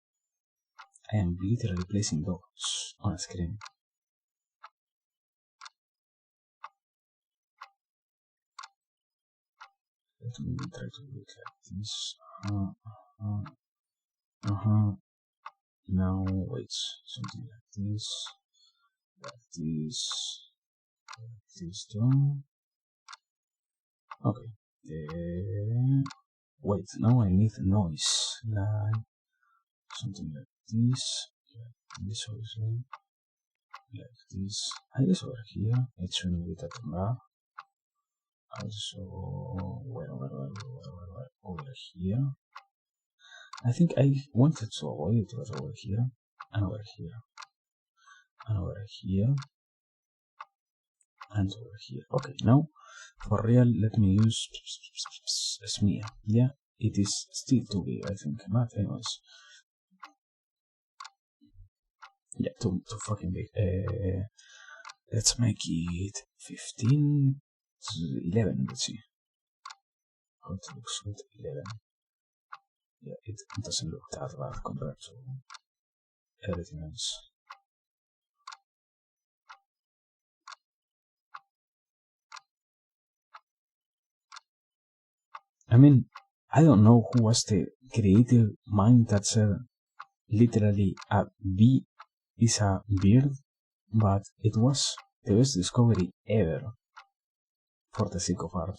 I am literally placing dots on a screen. Let me try to do it like this. Now wait, something like this, this done. Okay. Wait, now I need noise, like something like this, obviously, like this. I guess over here it shouldn't be that bad. Also, where, over here. I think I wanted to avoid it was over here, and over here, and over here, and over here. Okay, now for real, let me use smear. Yeah, it is still too big, I think, but anyways. Yeah, too fucking big. Let's make it 15 to 11. Let's see how it looks with 11. Yeah, it doesn't look that bad compared to everything else. I mean, I don't know who was the creative mind that said literally a bee is a bird, but it was the best discovery ever for the sake of art.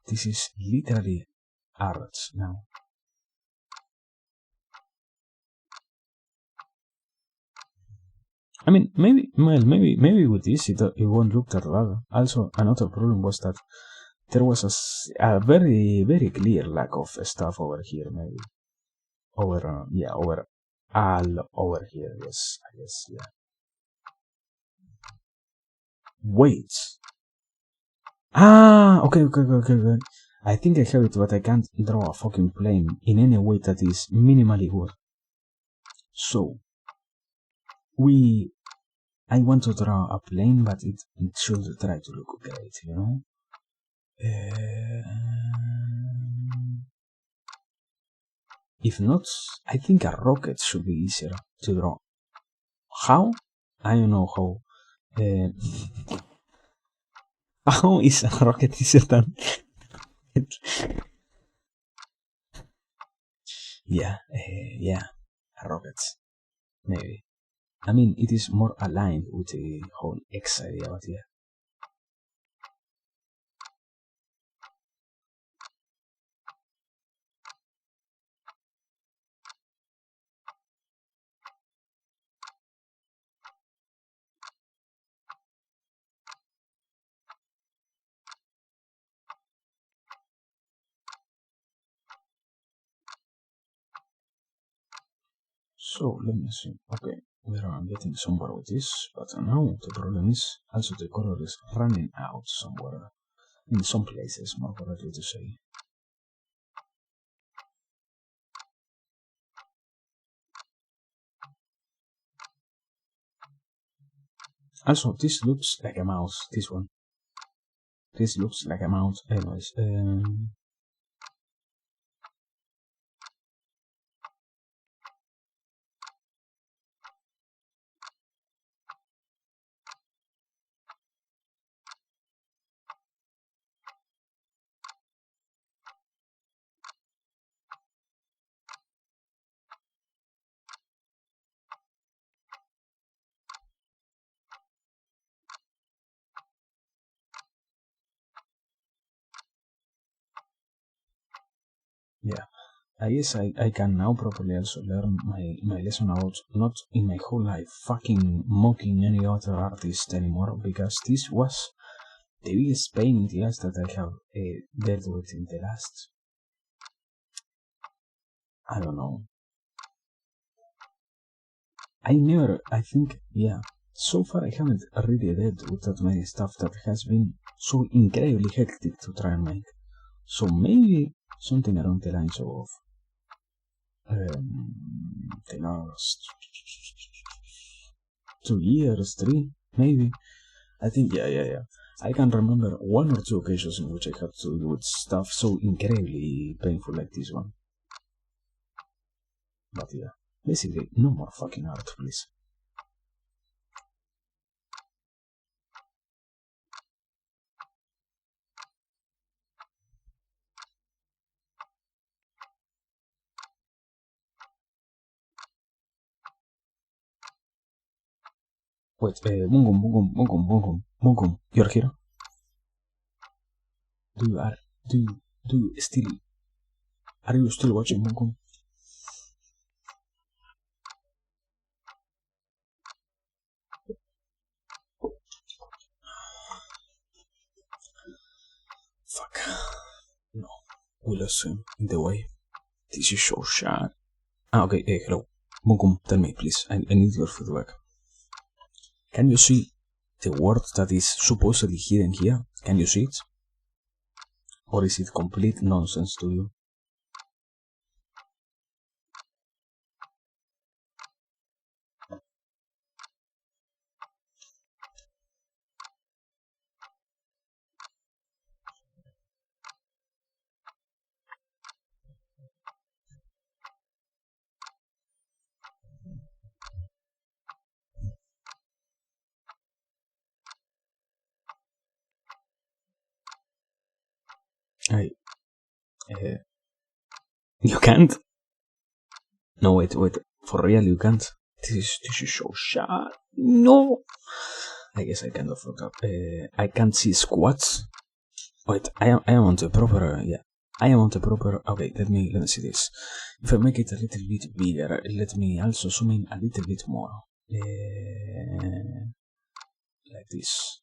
This is literally art now. I mean, maybe with this it won't look that bad. Also, another problem was that there was a very clear lack of stuff over here. Maybe over all over here. Yes, I guess. Yeah. Wait. Okay. I think I have it, but I can't draw a fucking plane in any way that is minimally good. So we I want to draw a plane, but it should try to look great, you know? If not, I think a rocket should be easier to draw. How? I don't know how. How is a rocket easier than it? Yeah, a rocket. Maybe. I mean, it is more aligned with the whole X idea, but yeah. So let me see. Okay, we are getting somewhere with this, but now the problem is also the color is running out somewhere. In some places, more correctly to say. Also, this looks like a mouse. This one. This looks like a mouse. Anyways, yeah. I guess I can now properly also learn my lesson about not in my whole life fucking mocking any other artist anymore, because this was the biggest pain in the ass that I have dealt with in the last, I don't know. I think, yeah, so far I haven't really dealt with that many stuff that has been so incredibly hectic to try and make. So maybe something around the lines of the last 2 years, three, maybe. I think, yeah. I can remember one or two occasions in which I had to do with stuff so incredibly painful like this one. But yeah, basically, no more fucking art, please. Wait, Mungum, you're here? Do you are, do you still, are you still watching Mungum? Fuck. No, we lost him in the way. This is so sad. Okay, hello. Mungum, tell me, please. I need your feedback. Can you see the word that is supposedly hidden here? Can you see it? Or is it complete nonsense to you? Uh, you can't? No, wait. For real, you can't? This is so sad. No! I guess I kind of fucked up. I can't see squats. Wait, I am on the proper, yeah. I am on the proper, okay, let me see this. If I make it a little bit bigger, let me also zoom in a little bit more. Like this.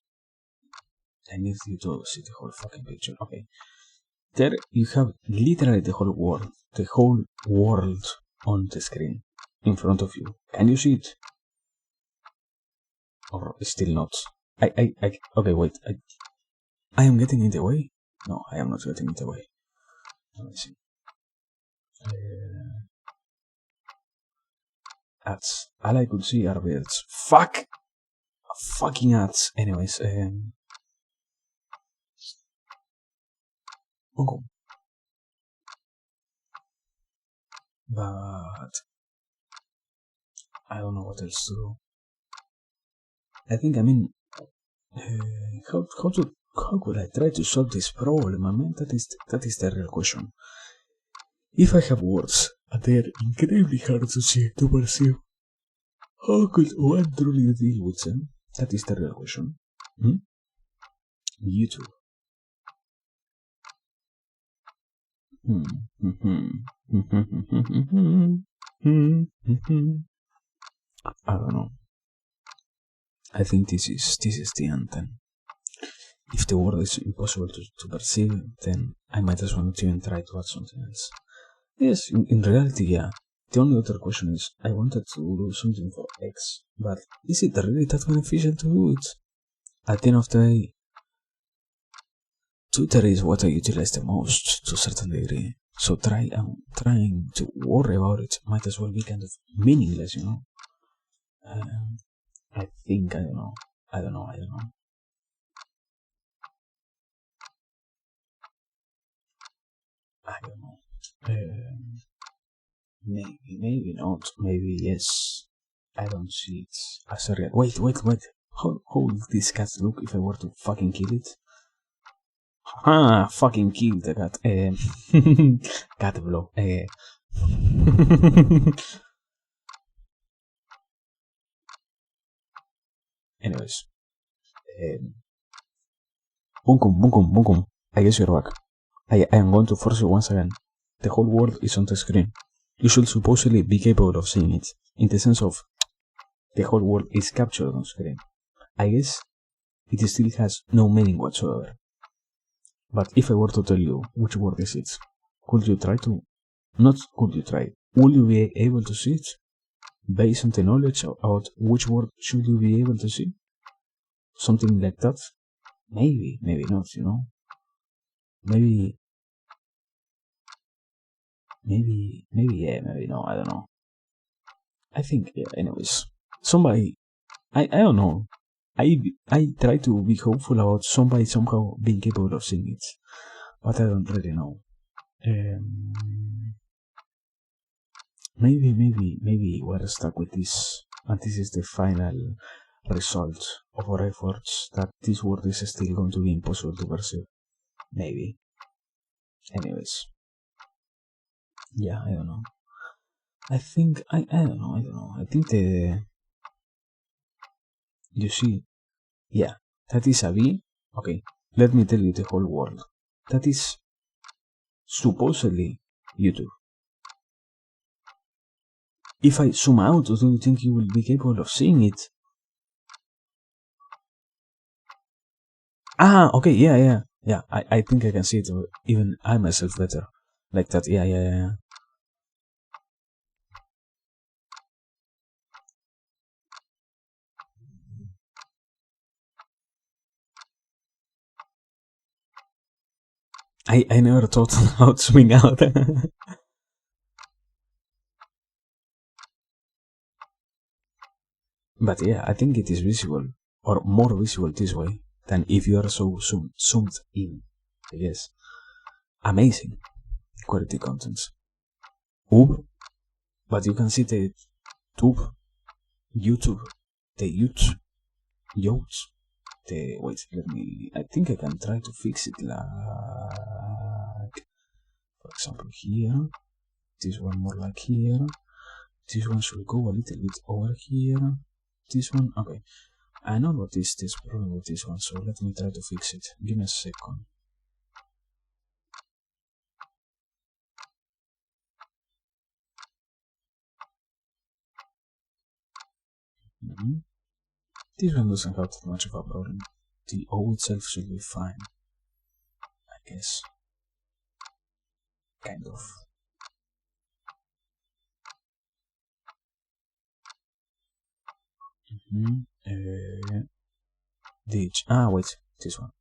I need you to see the whole fucking picture, okay. There you have literally the whole world on the screen in front of you. Can you see it? Or still not? Okay, wait, I am getting in the way? No, I am not getting in the way. Let me see. Ads. All I could see are birds. Fuck! Fucking ads. Anyways, okay. But I don't know what else to do. I think, how could I try to solve this problem? I mean, that is the real question. If I have words, and they are incredibly hard to see, to perceive, how could one truly deal with them? That is the real question. YouTube. I don't know. I think this is the end then. If the word is impossible to perceive, then I might as well not even try to add something else. Yes, in reality, yeah. The only other question is, I wanted to do something for X, but is it really that beneficial to do it? At the end of the day, Twitter is what I utilize the most to a certain degree. So trying to worry about it might as well be kind of meaningless, you know? I think, I don't know. Maybe not. Maybe yes. I don't see it as a real. Wait. How will this cat look if I were to fucking kill it? Fucking kill the cat. Cat blow. Anyways. Bunkum. I guess you're back. I am going to force you once again. The whole world is on the screen. You should supposedly be capable of seeing it, in the sense of the whole world is captured on screen. I guess it still has no meaning whatsoever. But if I were to tell you which word is it, could you try to? Not could you try. Will you be able to see it? Based on the knowledge about which word should you be able to see? Something like that? Maybe not, you know? Maybe yeah, maybe no, I don't know. I think, yeah, anyways. Somebody, I don't know. I try to be hopeful about somebody somehow being capable of seeing it, but I don't really know. Maybe we're stuck with this, and this is the final result of our efforts, that this word is still going to be impossible to perceive. Maybe. Anyways. Yeah, I don't know. I think, I don't know. I think you see, yeah, that is a V. Okay, let me tell you the whole world. That is supposedly YouTube. If I zoom out, do you think you will be capable of seeing it? Okay, yeah. I think I can see it, even I myself better. Like that, yeah. I never thought about zooming out. But yeah, I think it is visible, or more visible this way, than if you are so zoomed in, I guess. Amazing quality contents. But you can see the YouTube, the Yotes, wait, I think I can try to fix it like example here, this one more like here, this one should go a little bit over here, this one, okay. I know what is this problem with this one, so let me try to fix it. Give me a second. This one doesn't have that much of a problem. The O itself should be fine, I guess. Kind of. Wait, this one.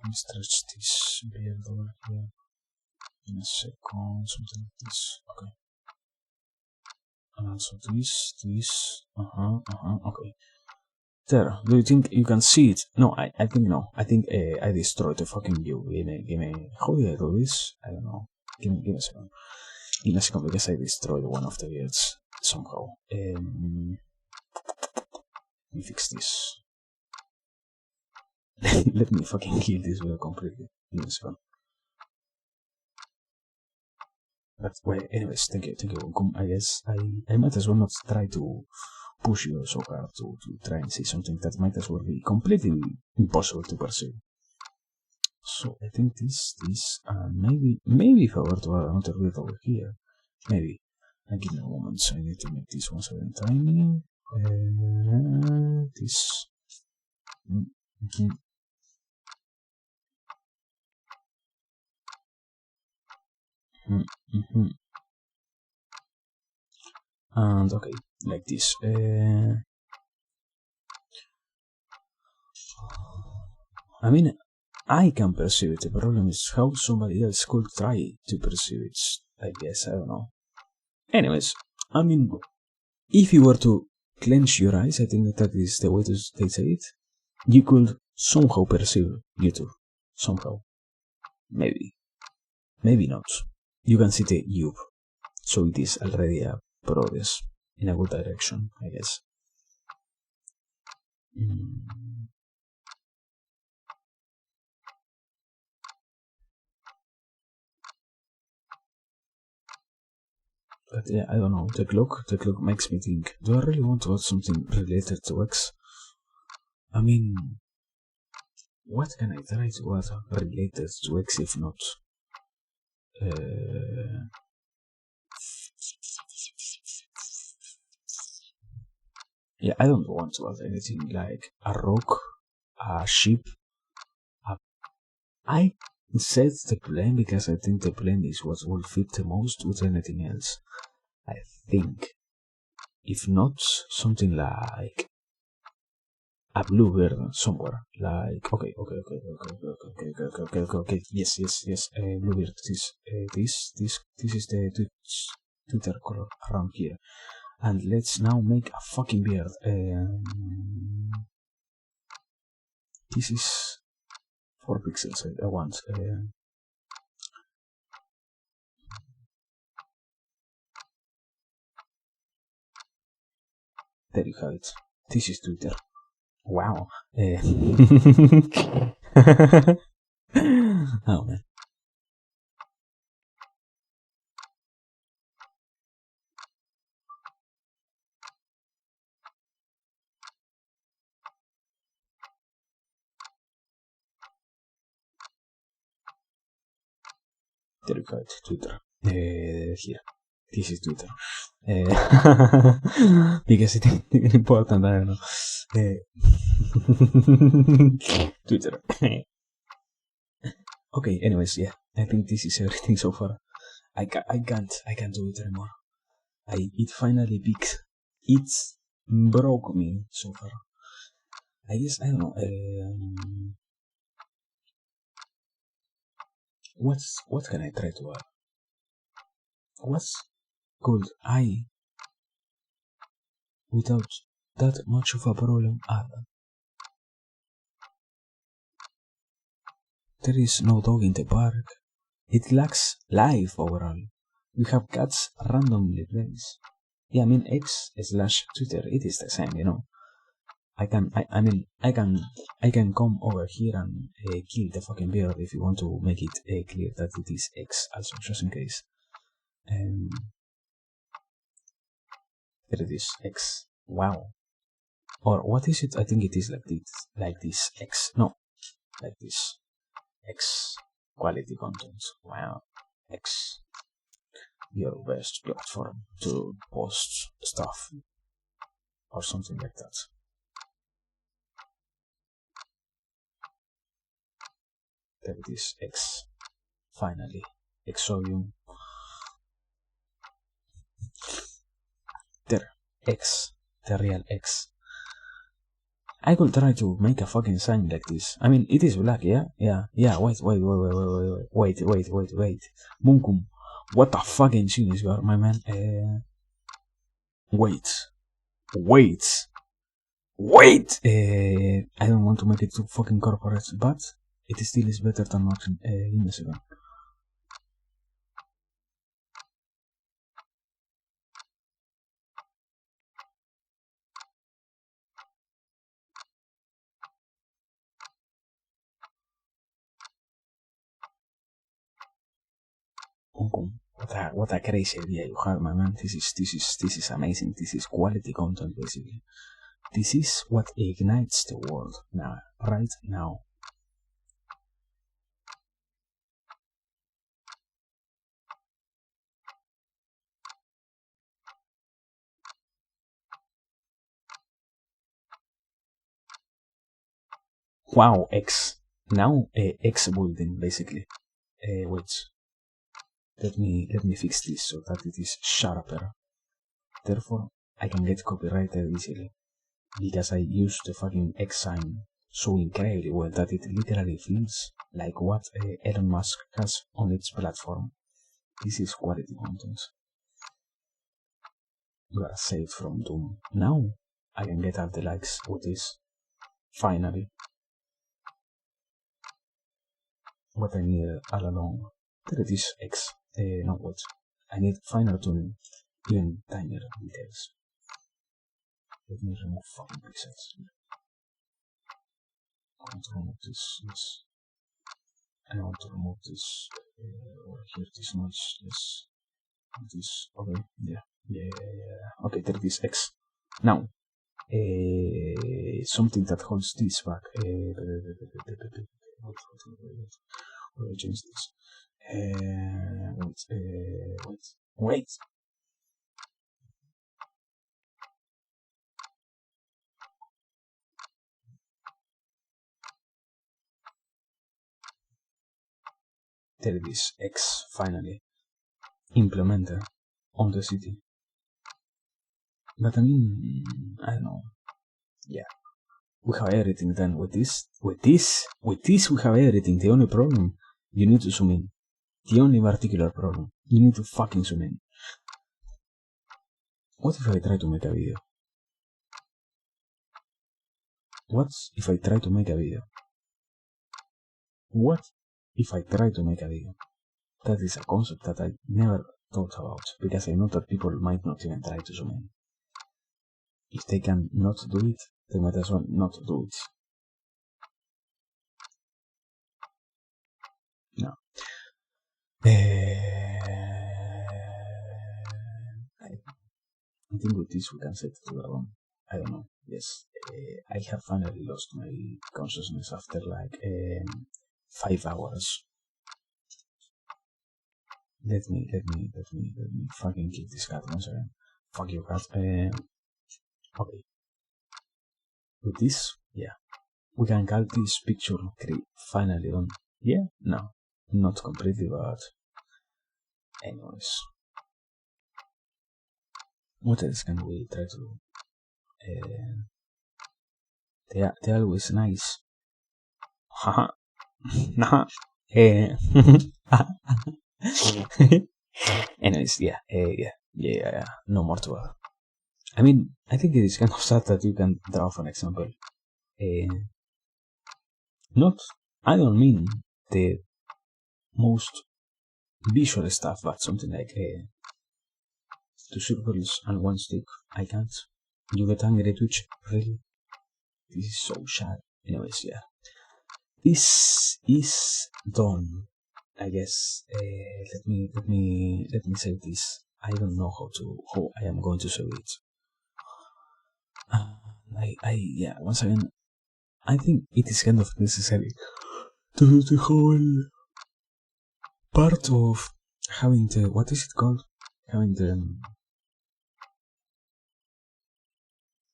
Let me stretch this beard over here. In a second, something like this. Okay. And also this. Okay. There. Do you think you can see it? No, I think no. I think I destroyed the fucking view. Give me. How did I do this? I don't know. Give me a second. Give me a second because I destroyed one of the beards somehow. Let me fix this. Let me fucking kill this beard completely. Give me a second. But well, anyways, thank you. I guess I might as well not try to push you so hard to try and see something that might as well be completely impossible to perceive. So I think this, maybe if I were to add another bit over here, maybe. Give me a moment, so I need to make this one very tiny. This. And okay, like this. I mean, I can perceive it. The problem is how somebody else could try to perceive it. I guess, I don't know. Anyways, I mean, if you were to clench your eyes, I think that is the way to say it. You could somehow perceive YouTube. Somehow. Maybe. Maybe not. You can see the U. So it is already a progress in a good direction, I guess. But yeah, I don't know. The clock makes me think, do I really want to add something related to X? I mean, what can I try to add related to X if not? Yeah, I don't want to add anything like a rock, a ship. I said the plane because I think the plane is what will fit the most with anything else. I think. If not, something like a bluebird somewhere. Like okay. Yes. Bluebird. This is the Twitter color around here. And let's now make a fucking beard. This is 4 pixels. I want. There you have it. This is Twitter. Wow. Oh man. There you go, Twitter. Here. This is Twitter. Because it is important, I don't know. Twitter. Okay, anyways, yeah. I think this is everything so far. I can't do it anymore. It finally peaked. It broke me so far. I guess, I don't know. What can I try to add? What's could I, without that much of a problem, add? There is no dog in the park. It lacks life overall. We have cats randomly placed. Yeah, I mean X/Twitter. It is the same, you know. I can come over here and kill the fucking bird if you want to make it clear that it is X. Also, just in case. There it is, X. Wow. Or what is it? I think it is like this X. No, like this X quality content. Wow, X, your best platform to post stuff or something like that. There it is, X. Finally, Exodium. There, X, the real X. I could try to make a fucking sign like this. I mean, it is black, yeah? Yeah. Wait. Munkum, what the fucking genius you are, my man. Wait. I don't want to make it too fucking corporate, but it still is better than not in a second. What a crazy idea you have, my man. This is amazing. This is quality content, basically. This is what ignites the world now, right now. Wow, X. Now, X building, basically. Wait. Let me fix this so that it is sharper. Therefore, I can get copyrighted easily. Because I use the fucking X sign so incredibly well that it literally feels like what Elon Musk has on its platform. This is quality content. We are saved from doom. Now, I can get all the likes with this. Finally. What I needed all along. There it is, X. No, what? I need finer tuning, even tinier details. Let me remove fucking presets. I want to remove this. I want to remove this over here, this noise, this. Okay, yeah. Okay, there it is, X. Now, something that holds this back. How do I change this? Wait. There it is, X, finally. Implemented on the city. But I mean, I don't know. Yeah. We have everything then. With this, we have everything. The only problem, you need to zoom in. The only particular problem, you need to fucking zoom in. What if I try to make a video? What if I try to make a video? That is a concept that I never thought about, because I know that people might not even try to zoom in. If they can not do it, they might as well not do it. No. I think with this we can set to the wrong. I don't know. Yes. I have finally lost my consciousness after like 5 hours. Let me fucking kill this cat once again. Fuck you, cat. Okay. With this, yeah. We can call this picture finally done. Yeah? No. Not completely, but anyways. What else can we try to do? They're always nice. Haha. Nah. Anyways, yeah. No more to add. I mean, I think it is kind of sad that you can draw, for example, I don't mean the most visual stuff, but something like two circles and one stick. I can't. You get angry, Twitch? Really? This is so sad. Anyways, yeah. This is done. I guess. Let me save this. I don't know how I am going to save it. Yeah. Once again, I think it is kind of necessary to do the whole part of having the, what is it called? Having the,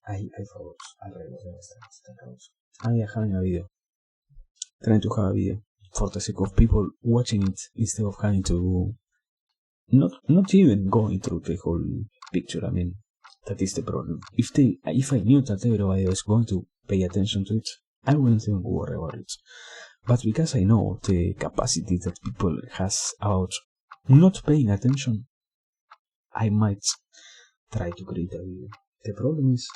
I forgot. Having a video. Trying to have a video for the sake of people watching it instead of having to not even going through the whole picture. I mean, that is the problem. If I knew that everybody was going to pay attention to it, I wouldn't even worry about it. But because I know the capacity that people has about not paying attention, I might try to create a video. The problem is,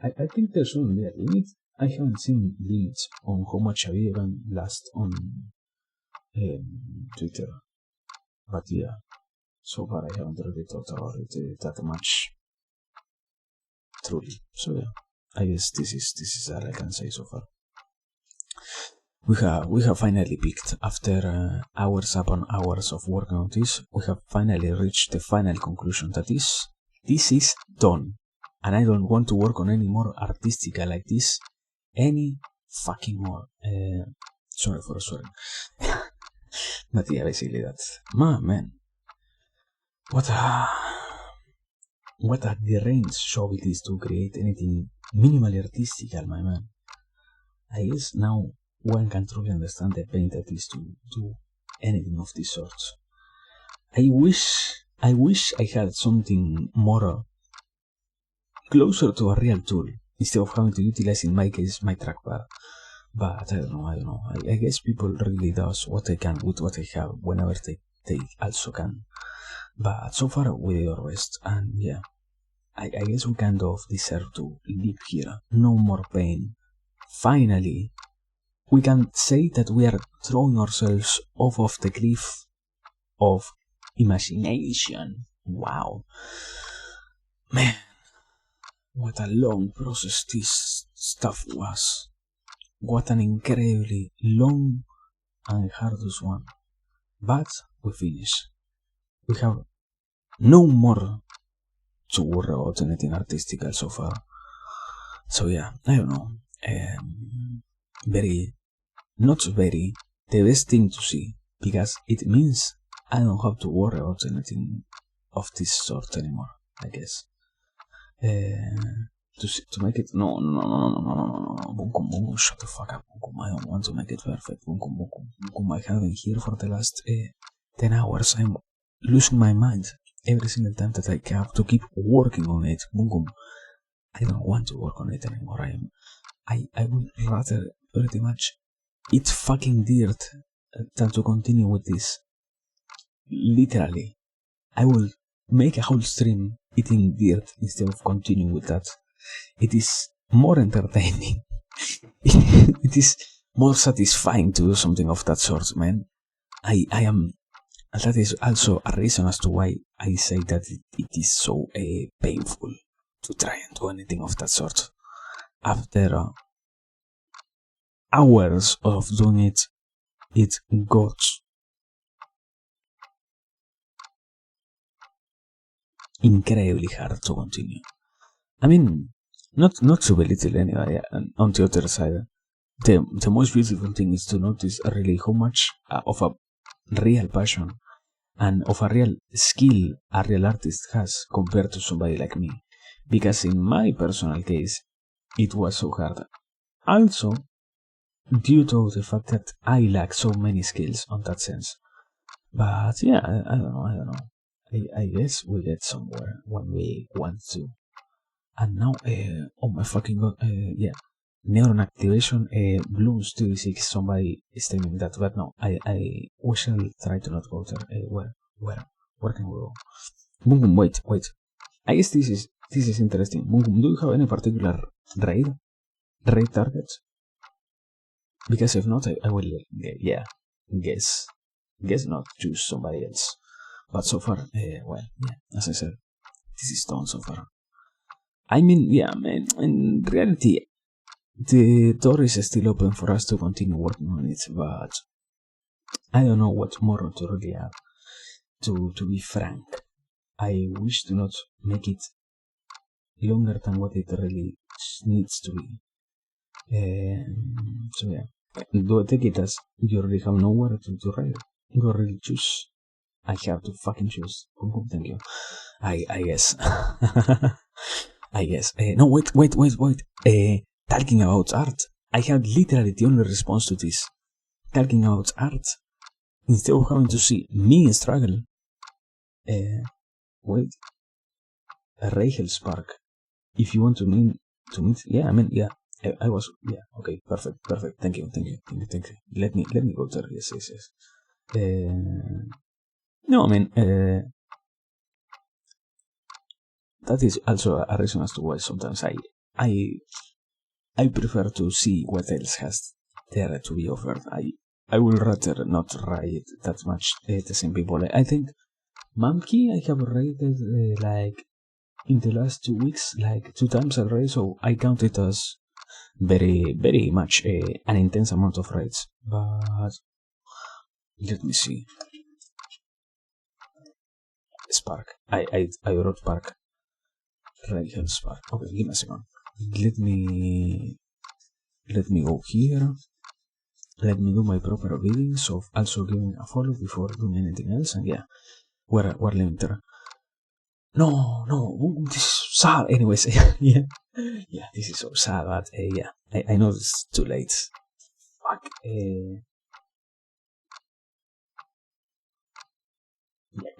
I think there shouldn't be a limit. I haven't seen limits on how much a video can last on Twitter. But yeah, so far I haven't really thought about it that much. Truly. So yeah, I guess this is all I can say so far. We have finally picked, after hours upon hours of working on this, we have finally reached the final conclusion that this is done. And I don't want to work on any more artistica like this any fucking more. Sorry for swearing. But yeah, basically that's, man. What a deranged show it is to create anything minimally artistical, my man. I guess now one can truly understand the pain that is to do anything of this sort. I wish I had something more closer to a real tool instead of having to utilize, in my case, my trackpad. But I don't know. I guess people really does what they can with what they have whenever they also can. But so far we did our best, and yeah, I guess we kind of deserve to live here. No more pain. Finally, we can say that we are throwing ourselves off of the cliff of imagination. Wow. Man, what a long process this stuff was. What an incredibly long and hardest one. But we finished. We have no more to worry about anything artistical so far. So yeah, I don't know. The best thing to see, because it means I don't have to worry about anything of this sort anymore, I guess. To make it, no, Bunkum, shut the fuck up, Bunkum, I don't want to make it perfect, Bunkum, I have been here for the last 10 hours, I'm losing my mind every single time that I have to keep working on it, Bunkum, I don't want to work on it anymore, I would rather pretty much eat fucking dirt than to continue with this. Literally, I will make a whole stream eating dirt instead of continuing with that. It is more entertaining. It is more satisfying to do something of that sort, man. I am. That is also a reason as to why I say that it is so painful to try and do anything of that sort. After hours of doing it, it got incredibly hard to continue. I mean, not to belittle anybody. On the other side, the most beautiful thing is to notice really how much of a real passion and of a real skill a real artist has compared to somebody like me. Because in my personal case, it was so hard. Also, due to the fact that I lack so many skills on that sense. But yeah, I don't know. I guess we get somewhere when we want to. And now, oh my fucking god, yeah, neuron activation, Bloom's 36, somebody is telling me that, but no, we shall try to not go there. Where can we go? Boom, wait. I guess this is interesting. Boom, do you have any particular raid targets? Because if not, I will, yeah, guess. guess not choose somebody else. But so far, well, yeah, as I said, this is done so far. I mean, yeah, man, in reality, the door is still open for us to continue working on it, but I don't know what tomorrow to really have. To be frank, I wish to not make it longer than what it really needs to be. So yeah, do I take it as you really have nowhere to write? You really choose. I have to fucking choose. Thank you. I guess. I guess. No, wait. Talking about art, I have literally the only response to this. Talking about art, instead of having to see me struggle. Wait. Rachel Spark. If you want to meet, yeah, I mean, yeah. I was, yeah, okay, perfect. Thank you. Let me go there. Yes. No, I mean, that is also a reason as to why sometimes I prefer to see what else has there to be offered. I would rather not write that much the same people. I think Monkey I have rated like in the last 2 weeks, like 2 times already, so I count it as very much an intense amount of raids. But let me see. Spark. I wrote Spark. Radical Spark. Okay, give me a second. Let me go here. Let me do my proper readings of also giving a follow before doing anything else. And yeah, we're leaving there. No, this is sad. Anyways, yeah, this is so sad. But yeah, I know it's too late. Fuck.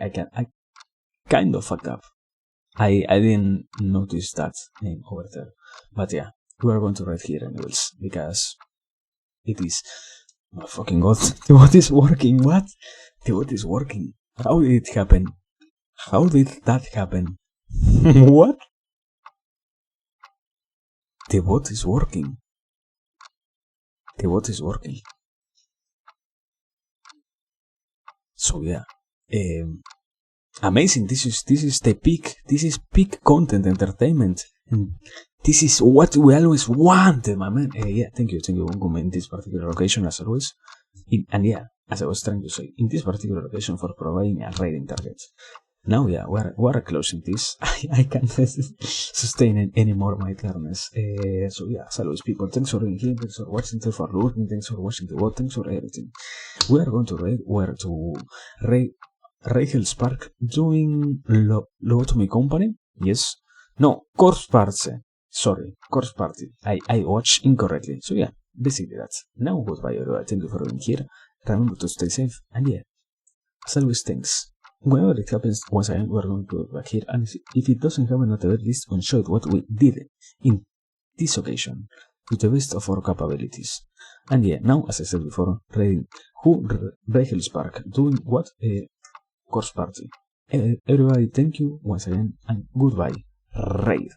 I kind of fucked up. I didn't notice that name over there. But yeah, we are going to write here anyways, because it is... Oh fucking god, the bot is working, what? The bot is working. How did it happen? How did that happen? What? The bot is working. The bot is working. So yeah, amazing. This is the peak. This is peak content entertainment, and this is what we always wanted, my man. Yeah, thank you, Ungum, in this particular location as always. And yeah, as I was trying to say, in this particular location for providing a rating target. Now, yeah, we're closing this. I can't sustain any more my darkness. So yeah, as always, people, thanks for being here, thanks for watching, thanks for looking, thanks for watching the bot, thanks for everything. We are going to rate where to rate Rachel Spark doing Lobotomy Company. Yes. No, Corpse Party. Sorry, Corpse Party. I watched incorrectly. So yeah, basically that's. Now goodbye everybody. Thank you for being here. Remember to stay safe. And yeah, as always, thanks. Whenever it happens, once again, we're going to go back here. And if it doesn't happen, at the very least, we'll show what we did in this occasion to the best of our capabilities. And yeah, now, as I said before, rating who Rachel Spark doing what? Corpse Party. Everybody, thank you once again, and goodbye. Raid.